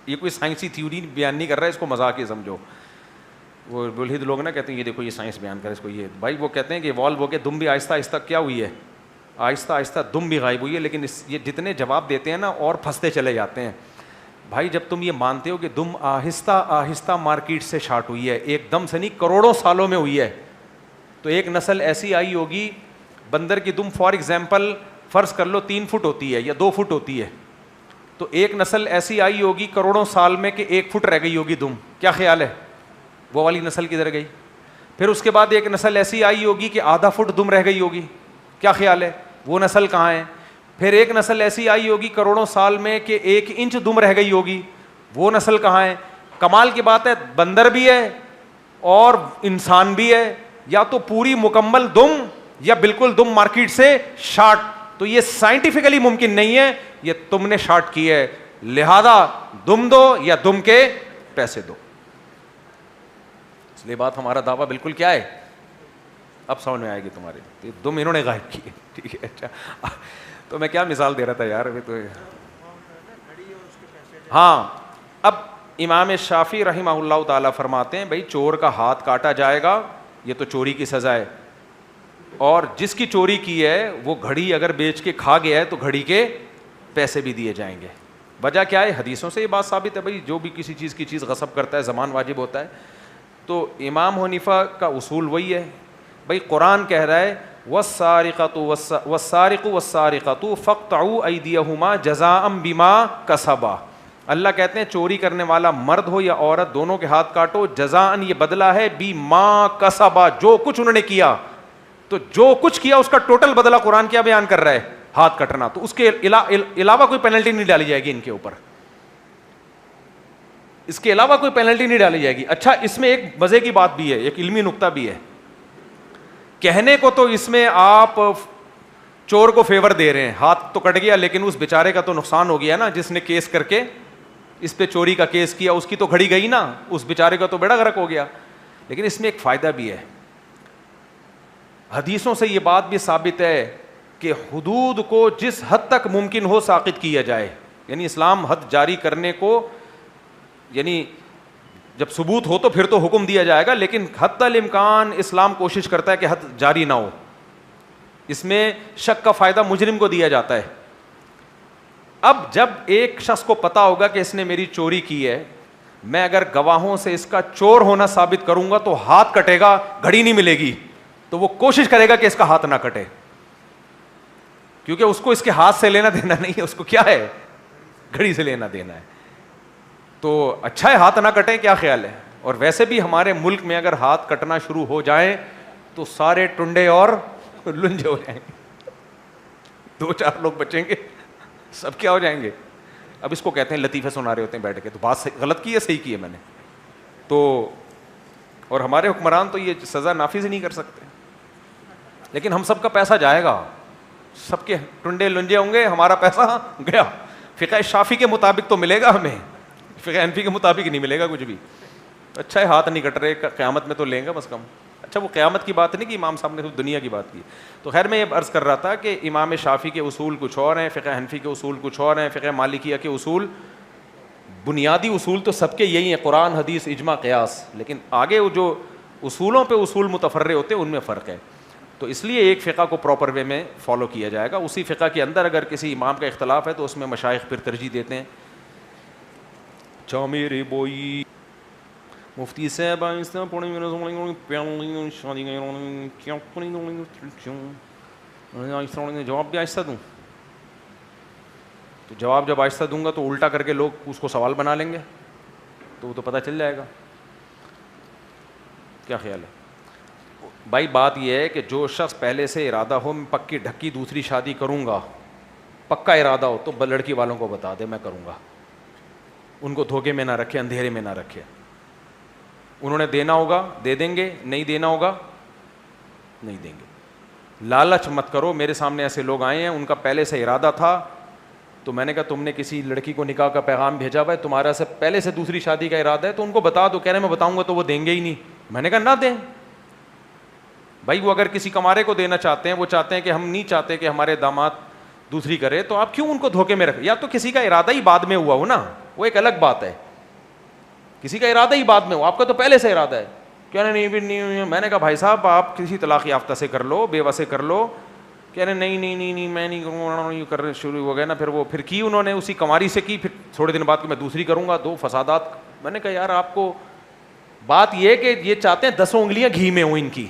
یہ کوئی سائنسی تھیوری بیان نہیں کر رہا ہے, اس کو مذاق ہی سمجھو. وہ ملحد لوگ نا کہتے ہیں یہ دیکھو یہ سائنس بیان کرے اس کو, یہ بھائی وہ کہتے ہیں کہ ایوالو ہو کے دم بھی آہستہ آہستہ کیا ہوئی ہے, آہستہ آہستہ دم بھی غائب ہوئی ہے. لیکن یہ جتنے جواب دیتے ہیں نا اور پھنستے چلے جاتے ہیں. بھائی جب تم یہ مانتے ہو کہ دم آہستہ آہستہ مارکیٹ سے شارٹ ہوئی ہے, ایک دم سے نہیں کروڑوں سالوں میں ہوئی ہے, تو ایک نسل ایسی آئی ہوگی, بندر کی دم فار ایگزامپل فرض کر لو 3 فٹ ہوتی ہے یا 2 فٹ ہوتی ہے, تو ایک نسل ایسی آئی ہوگی کروڑوں سال میں کہ 1 فٹ رہ گئی ہوگی دم. کیا خیال ہے وہ والی نسل کدھر گئی؟ پھر اس کے بعد ایک نسل ایسی آئی ہوگی کہ آدھا فٹ دم رہ گئی ہوگی. کیا خیال ہے وہ نسل کہاں ہے؟ پھر ایک نسل ایسی آئی ہوگی کروڑوں سال میں کہ 1 انچ دم رہ گئی ہوگی, وہ نسل کہاں ہے؟ کمال کی بات ہے بندر بھی ہے اور انسان بھی ہے, یا تو پوری مکمل دم یا بالکل دم مارکیٹ سے شارٹ. تو یہ سائنٹیفکلی ممکن نہیں ہے, یہ تم نے شارٹ کی ہے, لہذا دم دو یا دم کے پیسے دو. اس لیے بات ہمارا دعویٰ بالکل کیا ہے, اب سمجھ میں آئے گی تمہارے, دم انہوں نے غائب کی ہے, ٹھیک ہے. اچھا تو میں کیا مثال دے رہا تھا یار ابھی تو. ہاں اب امام شافعی رحمہ اللہ تعالیٰ فرماتے ہیں بھائی چور کا ہاتھ کاٹا جائے گا, یہ تو چوری کی سزا ہے, اور جس کی چوری کی ہے وہ گھڑی اگر بیچ کے کھا گیا ہے تو گھڑی کے پیسے بھی دیے جائیں گے. وجہ کیا ہے؟ حدیثوں سے یہ بات ثابت ہے بھائی جو بھی کسی چیز کی چیز غصب کرتا ہے ضمان واجب ہوتا ہے. تو امام حنیفہ کا اصول وہی ہے بھائی, قرآن کہہ رہا ہے والسارق والسارقۃ فاقطعوا ایدیہما جزاء بما کسبا. اللہ کہتے ہیں چوری کرنے والا مرد ہو یا عورت دونوں کے ہاتھ کاٹو, جزاء یہ بدلہ ہے, بما کسبا جو کچھ انہوں نے کیا. تو جو کچھ کیا اس کا ٹوٹل بدلہ قرآن کیا بیان کر رہا ہے؟ ہاتھ کٹنا. تو اس کے علاوہ کوئی پینلٹی نہیں ڈالی جائے گی ان کے اوپر, اس کے علاوہ کوئی پینلٹی نہیں ڈالی جائے گی. اچھا اس میں ایک مزے کی بات بھی ہے, ایک علمی نقطہ بھی ہے. کہنے کو تو اس میں آپ چور کو فیور دے رہے ہیں, ہاتھ تو کٹ گیا لیکن اس بیچارے کا تو نقصان ہو گیا نا, جس نے کیس کر کے اس پہ چوری کا کیس کیا, اس کی تو گھڑی گئی نا, اس بیچارے کا تو بیڑا غرق ہو گیا. لیکن اس میں ایک فائدہ بھی ہے, حدیثوں سے یہ بات بھی ثابت ہے کہ حدود کو جس حد تک ممکن ہو ساقط کیا جائے, یعنی اسلام حد جاری کرنے کو, یعنی جب ثبوت ہو تو پھر تو حکم دیا جائے گا, لیکن حتی الامکان اسلام کوشش کرتا ہے کہ حد جاری نہ ہو. اس میں شک کا فائدہ مجرم کو دیا جاتا ہے. اب جب ایک شخص کو پتا ہوگا کہ اس نے میری چوری کی ہے, میں اگر گواہوں سے اس کا چور ہونا ثابت کروں گا تو ہاتھ کٹے گا, گھڑی نہیں ملے گی, تو وہ کوشش کرے گا کہ اس کا ہاتھ نہ کٹے, کیونکہ اس کو اس کے ہاتھ سے لینا دینا نہیں ہے, اس کو کیا ہے, گھڑی سے لینا دینا ہے. تو اچھا ہے ہاتھ نہ کٹیں, کیا خیال ہے؟ اور ویسے بھی ہمارے ملک میں اگر ہاتھ کٹنا شروع ہو جائیں تو سارے ٹنڈے اور لنجے ہو جائیں گے, 2-4 لوگ بچیں گے, سب کیا ہو جائیں گے, اب اس کو کہتے ہیں لطیفے سنا رہے ہوتے ہیں بیٹھ کے, تو بات غلط کی ہے صحیح کی ہے میں نے تو, اور ہمارے حکمران تو یہ سزا نافذ ہی نہیں کر سکتے. لیکن ہم سب کا پیسہ جائے گا, سب کے ٹنڈے لنجے ہوں گے, ہمارا پیسہ گیا. فقہ شافی کے مطابق تو ملے گا ہمیں, فقہ حنفی کے مطابق نہیں ملے گا کچھ بھی. اچھا ہے ہاتھ نہیں کٹ رہے, قیامت میں تو لیں گے بس کم. اچھا وہ قیامت کی بات نہیں کہ امام صاحب نے دنیا کی بات کی. تو خیر میں یہ عرض کر رہا تھا کہ امام شافی کے اصول کچھ اور ہیں, فقہ حنفی کے اصول کچھ اور ہیں, فقہ مالکیہ کے اصول, بنیادی اصول تو سب کے یہی ہیں, قرآن حدیث اجماع قیاس. لیکن آگے وہ جو اصولوں پہ اصول متفرع ہوتے ہیں ان میں فرق ہے. تو اس لیے ایک فقہ کو پراپر وے میں فالو کیا جائے گا. اسی فقہ کے اندر اگر کسی امام کا اختلاف ہے تو اس میں مشائخ پھر ترجیح دیتے ہیں. چا میرے بوئی مفتی صاحب آہستہ پڑھیں جواب بھی آہستہ دوں, تو جواب جب آہستہ دوں گا تو الٹا کر کے لوگ اس کو سوال بنا لیں گے, تو وہ تو پتہ چل جائے گا. کیا خیال ہے بھائی؟ بات یہ ہے کہ جو شخص پہلے سے ارادہ ہو میں پکی ڈھکی دوسری شادی کروں گا, پکا ارادہ ہو, تو لڑکی والوں کو بتا دے میں کروں گا. ان کو دھوکے میں نہ رکھے, اندھیرے میں نہ رکھے. انہوں نے دینا ہوگا دے دیں گے, نہیں دینا ہوگا نہیں دیں گے. لالچ مت کرو. میرے سامنے ایسے لوگ آئے ہیں, ان کا پہلے سے ارادہ تھا, تو میں نے کہا تم نے کسی لڑکی کو نکاح کا پیغام بھیجا ہوا ہے, تمہارا سے پہلے سے دوسری شادی کا ارادہ ہے, تو ان کو بتا دو. کہہ رہے میں بتاؤں گا تو وہ دیں گے ہی نہیں. میں نے کہا نہ دیں بھائی. وہ اگر کسی کمارے کو دینا چاہتے ہیں, وہ چاہتے ہیں کہ ہم نہیں چاہتے کہ ہمارے داماد دوسری کرے, تو آپ کیوں ان کو دھوکے میں رکھ. یا تو کسی کا ارادہ ہی بعد میں ہوا ہو نا, وہ ایک الگ بات ہے. کسی کا ارادہ ہی بعد میں ہو, آپ کا تو پہلے سے ارادہ ہے. کہہ رہے نہیں بھی نہیں. میں نے کہا بھائی صاحب آپ کسی طلاق یافتہ سے کر لو, بیوہ سے کر لو. کہہ رہے نہیں نہیں نہیں نہیں میں نہیں کروں, کر رہے شروع ہو گئے نا. پھر وہ پھر کی انہوں نے اسی کماری سے کی, پھر تھوڑے دن بعد کہ میں دوسری کروں گا, 2 فسادات. میں نے کہا یار آپ کو بات یہ کہ یہ چاہتے ہیں 10 انگلیاں گھی میں ہوں ان کی.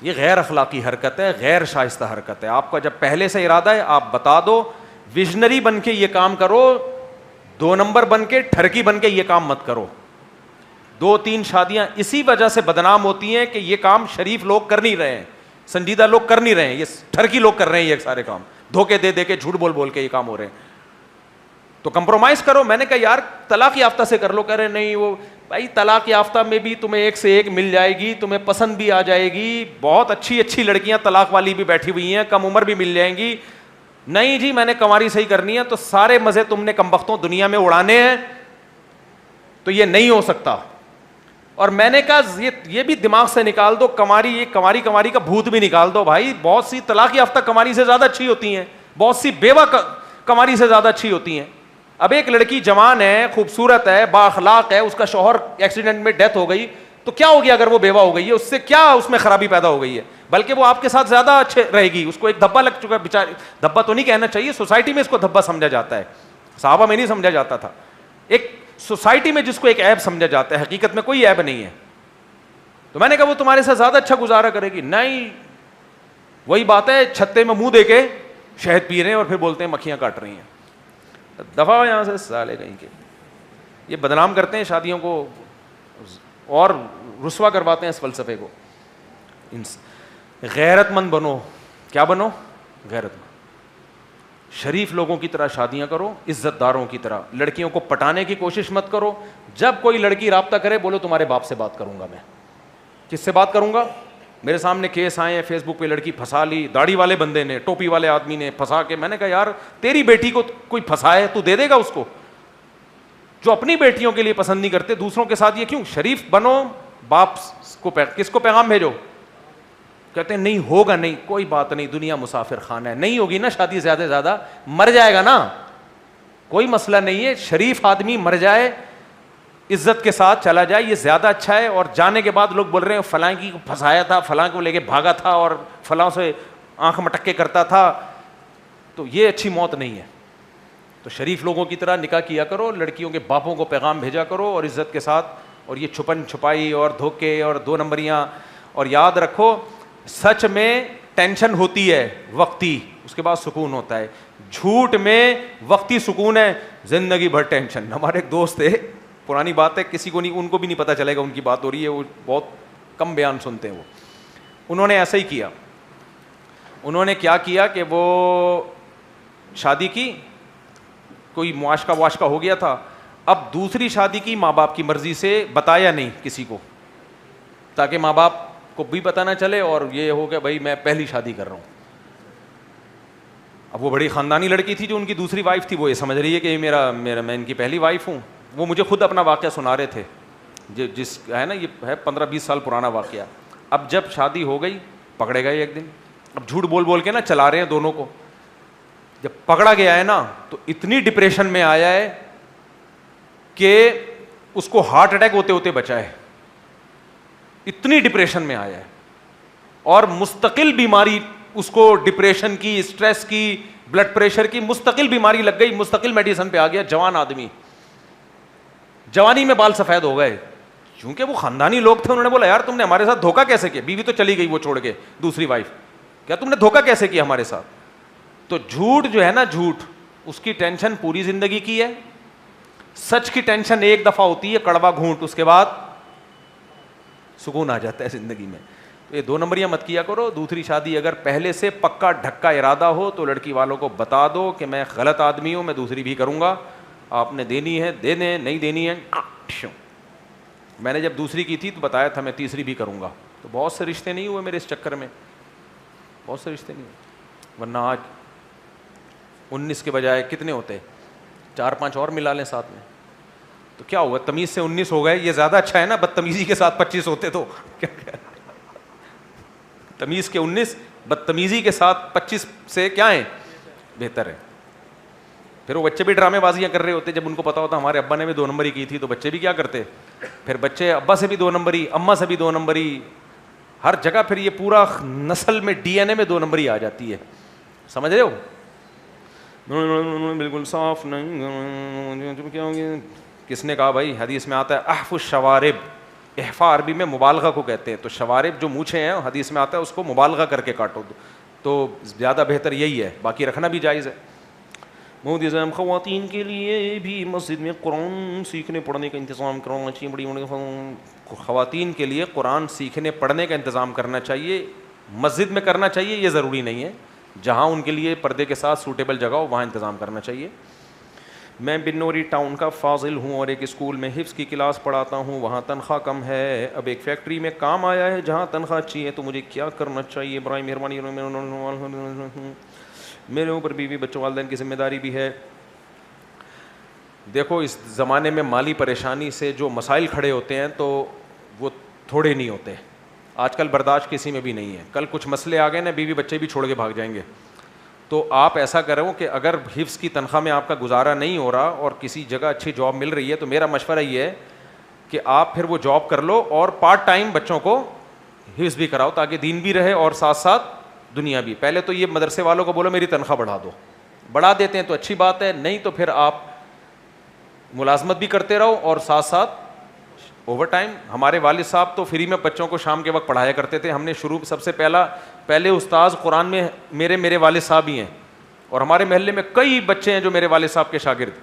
یہ غیر اخلاقی حرکت ہے, غیر شائستہ حرکت ہے. آپ کا جب پہلے سے ارادہ ہے آپ بتا دو. ویژنری بن کے یہ کام کرو, 2 نمبر بن کے ٹھرکی بن کے یہ کام مت کرو. 2-3 شادیاں اسی وجہ سے بدنام ہوتی ہیں کہ یہ کام شریف لوگ کر نہیں رہے ہیں, سنجیدہ لوگ کر نہیں رہے ہیں, یہ ٹھرکی لوگ کر رہے ہیں یہ سارے کام. دھوکے دے دے کے جھوٹ بول بول کے یہ کام ہو رہے ہیں. تو کمپرومائز کرو. میں نے کہا یار طلاق یافتہ سے کر لو. کہہ رہے نہیں وہ بھائی طلاق یافتہ میں بھی تمہیں ایک سے ایک مل جائے گی, تمہیں پسند بھی آ جائے گی, بہت اچھی اچھی لڑکیاں طلاق والی بھی بیٹھی ہوئی ہیں, کم عمر بھی مل جائیں گی. نہیں جی میں نے کنواری صحیح کرنی ہے. تو سارے مزے تم نے کمبختوں دنیا میں اڑانے ہیں, تو یہ نہیں ہو سکتا. اور میں نے کہا یہ بھی دماغ سے نکال دو, کنواری یہ کنواری کا بھوت بھی نکال دو بھائی. بہت سی طلاق یافتہ کنواری سے زیادہ اچھی ہوتی ہیں, بہت سی بیوہ کنواری سے زیادہ اچھی ہوتی ہیں. اب ایک لڑکی جوان ہے, خوبصورت ہے, با اخلاق ہے, اس کا شوہر ایکسیڈنٹ میں ڈیتھ ہو گئی, تو کیا ہو گیا اگر وہ بیوہ ہو گئی ہے؟ اس سے کیا اس میں خرابی پیدا ہو گئی ہے؟ بلکہ وہ آپ کے ساتھ زیادہ اچھے رہے گی. اس کو ایک دھبا لگ چکا ہے بیچاری. دھبا تو نہیں کہنا چاہیے, سوسائٹی میں اس کو دھبا سمجھا جاتا ہے, صحابہ میں نہیں سمجھا جاتا تھا. ایک سوسائٹی میں جس کو ایک عیب سمجھا جاتا ہے, حقیقت میں کوئی عیب نہیں ہے. تو میں نے کہا وہ تمہارے ساتھ زیادہ اچھا گزارا کرے گی. نہیں وہی بات ہے, چھتے میں منہ دے کے شہد پی رہے ہیں اور پھر بولتے ہیں مکھیاں کاٹ رہی ہیں. دفعہ ہو یہاں سے سالے کہیں کے. یہ بدنام کرتے ہیں شادیوں کو اور رسوا کرواتے ہیں اس فلسفے کو. غیرت مند بنو. کیا بنو؟ غیرت مند. شریف لوگوں کی طرح شادیاں کرو, عزت داروں کی طرح. لڑکیوں کو پٹانے کی کوشش مت کرو. جب کوئی لڑکی رابطہ کرے بولو تمہارے باپ سے بات کروں گا. میں کس سے بات کروں گا؟ میرے سامنے کیس آئے ہیں, فیس بک پہ لڑکی پھنسا لی, داڑھی والے بندے نے, ٹوپی والے آدمی نے پھنسا کے. میں نے کہا یار تیری بیٹی کو کوئی پھنسائے تو دے دے گا اس کو؟ جو اپنی بیٹیوں کے لیے پسند نہیں کرتے دوسروں کے ساتھ یہ کیوں؟ شریف بنو. باپ کو کس کو پیغام بھیجو؟ کہتے ہیں نہیں ہوگا. نہیں کوئی بات نہیں, دنیا مسافر خانہ ہے, نہیں ہوگی نا شادی, زیادہ سے زیادہ مر جائے گا نا, کوئی مسئلہ نہیں ہے. شریف آدمی مر جائے, عزت کے ساتھ چلا جائے, یہ زیادہ اچھا ہے. اور جانے کے بعد لوگ بول رہے ہیں فلاں کی پھنسایا تھا, فلاں کو لے کے بھاگا تھا اور فلاں سے آنکھ مٹکے کرتا تھا, تو یہ اچھی موت نہیں ہے. تو شریف لوگوں کی طرح نکاح کیا کرو, لڑکیوں کے باپوں کو پیغام بھیجا کرو اور عزت کے ساتھ. اور یہ چھپن چھپائی اور دھوکے اور 2 نمبریاں. اور یاد رکھو سچ میں ٹینشن ہوتی ہے وقتی, اس کے بعد سکون ہوتا ہے. جھوٹ میں وقتی سکون ہے, زندگی بھر ٹینشن. ہمارے ایک دوست تھے, پرانی بات ہے, کسی کو نہیں, ان کو بھی نہیں پتہ چلے گا ان کی بات ہو رہی ہے, وہ بہت کم بیان سنتے ہیں. وہ انہوں نے ایسا ہی کیا. انہوں نے کیا کیا کہ وہ شادی کی, کوئی معاشقہ واشقہ ہو گیا تھا. اب دوسری شادی کی ماں باپ کی مرضی سے, بتایا نہیں کسی کو, تاکہ ماں باپ کو بھی پتہ نہ چلے اور یہ ہو کہ بھائی میں پہلی شادی کر رہا ہوں. اب وہ بڑی خاندانی لڑکی تھی جو ان کی دوسری وائف تھی, وہ یہ سمجھ رہی ہے کہ یہ میں ان کی پہلی وائف ہوں. وہ مجھے خود اپنا واقعہ سنا رہے تھے, جس ہے نا, یہ ہے 15-20 سال پرانا واقعہ. اب جب شادی ہو گئی, پکڑے گئے ایک دن. اب جھوٹ بول بول کے نا چلا رہے ہیں دونوں کو. جب پکڑا گیا ہے نا تو اتنی ڈپریشن میں آیا ہے کہ اس کو ہارٹ اٹیک ہوتے ہوتے بچا ہے. اتنی ڈپریشن میں آیا ہے, اور مستقل بیماری اس کو, ڈپریشن کی, اسٹریس کی, بلڈ پریشر کی مستقل بیماری لگ گئی, مستقل میڈیسن پہ آ گیا. جوان آدمی, جوانی میں بال سفید ہو گئے. چونکہ وہ خاندانی لوگ تھے, انہوں نے بولا یار تم نے ہمارے ساتھ دھوکہ کیسے کیا؟ بیوی تو چلی گئی وہ چھوڑ کے, دوسری وائف, کیا تم نے دھوکہ کیسے کیا ہمارے ساتھ؟ تو جھوٹ جو ہے نا, جھوٹ اس کی ٹینشن پوری زندگی کی ہے. سچ کی ٹینشن ایک دفعہ ہوتی ہے, کڑوا گھونٹ, اس کے بعد سکون آ جاتا ہے زندگی میں. تو یہ 2 نمبریاں مت کیا کرو. دوسری شادی اگر پہلے سے پکا ڈھکا ارادہ ہو تو لڑکی والوں کو بتا دو کہ میں غلط آدمی ہوں, میں دوسری بھی کروں گا, آپ نے دینی ہے دے دیں, نہیں دینی ہے. میں نے جب دوسری کی تھی تو بتایا تھا میں تیسری بھی کروں گا. تو بہت سے رشتے نہیں ہوئے میرے اس چکر میں, بہت سے رشتے نہیں ہوئے. ورنہ آج 19 کے بجائے کتنے ہوتے, 4-5 اور ملا لیں ساتھ میں, تو کیا ہوا؟ تمیز سے 19 ہو گئے. یہ زیادہ اچھا ہے نا, بدتمیزی کے ساتھ 25 ہوتے تو تمیز کے 19, بدتمیزی کے ساتھ 25 سے کیا ہے, بہتر ہے. پھر وہ بچے بھی ڈرامے بازیاں کر رہے ہوتے. جب ان کو پتا ہوتا ہمارے ابا نے بھی 2 نمبری کی تھی, تو بچے بھی کیا کرتے, پھر بچے ابا سے بھی 2 نمبری, اماں سے بھی 2 نمبری, ہر جگہ. پھر یہ پورا نسل میں ڈی این اے میں 2 نمبری آ جاتی ہے. سمجھ رہے ہو؟ بالکل صاف نہیں. کس نے کہا بھائی؟ حدیث میں آتا ہے احف الشوارب. احفا عربی میں مبالغہ کو کہتے ہیں. تو شوارب جو مونچھیں ہیں, حدیث میں آتا ہے اس کو مبالغہ کر کے کاٹو, تو زیادہ بہتر یہی ہے. باقی رکھنا بھی جائز ہے. مودزم خواتین کے لیے بھی مسجد میں قرآن سیکھنے پڑھنے کا انتظام کرنا چاہیے. بڑی خواتین کے لیے قرآن سیکھنے پڑھنے کا انتظام کرنا چاہیے. مسجد میں کرنا چاہیے یہ ضروری نہیں ہے, جہاں ان کے لیے پردے کے ساتھ سوٹیبل جگہ ہو وہاں انتظام کرنا چاہیے. میں بنوری ٹاؤن کا فاضل ہوں اور ایک اسکول میں حفظ کی کلاس پڑھاتا ہوں. وہاں تنخواہ کم ہے. اب ایک فیکٹری میں کام آیا ہے جہاں تنخواہ اچھی ہے, تو مجھے کیا کرنا چاہیے؟ برائے مہربانی. میرے اوپر بیوی بچوں والدین کی ذمہ داری بھی ہے. دیکھو اس زمانے میں مالی پریشانی سے جو مسائل کھڑے ہوتے ہیں تو وہ تھوڑے نہیں ہوتے. آج کل برداشت کسی میں بھی نہیں ہے. کل کچھ مسئلے آ گئے نا, بیوی بچے بھی چھوڑ کے بھاگ جائیں گے. تو آپ ایسا کرو کہ اگر حفظ کی تنخواہ میں آپ کا گزارا نہیں ہو رہا اور کسی جگہ اچھی جاب مل رہی ہے, تو میرا مشورہ یہ ہے کہ آپ پھر وہ جاب کر لو اور پارٹ ٹائم بچوں کو حفظ بھی کراؤ, تاکہ دین بھی رہے اور ساتھ ساتھ دنیا بھی. پہلے تو یہ مدرسے والوں کو بولو میری تنخواہ بڑھا دو, بڑھا دیتے ہیں تو اچھی بات ہے, نہیں تو پھر آپ ملازمت بھی کرتے رہو اور ساتھ ساتھ اوور ٹائم. ہمارے والد صاحب تو فری میں بچوں کو شام کے وقت پڑھایا کرتے تھے. ہم نے شروع سب سے پہلے استاذ قرآن میں میرے والد صاحب ہی ہیں, اور ہمارے محلے میں کئی بچے ہیں جو میرے والد صاحب کے شاگرد,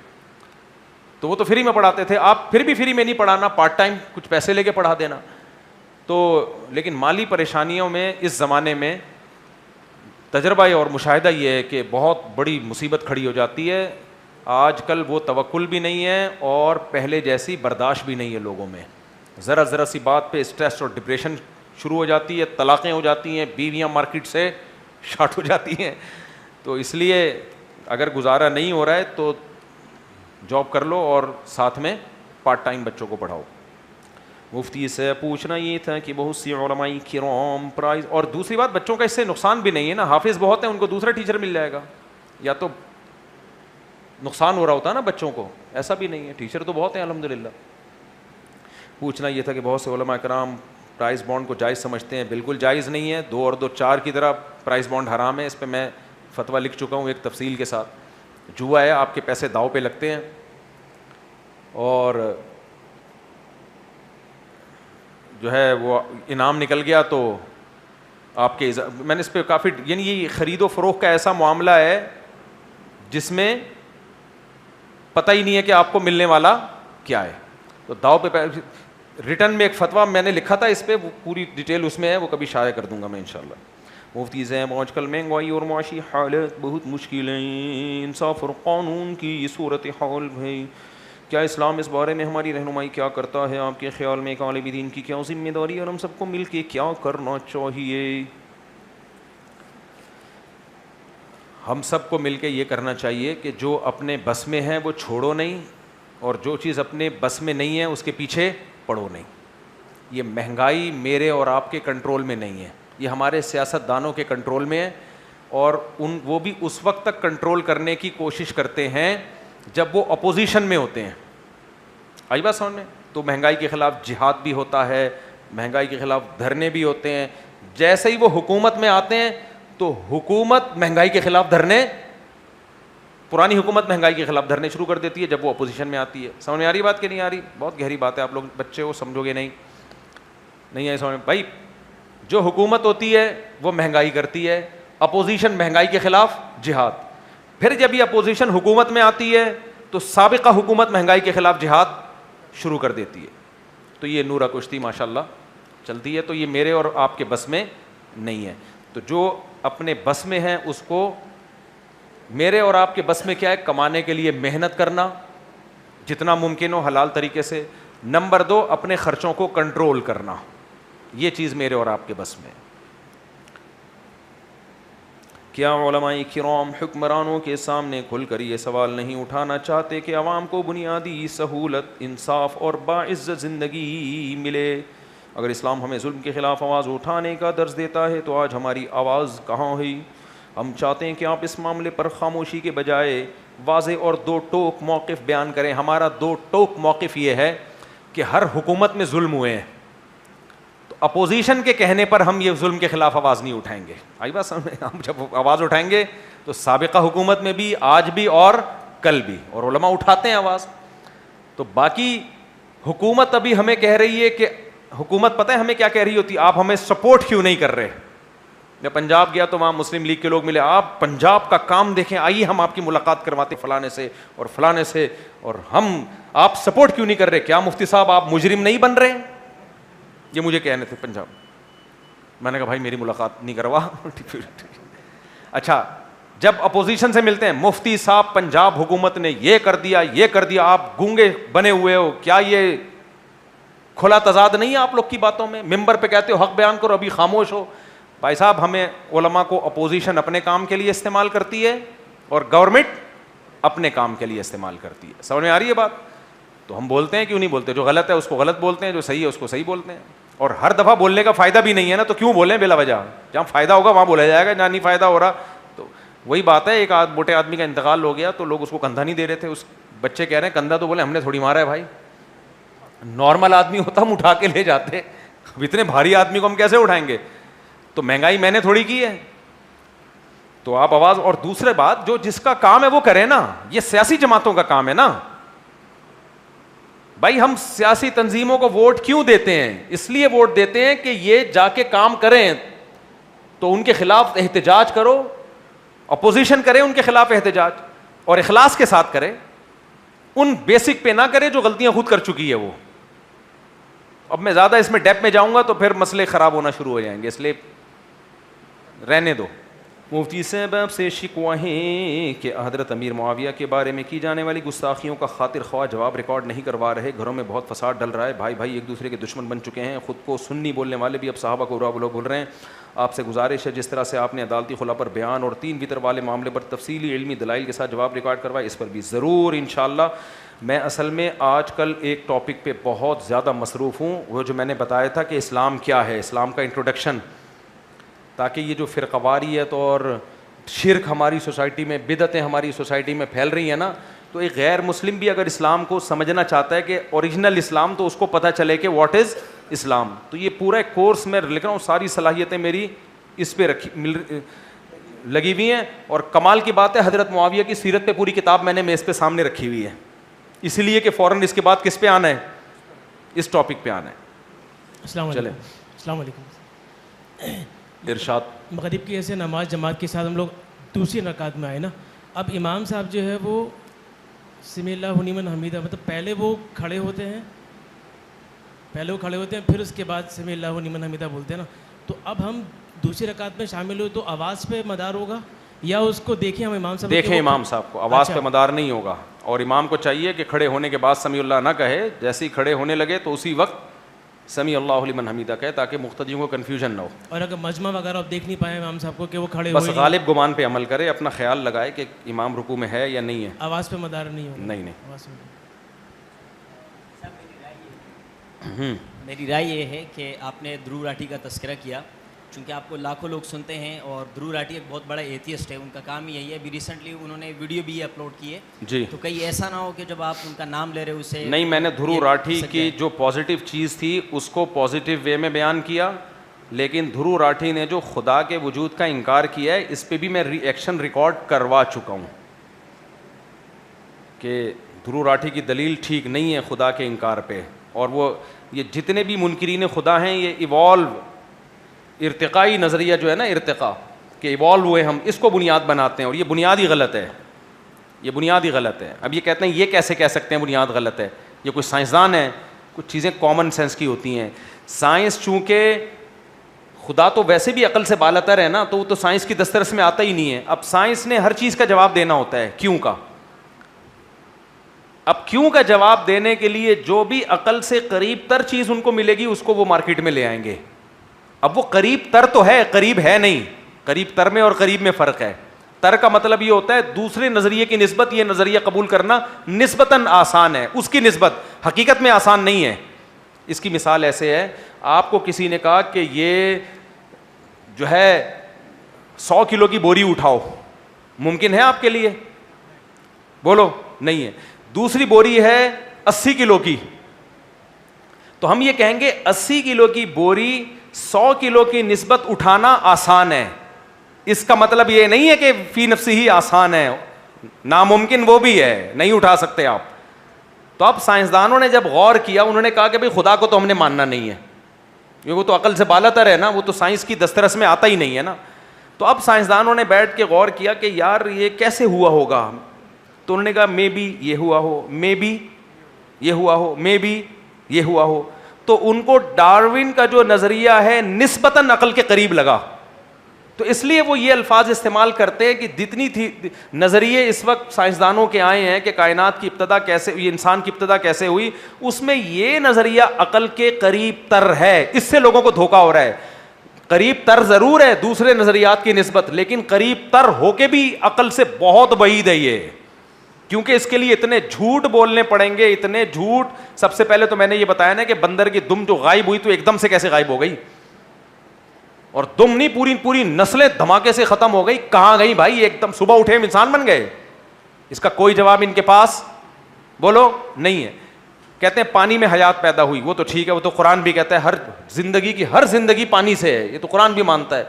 تو وہ تو فری میں پڑھاتے تھے. آپ پھر بھی فری میں نہیں پڑھانا, پارٹ ٹائم کچھ پیسے لے کے پڑھا دینا. تو لیکن مالی پریشانیوں میں اس زمانے میں تجربہ اور مشاہدہ یہ ہے کہ بہت بڑی مصیبت کھڑی ہو جاتی ہے. آج کل وہ توکل بھی نہیں ہے اور پہلے جیسی برداشت بھی نہیں ہے لوگوں میں. ذرا سی بات پہ اسٹریس اور ڈپریشن شروع ہو جاتی ہے, طلاقیں ہو جاتی ہیں, بیویاں مارکیٹ سے شارٹ ہو جاتی ہیں. تو اس لیے اگر گزارا نہیں ہو رہا ہے تو جاب کر لو اور ساتھ میں پارٹ ٹائم بچوں کو پڑھاؤ. مفتی سے پوچھنا یہ تھا کہ بہت سی علماء کرام پرائز, اور دوسری بات بچوں کا اس سے نقصان بھی نہیں ہے نا, حافظ بہت ہیں, ان کو دوسرا ٹیچر مل جائے گا, یا تو نقصان ہو رہا ہوتا ہے نا بچوں کو, ایسا بھی نہیں ہے, ٹیچر تو بہت ہیں الحمدللہ. پوچھنا یہ تھا کہ بہت سے علماء کرام پرائز بانڈ کو جائز سمجھتے ہیں. بالکل جائز نہیں ہے, 2 اور 2 4 کی طرح پرائز بانڈ حرام ہے. اس پہ میں فتویٰ لکھ چکا ہوں ایک تفصیل کے ساتھ. جوا ہے, آپ کے پیسے داؤ پہ لگتے ہیں, اور جو ہے وہ انعام نکل گیا تو آپ کے میں نے اس پہ کافی, یعنی یہ خرید و فروخت کا ایسا معاملہ ہے جس میں پتہ ہی نہیں ہے کہ آپ کو ملنے والا کیا ہے. تو داؤ پہ ریٹرن میں ایک فتویٰ میں نے لکھا تھا اس پہ, وہ پوری ڈیٹیل اس میں ہے, وہ کبھی شائع کر دوں گا میں انشاءاللہ. مفتی صاحب آج کل مہنگائی اور معاشی حالت بہت مشکل ہیں، انصاف اور قانون کی یہ صورت حال ہے، کیا اسلام اس بارے میں ہماری رہنمائی کیا کرتا ہے؟ آپ کے خیال میں ایک عالم دین کی کیا ذمہ داری اور ہم سب کو مل کے کیا کرنا چاہیے؟ ہم سب کو مل کے یہ کرنا چاہیے کہ جو اپنے بس میں ہے وہ چھوڑو نہیں، اور جو چیز اپنے بس میں نہیں ہے اس کے پیچھے پڑو نہیں۔ یہ مہنگائی میرے اور آپ کے کنٹرول میں نہیں ہے، یہ ہمارے سیاست دانوں کے کنٹرول میں ہے، اور وہ بھی اس وقت تک کنٹرول کرنے کی کوشش کرتے ہیں جب وہ اپوزیشن میں ہوتے ہیں۔ آئی بات سامنے؟ تو مہنگائی کے خلاف جہاد بھی ہوتا ہے، مہنگائی کے خلاف دھرنے بھی ہوتے ہیں، جیسے ہی وہ حکومت میں آتے ہیں تو حکومت مہنگائی کے خلاف دھرنے، پرانی حکومت مہنگائی کے خلاف دھرنے شروع کر دیتی ہے جب وہ اپوزیشن میں آتی ہے۔ سمجھ میں آ رہی بات کہ نہیں آ رہی؟ بہت گہری بات ہے، آپ لوگ بچے ہو سمجھو گے نہیں ہے سمجھ میں؟ بھائی جو حکومت ہوتی ہے وہ مہنگائی کرتی ہے، اپوزیشن مہنگائی کے خلاف جہاد، پھر جب یہ اپوزیشن حکومت میں آتی ہے تو سابقہ حکومت مہنگائی کے خلاف جہاد شروع کر دیتی ہے۔ تو یہ نورہ کشتی ماشاءاللہ چلتی ہے، تو یہ میرے اور آپ کے بس میں نہیں ہے۔ تو جو اپنے بس میں ہے اس کو، میرے اور آپ کے بس میں کیا ہے؟ کمانے کے لیے محنت کرنا جتنا ممکن ہو حلال طریقے سے۔ نمبر 2، اپنے خرچوں کو کنٹرول کرنا، یہ چیز میرے اور آپ کے بس میں ہے۔ کیا علماء کرام حکمرانوں کے سامنے کھل کر یہ سوال نہیں اٹھانا چاہتے کہ عوام کو بنیادی سہولت، انصاف اور باعزت زندگی ملے؟ اگر اسلام ہمیں ظلم کے خلاف آواز اٹھانے کا درس دیتا ہے تو آج ہماری آواز کہاں ہے؟ ہم چاہتے ہیں کہ آپ اس معاملے پر خاموشی کے بجائے واضح اور دو ٹوک موقف بیان کریں۔ ہمارا دو ٹوک موقف یہ ہے کہ ہر حکومت میں ظلم ہوئے ہیں، تو اپوزیشن کے کہنے پر ہم یہ ظلم کے خلاف آواز نہیں اٹھائیں گے۔ آئی بات سمجھ؟ ہم جب آواز اٹھائیں گے تو سابقہ حکومت میں بھی، آج بھی اور کل بھی، اور علماء اٹھاتے ہیں آواز۔ تو باقی حکومت ابھی ہمیں کہہ رہی ہے کہ حکومت پتہ ہے ہمیں کیا کہہ رہی ہوتی؟ آپ ہمیں سپورٹ کیوں نہیں کر رہے؟ میں پنجاب گیا تو وہاں مسلم لیگ کے لوگ ملے، آپ پنجاب کا کام دیکھیں، آئیے ہم آپ کی ملاقات کرواتے فلانے سے اور فلانے سے، اور ہم آپ سپورٹ کیوں نہیں کر رہے؟ کیا مفتی صاحب آپ مجرم نہیں بن رہے؟ یہ مجھے کہنے تھے پنجاب۔ میں نے کہا بھائی میری ملاقات نہیں کروا۔ اچھا، جب اپوزیشن سے ملتے ہیں، مفتی صاحب پنجاب حکومت نے یہ کر دیا، یہ کر دیا، آپ گونگے بنے ہوئے ہو، کیا یہ کھلا تضاد نہیں ہے آپ لوگ کی باتوں میں؟ ممبر پہ کہتے ہو حق بیان کرو، ابھی خاموش ہو۔ بھائی صاحب، ہمیں علماء کو اپوزیشن اپنے کام کے لیے استعمال کرتی ہے اور گورنمنٹ اپنے کام کے لیے استعمال کرتی ہے۔ سمجھ میں آ رہی ہے بات؟ تو ہم بولتے ہیں کیوں نہیں بولتے؟ جو غلط ہے اس کو غلط بولتے ہیں، جو صحیح ہے اس کو صحیح بولتے ہیں، اور ہر دفعہ بولنے کا فائدہ بھی نہیں ہے نا، تو کیوں بولیں بلا وجہ؟ جہاں فائدہ ہوگا وہاں بولا جائے گا، جہاں نہیں فائدہ ہو رہا تو وہی بات ہے۔ ایک موٹے آدمی کا انتقال ہو گیا تو لوگ اس کو کندھا نہیں دے رہے تھے، اس بچے کہہ رہے ہیں کندھا، تو بولے ہم نے تھوڑی مارا ہے بھائی، نارمل آدمی ہوتا ہم اٹھا کے لے جاتے، اتنے بھاری آدمی کو ہم کیسے اٹھائیں گے؟ تو مہنگائی میں نے تھوڑی کی ہے، تو آپ آواز۔ اور دوسرے بات، جو جس کا کام ہے وہ کرے نا، یہ سیاسی جماعتوں کا کام ہے نا بھائی۔ ہم سیاسی تنظیموں کو ووٹ کیوں دیتے ہیں؟ اس لیے ووٹ دیتے ہیں کہ یہ جا کے کام کریں، تو ان کے خلاف احتجاج کرو، اپوزیشن کرے ان کے خلاف احتجاج، اور اخلاص کے ساتھ کرے، ان بیسک پہ نہ کرے جو غلطیاں خود کر چکی ہے وہ۔ اب میں زیادہ اس میں ڈیپ میں جاؤں گا تو پھر مسئلے خراب ہونا شروع ہو جائیں گے، اس لیے رہنے دو۔ مفتی صاحب آپ سے شکوہ ہے کہ حضرت امیر معاویہ کے بارے میں کی جانے والی گستاخیوں کا خاطر خواہ جواب ریکارڈ نہیں کروا رہے، گھروں میں بہت فساد ڈل رہا ہے، بھائی بھائی ایک دوسرے کے دشمن بن چکے ہیں، خود کو سنی بولنے والے بھی اب صحابہ کو برا بول رہے ہیں۔ آپ سے گزارش ہے جس طرح سے آپ نے عدالتی خلا پر بیان اور 3 وطر والے معاملے پر تفصیلی علمی دلائل کے ساتھ جواب ریکارڈ کروائے، اس پر بھی ضرور انشاءاللہ۔ میں اصل میں آج کل ایک ٹاپک پہ بہت زیادہ مصروف ہوں، وہ جو میں نے بتایا تھا کہ اسلام کیا ہے، اسلام کا انٹروڈکشن، تاکہ یہ جو فرقہ واریت اور شرک ہماری سوسائٹی میں، بدعتیں ہماری سوسائٹی میں پھیل رہی ہیں نا، تو ایک غیر مسلم بھی اگر اسلام کو سمجھنا چاہتا ہے کہ اوریجنل اسلام، تو اس کو پتہ چلے کہ واٹ از اسلام۔ تو یہ پورا ایک کورس میں لکھ رہا ہوں، ساری صلاحیتیں میری اس پہ لگی ہوئی ہیں، اور کمال کی بات ہے حضرت معاویہ کی سیرت پہ پوری کتاب میں نے میز پہ سامنے رکھی ہوئی ہے، اسی لیے کہ فوراً اس کے بعد کس پہ آنا ہے؟ اس ٹاپک پہ آنا ہے۔ السلام علیکم۔ السلام علیکم۔ ارشاد۔ مغرب کی ایسے نماز جماعت کے ساتھ ہم لوگ دوسری رکعت میں آئے نا، اب امام صاحب جو ہے وہ سمی اللہ لمن حمیدہ، مطلب پہلے وہ کھڑے ہوتے ہیں، پھر اس کے بعد سمی اللہ لمن حمیدہ بولتے ہیں نا، تو اب ہم دوسری رکعت میں شامل ہوئے تو آواز پہ مدار ہوگا یا اس کو دیکھیں ہم امام صاحب دیکھیں امام صاحب کو آواز پہ مدار نہیں ہوگا, اور امام کو چاہیے کہ کھڑے ہونے کے بعد سمیع اللہ نہ کہے, جیسے ہی کھڑے ہونے لگے تو اسی وقت سمیع اللہ لمن حمیدہ کہے تاکہ مقتدیوں کو کنفیوژن نہ ہو. اور اگر مجمع وغیرہ آپ دیکھ نہیں پائے امام صاحب کو کہ وہ کھڑے بس ہوئے, غالب گمان پہ عمل کرے, اپنا خیال لگائے کہ امام رکوع میں ہے یا نہیں ہے. آواز پہ مدار نہیں ہوگا. نہیں آواز پہ مدار. میری رائے یہ ہے کہ آپ نے دھرو راٹھی کا تذکرہ کیا, چونکہ آپ کو لاکھوں لوگ سنتے ہیں, اور دھرو راٹھی ایک بہت بڑا ایتھیسٹ ہے, ان کا کام یہی ہے. ابھی ریسنٹلی انہوں نے ویڈیو بھی اپلوڈ کی ہے جی. تو کہیں ایسا نہ ہو کہ جب آپ ان کا نام لے رہے ہو اسے نہیں, میں نے دھرو راٹھی کی جو پازیٹیو چیز تھی اس کو پازیٹیو وے میں بیان کیا, لیکن دھرو راٹھی نے جو خدا کے وجود کا انکار کیا ہے اس پہ بھی میں ری ایکشن ریکارڈ کروا چکا ہوں کہ دھرو راٹھی کی دلیل ٹھیک نہیں ہے خدا کے انکار پہ. اور وہ یہ جتنے بھی منکرین خدا ہیں یہ ایوالو ارتقائی نظریہ جو ہے نا, ارتقاء کہ ایوالو ہوئے ہم, اس کو بنیاد بناتے ہیں, اور یہ بنیاد ہی غلط ہے, یہ بنیاد ہی غلط ہے. اب یہ کہتے ہیں یہ کیسے کہہ سکتے ہیں بنیاد غلط ہے, یہ کوئی سائنسدان ہے, کچھ چیزیں کامن سینس کی ہوتی ہیں. سائنس چونکہ خدا تو ویسے بھی عقل سے بالاتر ہے نا, تو وہ تو سائنس کی دسترس میں آتا ہی نہیں ہے. اب سائنس نے ہر چیز کا جواب دینا ہوتا ہے کیوں کا. اب کیوں کا جواب دینے کے لیے جو بھی عقل سے قریب تر چیز ان کو ملے گی اس کو وہ مارکیٹ میں لے آئیں گے. اب وہ قریب تر تو ہے, قریب ہے نہیں. قریب تر میں اور قریب میں فرق ہے. تر کا مطلب یہ ہوتا ہے دوسرے نظریے کی نسبت یہ نظریہ قبول کرنا نسبتاً آسان ہے, اس کی نسبت حقیقت میں آسان نہیں ہے. اس کی مثال ایسے ہے, آپ کو کسی نے کہا کہ یہ جو ہے 100 کلو کی بوری اٹھاؤ, ممکن ہے آپ کے لیے؟ بولو نہیں ہے. دوسری بوری ہے 80 کلو کی, تو ہم یہ کہیں گے 80 کلو کی بوری 100 کلو کی نسبت اٹھانا آسان ہے. اس کا مطلب یہ نہیں ہے کہ فی نفسی ہی آسان ہے, ناممکن وہ بھی ہے, نہیں اٹھا سکتے آپ. تو اب سائنسدانوں نے جب غور کیا انہوں نے کہا کہ بھئی خدا کو تو ہم نے ماننا نہیں ہے, کیونکہ وہ تو عقل سے بالاتر ہے نا, وہ تو سائنس کی دسترس میں آتا ہی نہیں ہے نا. تو اب سائنسدانوں نے بیٹھ کے غور کیا کہ یار یہ کیسے ہوا ہوگا. تو انہوں نے کہا مے بی یہ ہوا ہو, مے بی یہ ہوا ہو, مے بی یہ ہوا ہو. تو ان کو ڈارون کا جو نظریہ ہے نسبتاً عقل کے قریب لگا, تو اس لیے وہ یہ الفاظ استعمال کرتے ہیں کہ جتنی تھی نظریے اس وقت سائنسدانوں کے آئے ہیں کہ کائنات کی ابتدا کیسے ہوئی, انسان کی ابتدا کیسے ہوئی, اس میں یہ نظریہ عقل کے قریب تر ہے. اس سے لوگوں کو دھوکا ہو رہا ہے. قریب تر ضرور ہے دوسرے نظریات کی نسبت, لیکن قریب تر ہو کے بھی عقل سے بہت بعید ہے یہ, کیونکہ اس کے لیے اتنے جھوٹ بولنے پڑیں گے, اتنے جھوٹ. سب سے پہلے تو میں نے یہ بتایا نا کہ بندر کی دم جو غائب ہوئی تو ایک دم سے کیسے غائب ہو گئی, اور دم نہیں پوری نسلیں دھماکے سے ختم ہو گئی. کہاں گئی بھائی, ایک دم صبح اٹھے انسان بن گئے. اس کا کوئی جواب ان کے پاس بولو نہیں ہے. کہتے ہیں پانی میں حیات پیدا ہوئی, وہ تو ٹھیک ہے, وہ تو قرآن بھی کہتا ہے ہر زندگی پانی سے ہے, یہ تو قرآن بھی مانتا ہے.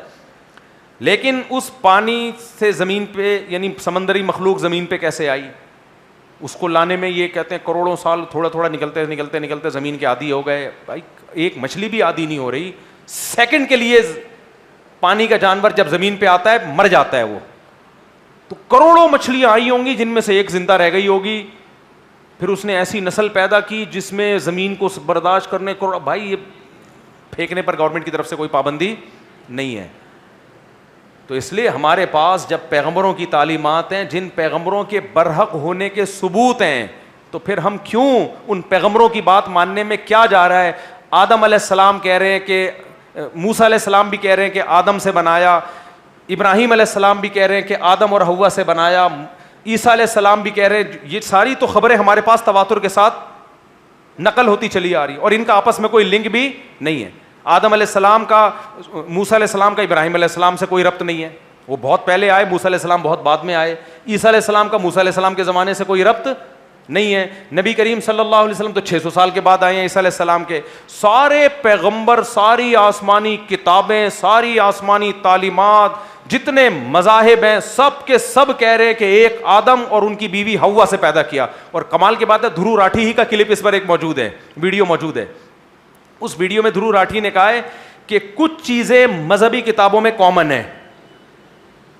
لیکن اس پانی سے زمین پہ یعنی سمندری مخلوق زمین پہ کیسے آئی, اس کو لانے میں یہ کہتے ہیں کروڑوں سال تھوڑا تھوڑا نکلتے زمین کے عادی ہو گئے. بھائی ایک مچھلی بھی عادی نہیں ہو رہی, سیکنڈ کے لیے پانی کا جانور جب زمین پہ آتا ہے مر جاتا ہے وہ. تو کروڑوں مچھلیاں آئی ہوں گی جن میں سے ایک زندہ رہ گئی ہوگی. پھر اس نے ایسی نسل پیدا کی جس میں زمین کو برداشت کرنے کو, بھائی یہ پھینکنے پر گورنمنٹ کی طرف سے کوئی پابندی نہیں ہے. تو اس لیے ہمارے پاس جب پیغمبروں کی تعلیمات ہیں, جن پیغمبروں کے برحق ہونے کے ثبوت ہیں, تو پھر ہم کیوں ان پیغمبروں کی بات ماننے میں کیا جا رہا ہے. آدم علیہ السلام کہہ رہے ہیں کہ موسیٰ علیہ السلام بھی کہہ رہے ہیں کہ آدم سے بنایا, ابراہیم علیہ السلام بھی کہہ رہے ہیں کہ آدم اور حوا سے بنایا, عیسیٰ علیہ السلام بھی کہہ رہے ہیں. یہ ساری تو خبریں ہمارے پاس تواتر کے ساتھ نقل ہوتی چلی آ رہی, اور ان کا آپس میں کوئی لنک بھی نہیں ہے. آدم علیہ السلام کا موسیٰ علیہ السلام کا ابراہیم علیہ السلام سے کوئی ربط نہیں ہے, وہ بہت پہلے آئے, موسیٰ علیہ السلام بہت بعد میں آئے. عیسیٰ علیہ السلام کا موسیٰ علیہ السلام کے زمانے سے کوئی ربط نہیں ہے. نبی کریم صلی اللہ علیہ وسلم تو 600 سال کے بعد آئے ہیں عیسیٰ علیہ السلام کے. سارے پیغمبر, ساری آسمانی کتابیں, ساری آسمانی تعلیمات, جتنے مذاہب ہیں, سب کے سب کہہ رہے کہ ایک آدم اور ان کی بیوی حوا سے پیدا کیا. اور کمال کی بات ہے دھرو راٹھی ہی کا کلپ اس پر ایک موجود ہے, ویڈیو موجود ہے. اس ویڈیو میں دھرو راٹھی نے کہا ہے کہ کچھ چیزیں مذہبی کتابوں میں کامن ہیں,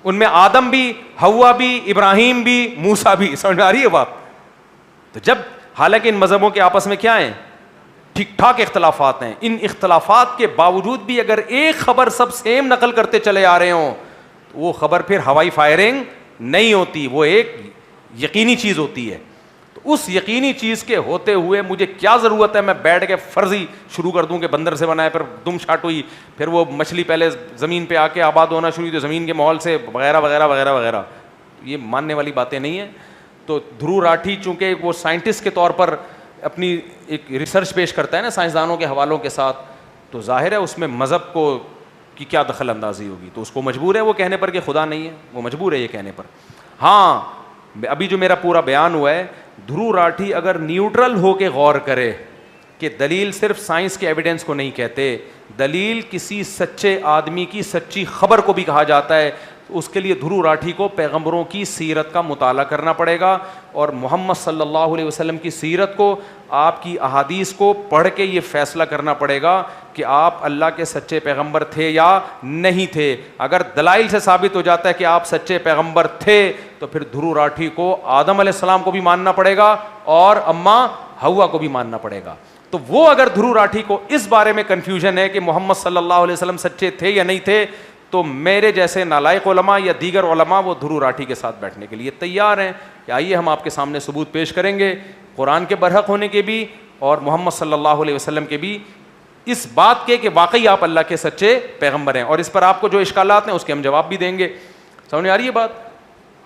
ان میں آدم بھی, حوا بھی, ابراہیم بھی, موسیٰ بھی. سمجھ میں آ رہی ہے بات؟ تو جب حالانکہ ان مذہبوں کے آپس میں کیا ہیں, ٹھیک ٹھاک اختلافات ہیں. ان اختلافات کے باوجود بھی اگر ایک خبر سب سیم نقل کرتے چلے آ رہے ہوں تو وہ خبر پھر ہوائی فائرنگ نہیں ہوتی, وہ ایک یقینی چیز ہوتی ہے. تو اس یقینی چیز کے ہوتے ہوئے مجھے کیا ضرورت ہے میں بیٹھ کے فرضی شروع کر دوں کہ بندر سے بنائے, پھر دم شاٹ ہوئی, پھر وہ مچھلی پہلے زمین پہ آ کے آباد ہونا شروع ہوئی تو زمین کے ماحول سے وغیرہ وغیرہ وغیرہ وغیرہ. یہ ماننے والی باتیں نہیں ہیں. تو دھرو راٹھی چونکہ وہ سائنٹسٹ کے طور پر اپنی ایک ریسرچ پیش کرتا ہے نا سائنسدانوں کے حوالوں کے ساتھ, تو ظاہر ہے اس میں مذہب کو کی کیا دخل اندازی ہوگی, تو اس کو مجبور ہے وہ کہنے پر کہ خدا نہیں ہے, وہ مجبور ہے یہ کہنے پر. ہاں ابھی جو میرا پورا بیان ہوا ہے, دھرو راٹھی اگر نیوٹرل ہو کے غور کرے کہ دلیل صرف سائنس کے ایویڈنس کو نہیں کہتے, دلیل کسی سچے آدمی کی سچی خبر کو بھی کہا جاتا ہے, اس کے لیے دھرو راٹھی کو پیغمبروں کی سیرت کا مطالعہ کرنا پڑے گا اور محمد صلی اللہ علیہ وسلم کی سیرت کو, آپ کی احادیث کو پڑھ کے یہ فیصلہ کرنا پڑے گا کہ آپ اللہ کے سچے پیغمبر تھے یا نہیں تھے. اگر دلائل سے ثابت ہو جاتا ہے کہ آپ سچے پیغمبر تھے تو پھر دھرو راٹھی کو آدم علیہ السلام کو بھی ماننا پڑے گا اور اماں حوا کو بھی ماننا پڑے گا. تو وہ اگر دھرو راٹھی کو اس بارے میں کنفیوژن ہے کہ محمد صلی اللہ علیہ وسلم سچے تھے یا نہیں تھے, تو میرے جیسے نالائق علماء یا دیگر علماء وہ دھرو راٹھی کے ساتھ بیٹھنے کے لیے تیار ہیں کہ آئیے ہم آپ کے سامنے ثبوت پیش کریں گے قرآن کے برحق ہونے کے بھی اور محمد صلی اللہ علیہ وسلم کے بھی, اس بات کے کہ واقعی آپ اللہ کے سچے پیغمبر ہیں. اور اس پر آپ کو جو اشکالات ہیں اس کے ہم جواب بھی دیں گے. سمجھ آ رہی ہے بات؟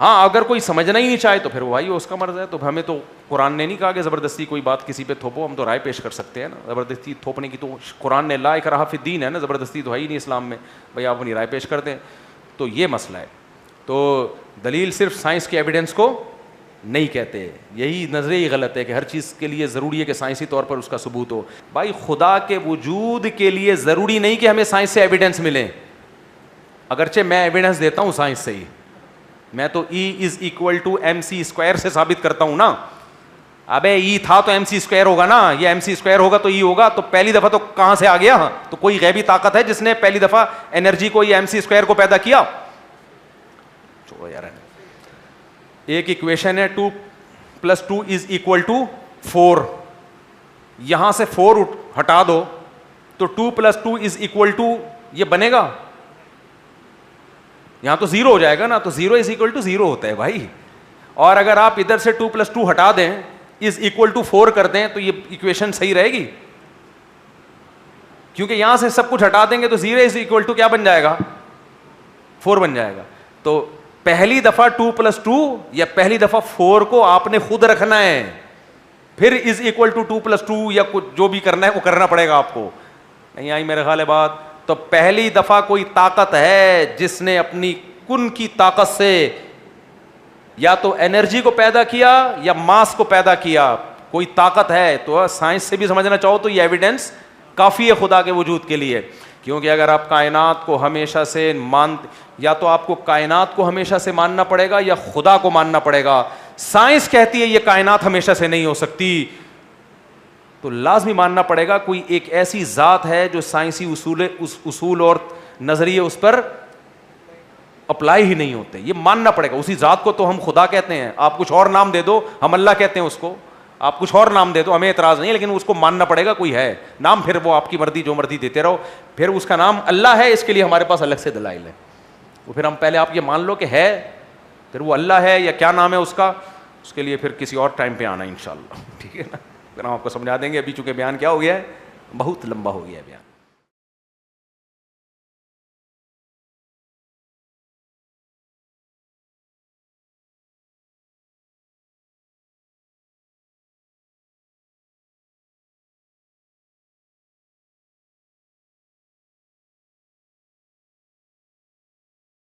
ہاں اگر کوئی سمجھنا ہی نہیں چاہے تو پھر وہی اس کا مرض ہے. تو ہمیں تو قرآن نے نہیں کہا کہ زبردستی کوئی بات کسی پہ تھوپو, ہم تو رائے پیش کر سکتے ہیں نا. زبردستی تھوپنے کی تو قرآن نے لا اکراہ فی الدین ہے نا, زبردستی تو ہے ہی نہیں اسلام میں, بھائی آپ اپنی رائے پیش کر دیں. تو یہ مسئلہ ہے. تو دلیل صرف سائنس کے ایویڈنس کو نہیں کہتے, یہی نظریہ غلط ہے کہ ہر چیز کے لیے ضروری ہے کہ سائنسی طور پر اس کا ثبوت ہو. بھائی خدا کے وجود کے لیے ضروری نہیں کہ ہمیں سائنس سے ایویڈنس ملیں, اگرچہ میں ایویڈنس دیتا ہوں سائنس سے ہی, میں تو E=mc² سے ثابت کرتا ہوں نا. ابے ای تھا تو mc² ہوگا نا, یہ mc² ہوگا تو ای ہوگا. تو پہلی دفعہ تو کہاں سے آ گیا؟ تو کوئی غیبی طاقت ہے جس نے پہلی دفعہ انرجی کو یہ mc² کو پیدا کیا؟ چھوڑو یار. ایک ایکویشن ہے 2+2=4, یہاں سے 4 ہٹا دو تو 2+2=, یہ بنے گا؟ یہاں تو 0 ہو جائے گا نا, تو 0=0 ہوتا ہے بھائی. اور اگر آپ ادھر سے 2+2 ہٹا دیں =4 کر دیں تو یہ ایکویشن صحیح رہے گی, کیونکہ یہاں سے سب کچھ ہٹا دیں گے تو 0=, کیا بن جائے گا؟ 4 بن جائے گا. تو پہلی دفعہ 2+2 یا پہلی دفعہ 4 کو آپ نے خود رکھنا ہے, پھر =2+2 یا کچھ جو بھی کرنا ہے وہ کرنا پڑے گا آپ کو. نہیں آئی میرے خیال ہے بات؟ تو پہلی دفعہ کوئی طاقت ہے جس نے اپنی کن کی طاقت سے یا تو انرجی کو پیدا کیا یا ماس کو پیدا کیا, کوئی طاقت ہے. تو سائنس سے بھی سمجھنا چاہو تو یہ ایویڈنس کافی ہے خدا کے وجود کے لیے, کیونکہ اگر آپ کائنات کو ہمیشہ سے یا تو آپ کو کائنات کو ہمیشہ سے ماننا پڑے گا یا خدا کو ماننا پڑے گا. سائنس کہتی ہے یہ کائنات ہمیشہ سے نہیں ہو سکتی, تو لازمی ماننا پڑے گا کوئی ایک ایسی ذات ہے جو سائنسی اصول اور نظریے اس پر اپلائی ہی نہیں ہوتے. یہ ماننا پڑے گا. اسی ذات کو تو ہم خدا کہتے ہیں, آپ کچھ اور نام دے دو, ہم اللہ کہتے ہیں اس کو, آپ کچھ اور نام دے دو, ہمیں اعتراض نہیں, لیکن اس کو ماننا پڑے گا کوئی ہے نام, پھر وہ آپ کی مرضی جو مرضی دیتے رہو. پھر اس کا نام اللہ ہے, اس کے لیے ہمارے پاس الگ سے دلائل ہے. وہ پھر ہم پہلے آپ یہ مان لو کہ ہے, پھر وہ اللہ ہے یا کیا نام ہے اس کا, اس کے لیے پھر کسی اور ٹائم پہ آنا انشاءاللہ, ٹھیک ہے نا. پھر ہم آپ کو سمجھا دیں گے. ابھی چونکہ بیان کیا ہو گیا ہے, بہت لمبا ہو گیا ہے بیان.